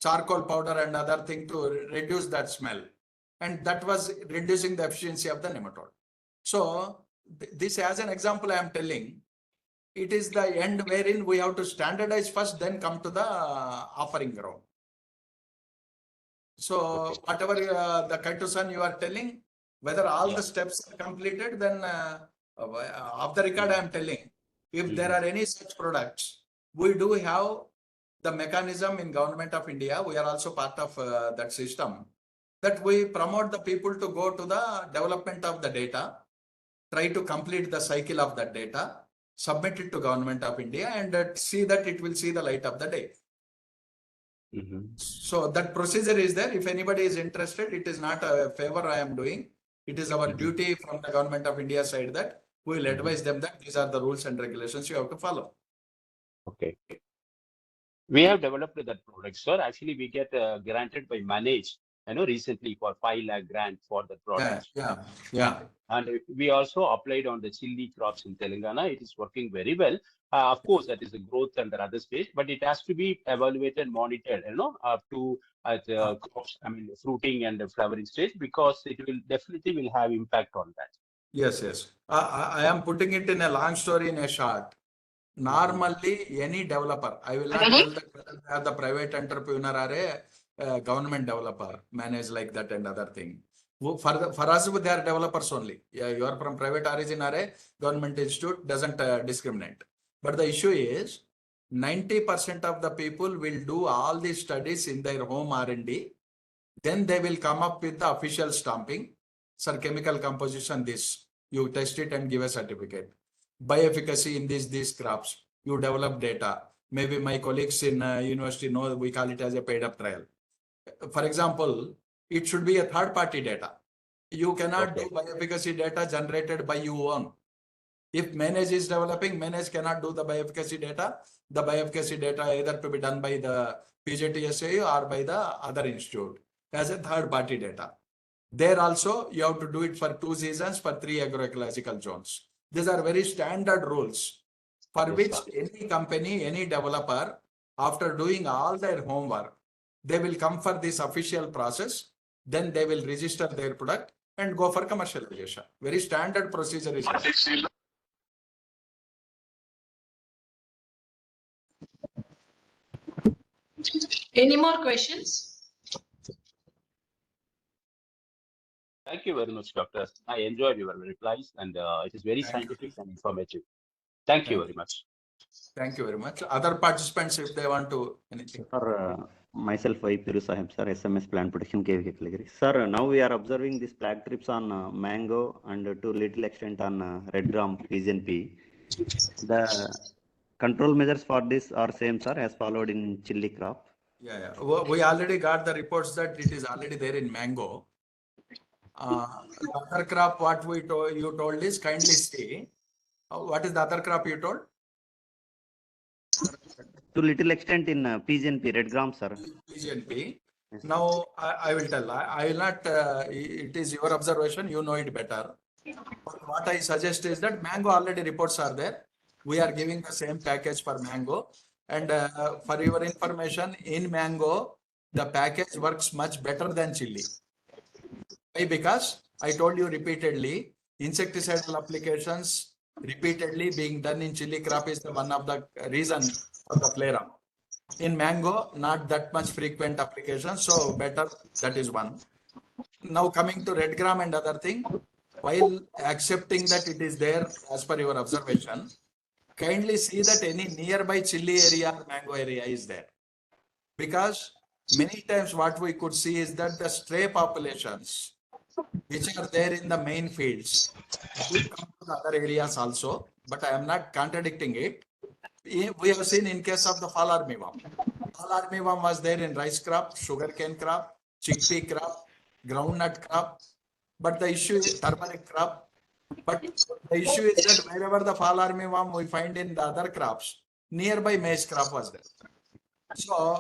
charcoal powder and other thing to reduce that smell, and that was reducing the efficiency of the nematode. So this, as an example, I am telling, it is the end wherein we have to standardize first, then come to the offering ground. So whatever the chitosan you are telling, whether all the steps are completed, then off the record I am telling, if there are any such products, we do have the mechanism in Government of India. We are also part of that system, that we promote the people to go to the development of the data, try to complete the cycle of that data, submit it to Government of India, and see that it will see the light of the day. So that procedure is there. If anybody is interested, it is not a favor I am doing. It is our duty from the Government of India side that we will advise them that these are the rules and regulations you have to follow. Okay. We have developed that product, sir. Actually, we get granted by Manage, recently for 5 lakh grant for the product. Yeah. And we also applied on the chili crops in Telangana. It is working very well. Of course, that is the growth and the other stage, but it has to be evaluated, monitored, up to crops, fruiting and the flowering stage, because it will definitely have impact on that. Yes. I am putting it in a long story in a short. Normally, any developer, I will not tell that whether they are the private entrepreneur or a government developer, manage like that and other thing. For us, they are developers only. Yeah, you are from private origin or a government institute, doesn't discriminate. But the issue is, 90% of the people will do all these studies in their home R&D. Then they will come up with the official stamping. Sir, chemical composition this. You test it and give a certificate. Bioefficacy in these crops. You develop data. Maybe my colleagues in university know, we call it as a paid up trial. For example, it should be a third party data. You cannot do bioefficacy data generated by you own. If Manage is developing, Manage cannot do the bioefficacy data. The bioefficacy data either to be done by the PJTSA or by the other institute as a third party data. There also, you have to do it for 2 seasons for 3 agroecological zones. These are very standard rules for which any company, any developer, after doing all their homework, they will come for this official process. Then they will register their product and go for commercialization. Very standard procedure is there. Any more questions? Thank you very much, Doctor. I enjoyed your replies, and it is very Thank you. scientific and informative. Thank you Thank very much. Thank you very much. Other participants, if they want to anything. Sir, myself, Piru Sahib, sir, SMS Plant Protection KVK category. Sir, now we are observing these black trips on mango and to little extent on red gram PGNP. The control measures for this are same, sir, as followed in chili crop. Yeah. We already got the reports that it is already there in mango. The other crop, what you told is kindly see. What is the other crop you told? To little extent in PGNP, red gram, sir. PGNP. Yes. Now I will tell. I will not. It is your observation. You know it better. But what I suggest is that mango already reports are there. We are giving the same package for mango. And for your information, in mango, the package works much better than chili. Why? Because I told you repeatedly, insecticidal applications repeatedly being done in chili crop is the one of the reason for the flare-up. In mango, not that much frequent application, so better. That is one. Now coming to red gram and other thing, while accepting that it is there as per your observation, kindly see that any nearby chili area or mango area is there. Because many times what we could see is that the stray populations which are there in the main fields will come to the other areas also, but I am not contradicting it. We have seen in case of the fall armyworm. Fall armyworm was there in rice crop, sugarcane crop, chickpea crop, groundnut crop, but the issue is turmeric crop. But the issue is that wherever the fall armyworm we find in the other crops, nearby maize crop was there. So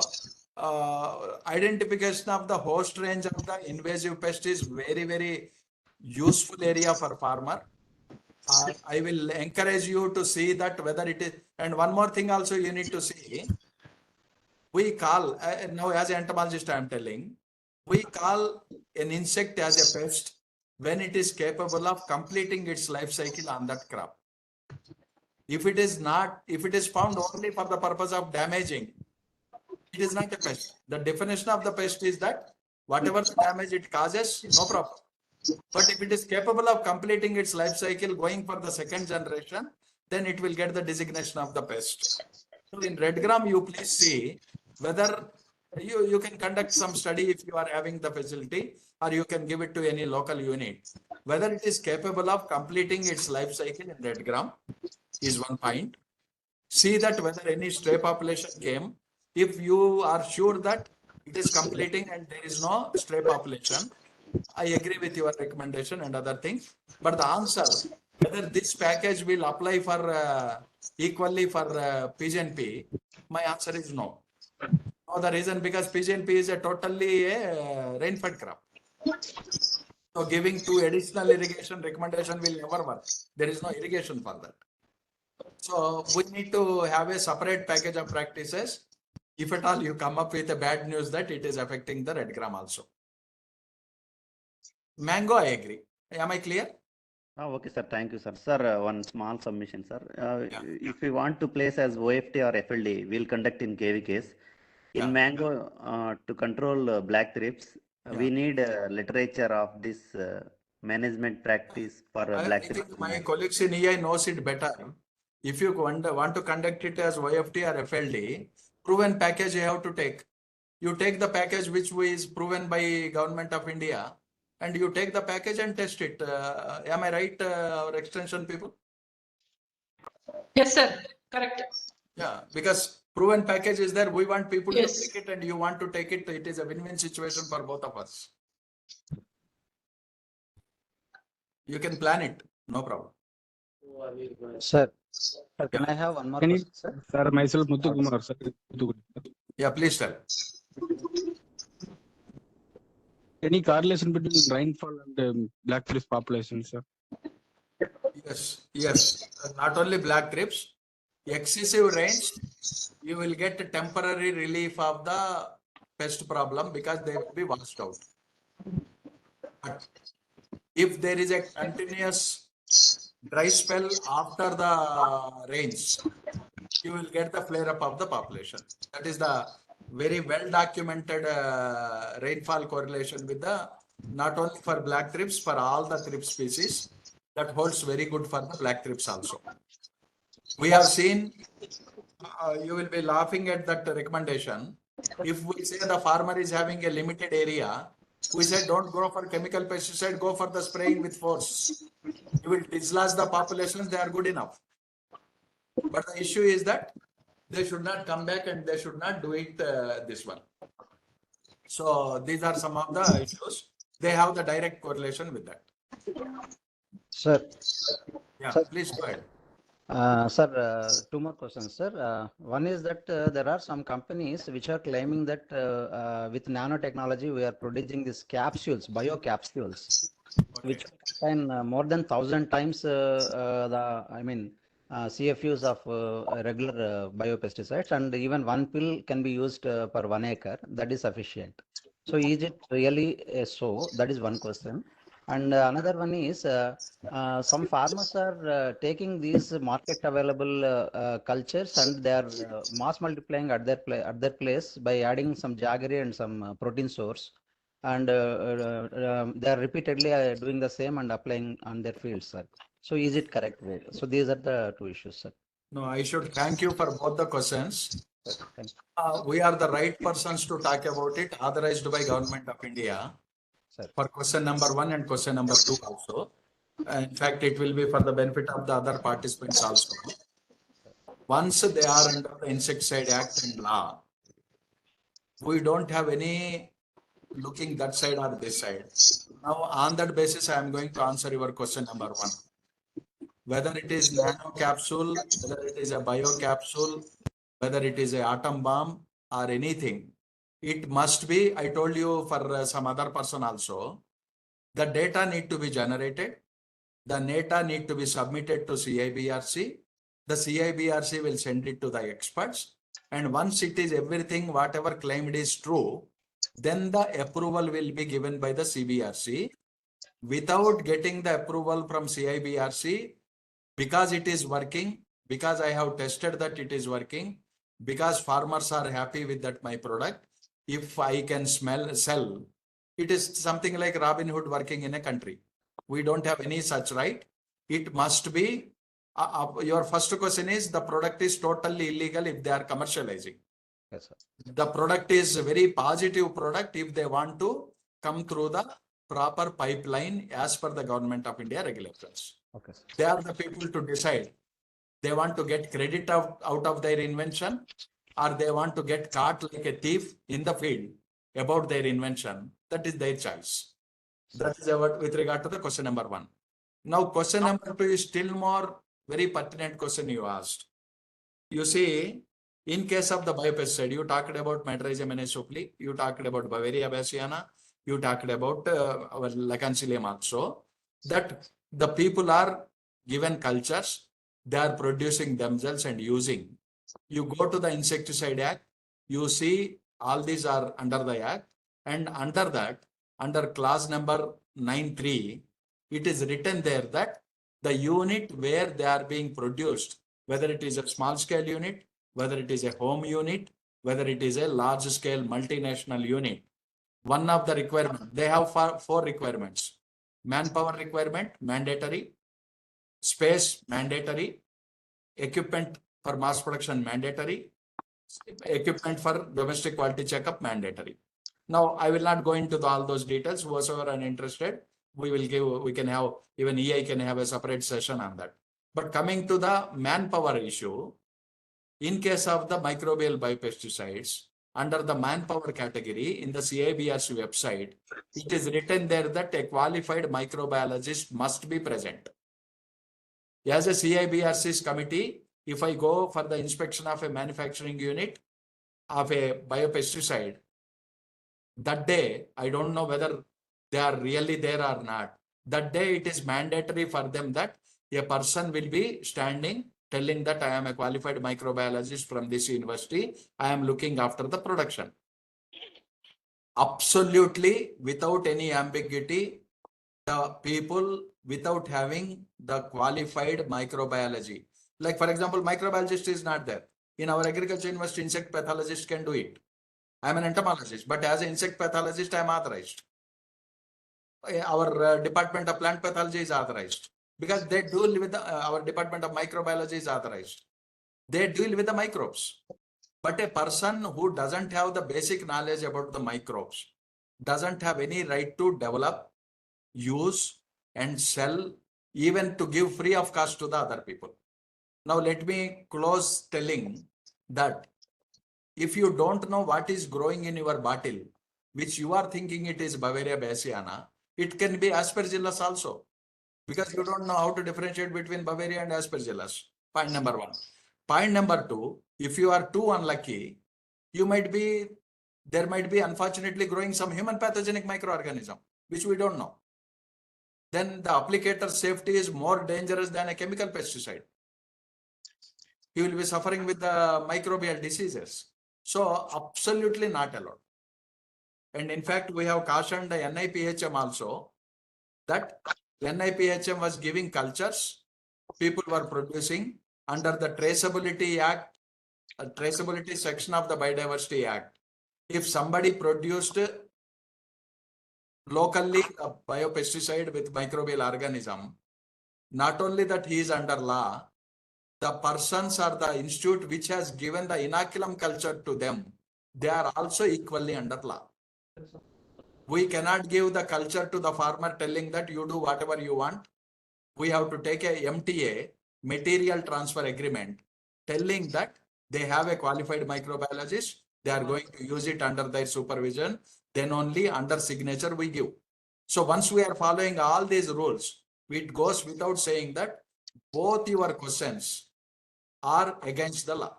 identification of the host range of the invasive pest is very, very useful area for farmer. I will encourage you to see that whether it is, and one more thing also you need to see, we call, now as an entomologist I am telling, we call an insect as a pest when it is capable of completing its life cycle on that crop. If it is not, if it is found only for the purpose of damaging, it is not a pest. The definition of the pest is that whatever the damage it causes, no problem. But if it is capable of completing its life cycle, going for the second generation, then it will get the designation of the pest. So in red gram, you please see whether you can conduct some study if you are having the facility, or you can give it to any local unit. Whether it is capable of completing its life cycle in red gram is one point. See that whether any stray population came. If you are sure that it is completing and there is no stray population, I agree with your recommendation and other things. But the answer, whether this package will apply for equally for PGNP, my answer is no. No, the reason because PGNP is a totally a rain-fed crop. So giving 2 additional irrigation recommendation will never work. There is no irrigation for that. So we need to have a separate package of practices. If at all you come up with a bad news that it is affecting the red gram also. Mango, I agree. Am I clear? Oh, okay, sir. Thank you, sir. Sir, one small submission, sir. Yeah. If we want to place as OFT or FLD, we'll conduct in KV case. In Yeah. mango, to control black thrips, we Yeah. need literature of this management practice for I black think thrips. my colleagues in EI knows it better. If you want to conduct it as OFT or FLD, proven package you have to take. You take the package which is proven by Government of India, and you take the package and test it. Am I right, our extension people? Yes, sir. Correct. Yeah, because proven package is there. We want people to Yes. take it, and you want to take it. It is a win-win situation for both of us. You can plan it, no problem. Sir, can I have one more Can you, question, sir? sir, myself Muthu Kumar, sir. Yeah, please tell. Any correlation between rainfall and black thrips population, sir? Yes. Not only black thrips, excessive rains, you will get a temporary relief of the pest problem because they will be washed out. But if there is a continuous dry spell after the rains, you will get the flare up of the population. That is the very well documented rainfall correlation with the not only for black thrips, for all the thrips species. That holds very good for the black thrips also. We have seen, you will be laughing at that recommendation. If we say the farmer is having a limited area, we said don't go for chemical pesticide, go for the spraying with force. You will dislodge the populations, they are good enough. But the issue is that they should not come back and they should not do it this one. So these are some of the issues. They have the direct correlation with that. Sir. Yeah, Sir. please go ahead. Sir, two more questions, sir. One is that there are some companies which are claiming that with nanotechnology we are producing these capsules, biocapsules, which contain more than 1,000 times CFUs of regular biopesticides, and even one pill can be used per 1 acre. That is sufficient. So is it really so? That is one question. And another one is some farmers are taking these market available cultures and they are mass multiplying at their place by adding some jaggery and some protein source, and they are repeatedly doing the same and applying on their fields, sir. So is it correct way? So these are the two issues, sir. No, I should thank you for both the questions. Thank We are the right persons to talk about it, authorized by Government of India. Sir. For question number 1 and question number 2 also. In fact, it will be for the benefit of the other participants also. Once they are under the Insecticide Act and law, we don't have any looking that side or this side. Now, on that basis, I am going to answer your question number 1. Whether it is nano capsule, whether it is a bio capsule, whether it is a atom bomb or anything, it must be, I told you for some other person also, the data need to be generated. The data need to be submitted to CIBRC. The CIBRC will send it to the experts. And once it is everything, whatever claimed is true, then the approval will be given by the CBRC. Without getting the approval from CIBRC, because it is working, because I have tested that it is working, because farmers are happy with that my product, if I can sell, it is something like Robin Hood working in a country. We don't have any such right. It must be, your first question is the product is totally illegal if they are commercializing. Yes, sir. The product is a very positive product if they want to come through the proper pipeline as per the Government of India regulations. Okay, sir. They are the people to decide. They want to get credit out of their invention, or they want to get caught like a thief in the field about their invention. That is their choice. That is with regard to the question number 1. Now, question number 2 is still more very pertinent question you asked. You see, in case of the biopesticide, you talked about Metrrhizum anisopli, you talked about Bavaria bassiana, you talked about Lacancilium also, that the people are given cultures, they are producing themselves and using. You go to the Insecticide Act, you see all these are under the Act, and under that, under clause number 9.3, it is written there that the unit where they are being produced, whether it is a small scale unit, whether it is a home unit, whether it is a large scale multinational unit, one of the requirements, they have 4 requirements: manpower requirement, mandatory; space, mandatory; equipment for mass production, mandatory; equipment for domestic quality checkup, mandatory. Now, I will not go into all those details. Whoever are interested, we can have, even EI can have a separate session on that. But coming to the manpower issue, in case of the microbial biopesticides, under the manpower category in the CIBRC website, it is written there that a qualified microbiologist must be present. As a CIBRC's committee, if I go for the inspection of a manufacturing unit of a biopesticide, that day, I don't know whether they are really there or not. That day, it is mandatory for them that a person will be standing telling that I am a qualified microbiologist from this university. I am looking after the production. Absolutely, without any ambiguity, the people without having the qualified microbiology. Like, for example, microbiologist is not there. In our agriculture university, insect pathologist can do it. I am an entomologist, but as an insect pathologist, I am authorized. our Department of Plant Pathology is authorized because they deal with our Department of Microbiology is authorized. They deal with the microbes. But a person who doesn't have the basic knowledge about the microbes doesn't have any right to develop, use, and sell, even to give free of cost to the other people. Now, let me close telling that if you don't know what is growing in your bottle, which you are thinking it is Bavaria bassiana, it can be Aspergillus also, because you don't know how to differentiate between Bavaria and Aspergillus. Point number one. Point number two, if you are too unlucky, there might be unfortunately growing some human pathogenic microorganism, which we don't know. Then the applicator's safety is more dangerous than a chemical pesticide. He will be suffering with the microbial diseases. So absolutely not allowed. And in fact, we have cautioned the NIPHM also that NIPHM was giving cultures, people were producing under the Traceability Act, traceability section of the Biodiversity Act. If somebody produced locally a biopesticide with microbial organism, not only that he is under law, the persons or the institute which has given the inoculum culture to them, they are also equally under law. We cannot give the culture to the farmer telling that you do whatever you want. We have to take a MTA, material transfer agreement, telling that they have a qualified microbiologist, they are going to use it under their supervision, then only under signature we give. So once we are following all these rules, it goes without saying that both your questions are against the law.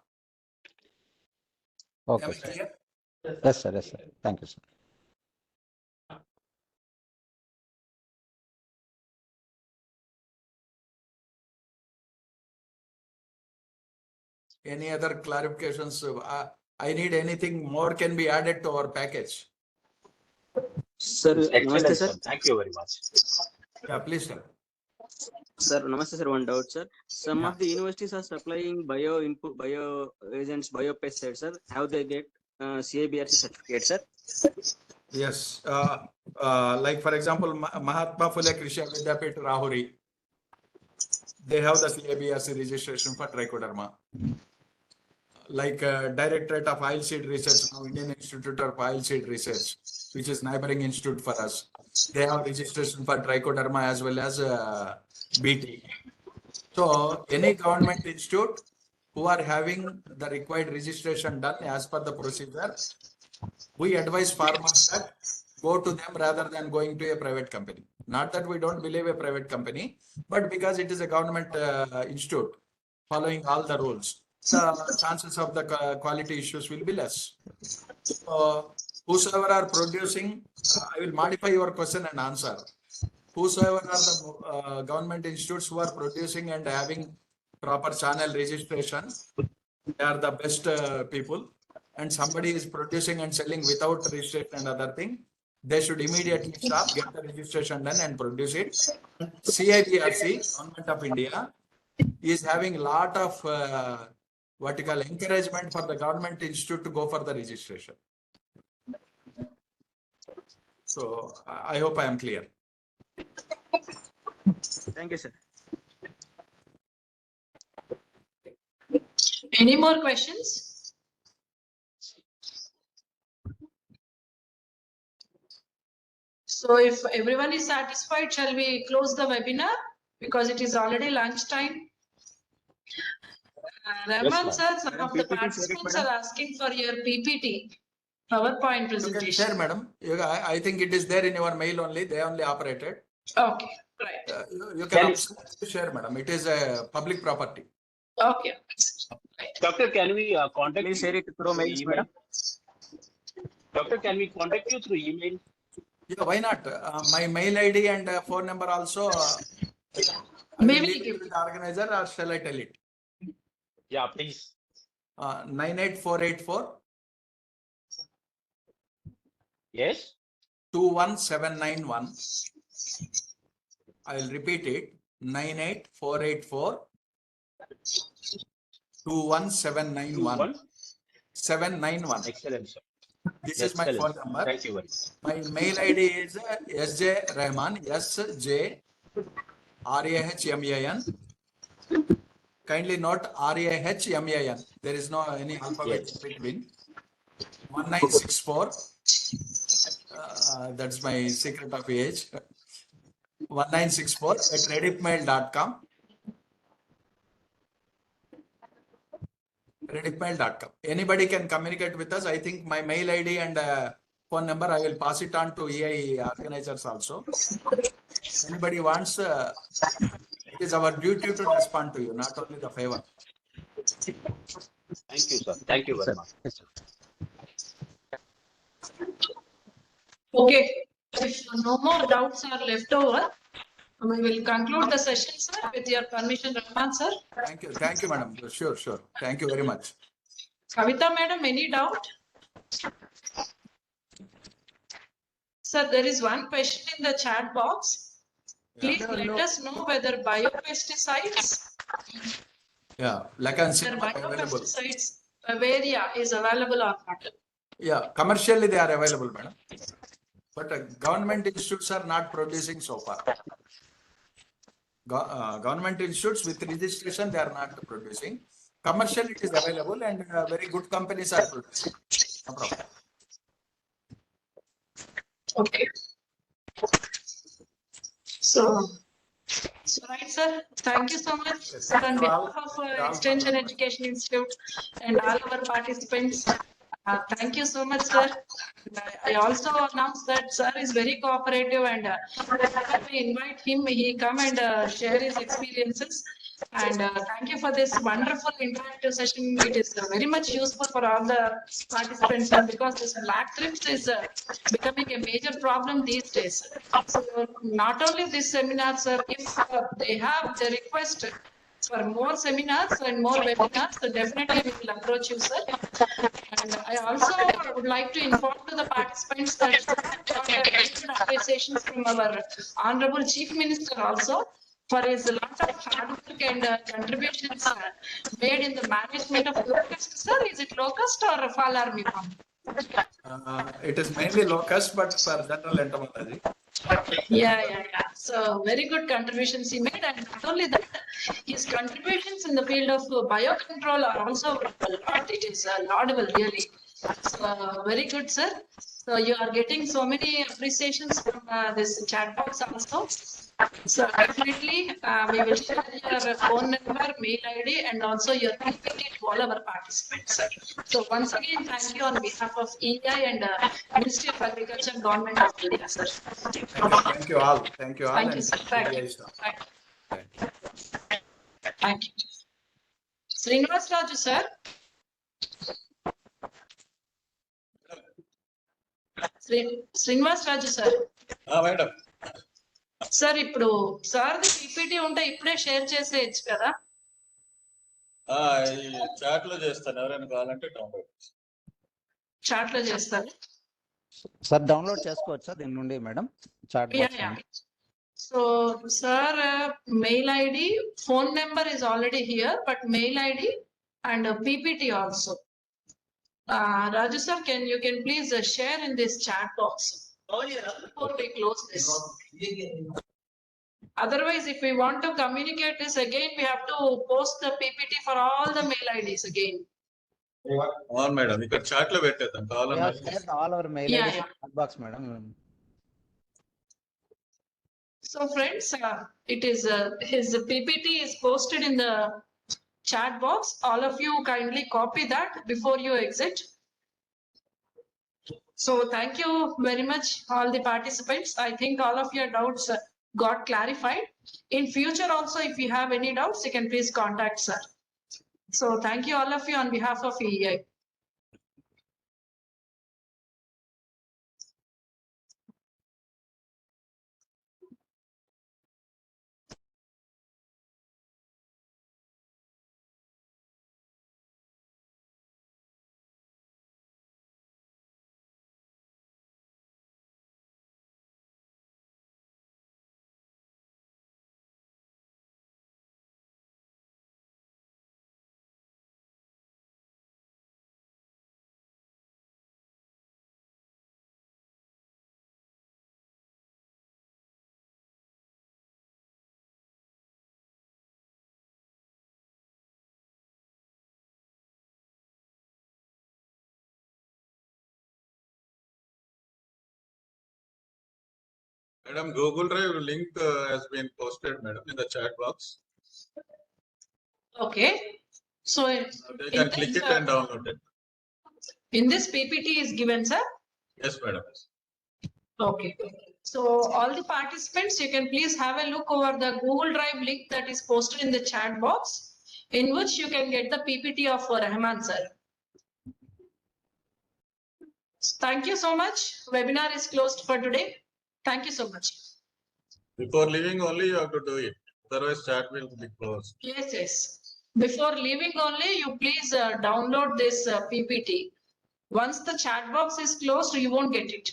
Okay. Am I clear? Yes, sir. Yes, sir. Thank you, sir. Any other clarifications? I need anything more can be added to our package. Sir, Excellent, namaste, sir. sir. Thank you very much. Yeah, please tell. Sir, namaste, sir. One doubt, sir. Some Yeah. of the universities are supplying bio input, bio agents, bio pesticides, sir. How they get CABRC certificate, sir? Yes. Like for example, Mahatma Phule Krishi Vidyapith Rahuri, they have the CABRC registration for trichoderma. Like Directorate of Oilseed Research, now Indian Institute of Oilseed Research, which is neighboring institute for us. They have registration for trichoderma as well as BT. So any government institute who are having the required registration done as per the procedure, we advise farmers that go to them rather than going to a private company. Not that we don't believe a private company, but because it is a government institute following all the rules, the chances of the quality issues will be less. Whosoever are producing, I will modify your question and answer. Whosoever are the government institutes who are producing and having proper channel registration, they are the best people. And somebody is producing and selling without registration and other thing, they should immediately stop, get the registration done and produce it. CIBRC, Government of India, is having a lot of what you call encouragement for the government institute to go for the registration. So I hope I am clear. Thank you, sir. Any more questions? So if everyone is satisfied, shall we close the webinar? Because it is already lunchtime. Rahman ma'am. sir, some Madam, of the PPT share it, participants madam. are asking for your PPT, PowerPoint You can presentation. share, madam. I think it is there in your mail only. They only operated. Okay, right. You can absolutely share, madam. It is a public property. Okay. Right. Doctor, can we contact Please you share it through mails, email? madam. Doctor, can we contact you through email? Yeah, why not? My mail ID and phone number also. I will Maybe leave it with the organizer, or shall I tell it? Yeah, please. 98484 Yes. 21791. I will repeat it. 98484 21791. 791. Excellent, sir. This is my Excellent. phone number. Thank you very much. My mail ID is SJ Rahman, SJRAHMAN. Kindly note RAHMAN. There is no any alphabet Yes. between. 1964. That's my secret of age. 1964@redipmail.com. Redipmail.com. Anybody can communicate with us. I think my mail ID and phone number, I will pass it on to EI organizers also. Anybody wants, it is our duty to respond to you, not only the favor. Thank you, sir. Thank you very much. Yes, sir. Okay, if no more doubts are left over, we will conclude the session, sir, with your permission, Rahman, sir. Thank you, madam. Sure. Thank you very much. Kavita, madam, any doubt? Sir, there is one question in the chat box. Please let us know whether biopesticides, Available. Bavaria is available or not. Yeah, commercially they are available, madam. But government institutes are not producing so far. Government institutes with registration, they are not producing. Commercially it is available and very good companies are producing. No problem. Okay. So right, sir. Thank you so much, sir, on behalf of Extension Education Institute and all our participants. Thank you so much, sir. I also announce that sir is very cooperative and when we invite him, he come and share his experiences. And thank you for this wonderful interactive session. It is very much useful for all the participants, sir, because this black thrips is becoming a major problem these days. So not only this seminar, sir, if they have the request for more seminars and more webinars, so definitely we will approach you, sir. And I also would like to inform to the participants that we got a very good appreciations from our Honorable Chief Minister also for his lot of hard work and contributions made in the management of locust. Sir, is it locust or fall army farm? It is mainly locust, but for general entomology. Yeah. So very good contributions he made, and not only that, his contributions in the field of biocontrol are also a lot. It is laudable, really. So very good, sir. So you are getting so many appreciations from this chat box also. So definitely we will share your phone number, mail ID, and also your PPT to all our participants. So once again, thank you on behalf of EI and Ministry of Agriculture, Government of India, sir. Thank you all. Thank you all. Thank you, sir. Thank you. Thank you. Srinivas Raju, sir. Srinivas Raju, sir. Madam. Sir ఇప్పుడు sir PPT ఉంటే ఇప్పుడే share చేసేయచ్చు కదా ఈ chat లో చేస్తాను ఎవరైనా కావాలంటే డౌన్లోడ్ చాట్ లో చేస్తారు సార్ డౌన్లోడ్ చేసుకోవచ్చా దీని నుండి madam chat box so sir mail ID phone number is already here but mail ID and PPT also Raju sir, you can please share in this chat box before we close this. Otherwise, if we want to communicate this again, we have to post the PPT for all the mail IDs again. అవును madam ఇక్కడ chat లో పెట్టేద్దాం కావాలన్నా all our mail ID chat box madam. So friends, it is his PPT is posted in the chat box. All of you kindly copy that before you exit. So thank you very much, all the participants. I think all of your doubts got clarified. In future also, if you have any doubts, you can please contact sir. So thank you all of you on behalf of EEI. Madam, Google Drive link has been posted, madam, in the chat box. Okay. So They can click it and download it. in this PPT is given, sir. Yes, madam. Okay. So all the participants, you can please have a look over the Google Drive link that is posted in the chat box, in which you can get the PPT of Rahman sir. Thank you so much. Webinar is closed for today. Thank you so much. Before leaving only you have to do it. Otherwise chat will be closed. Yes, yes. Before leaving only, you please download this PPT. Once the chat box is closed, you won't get it.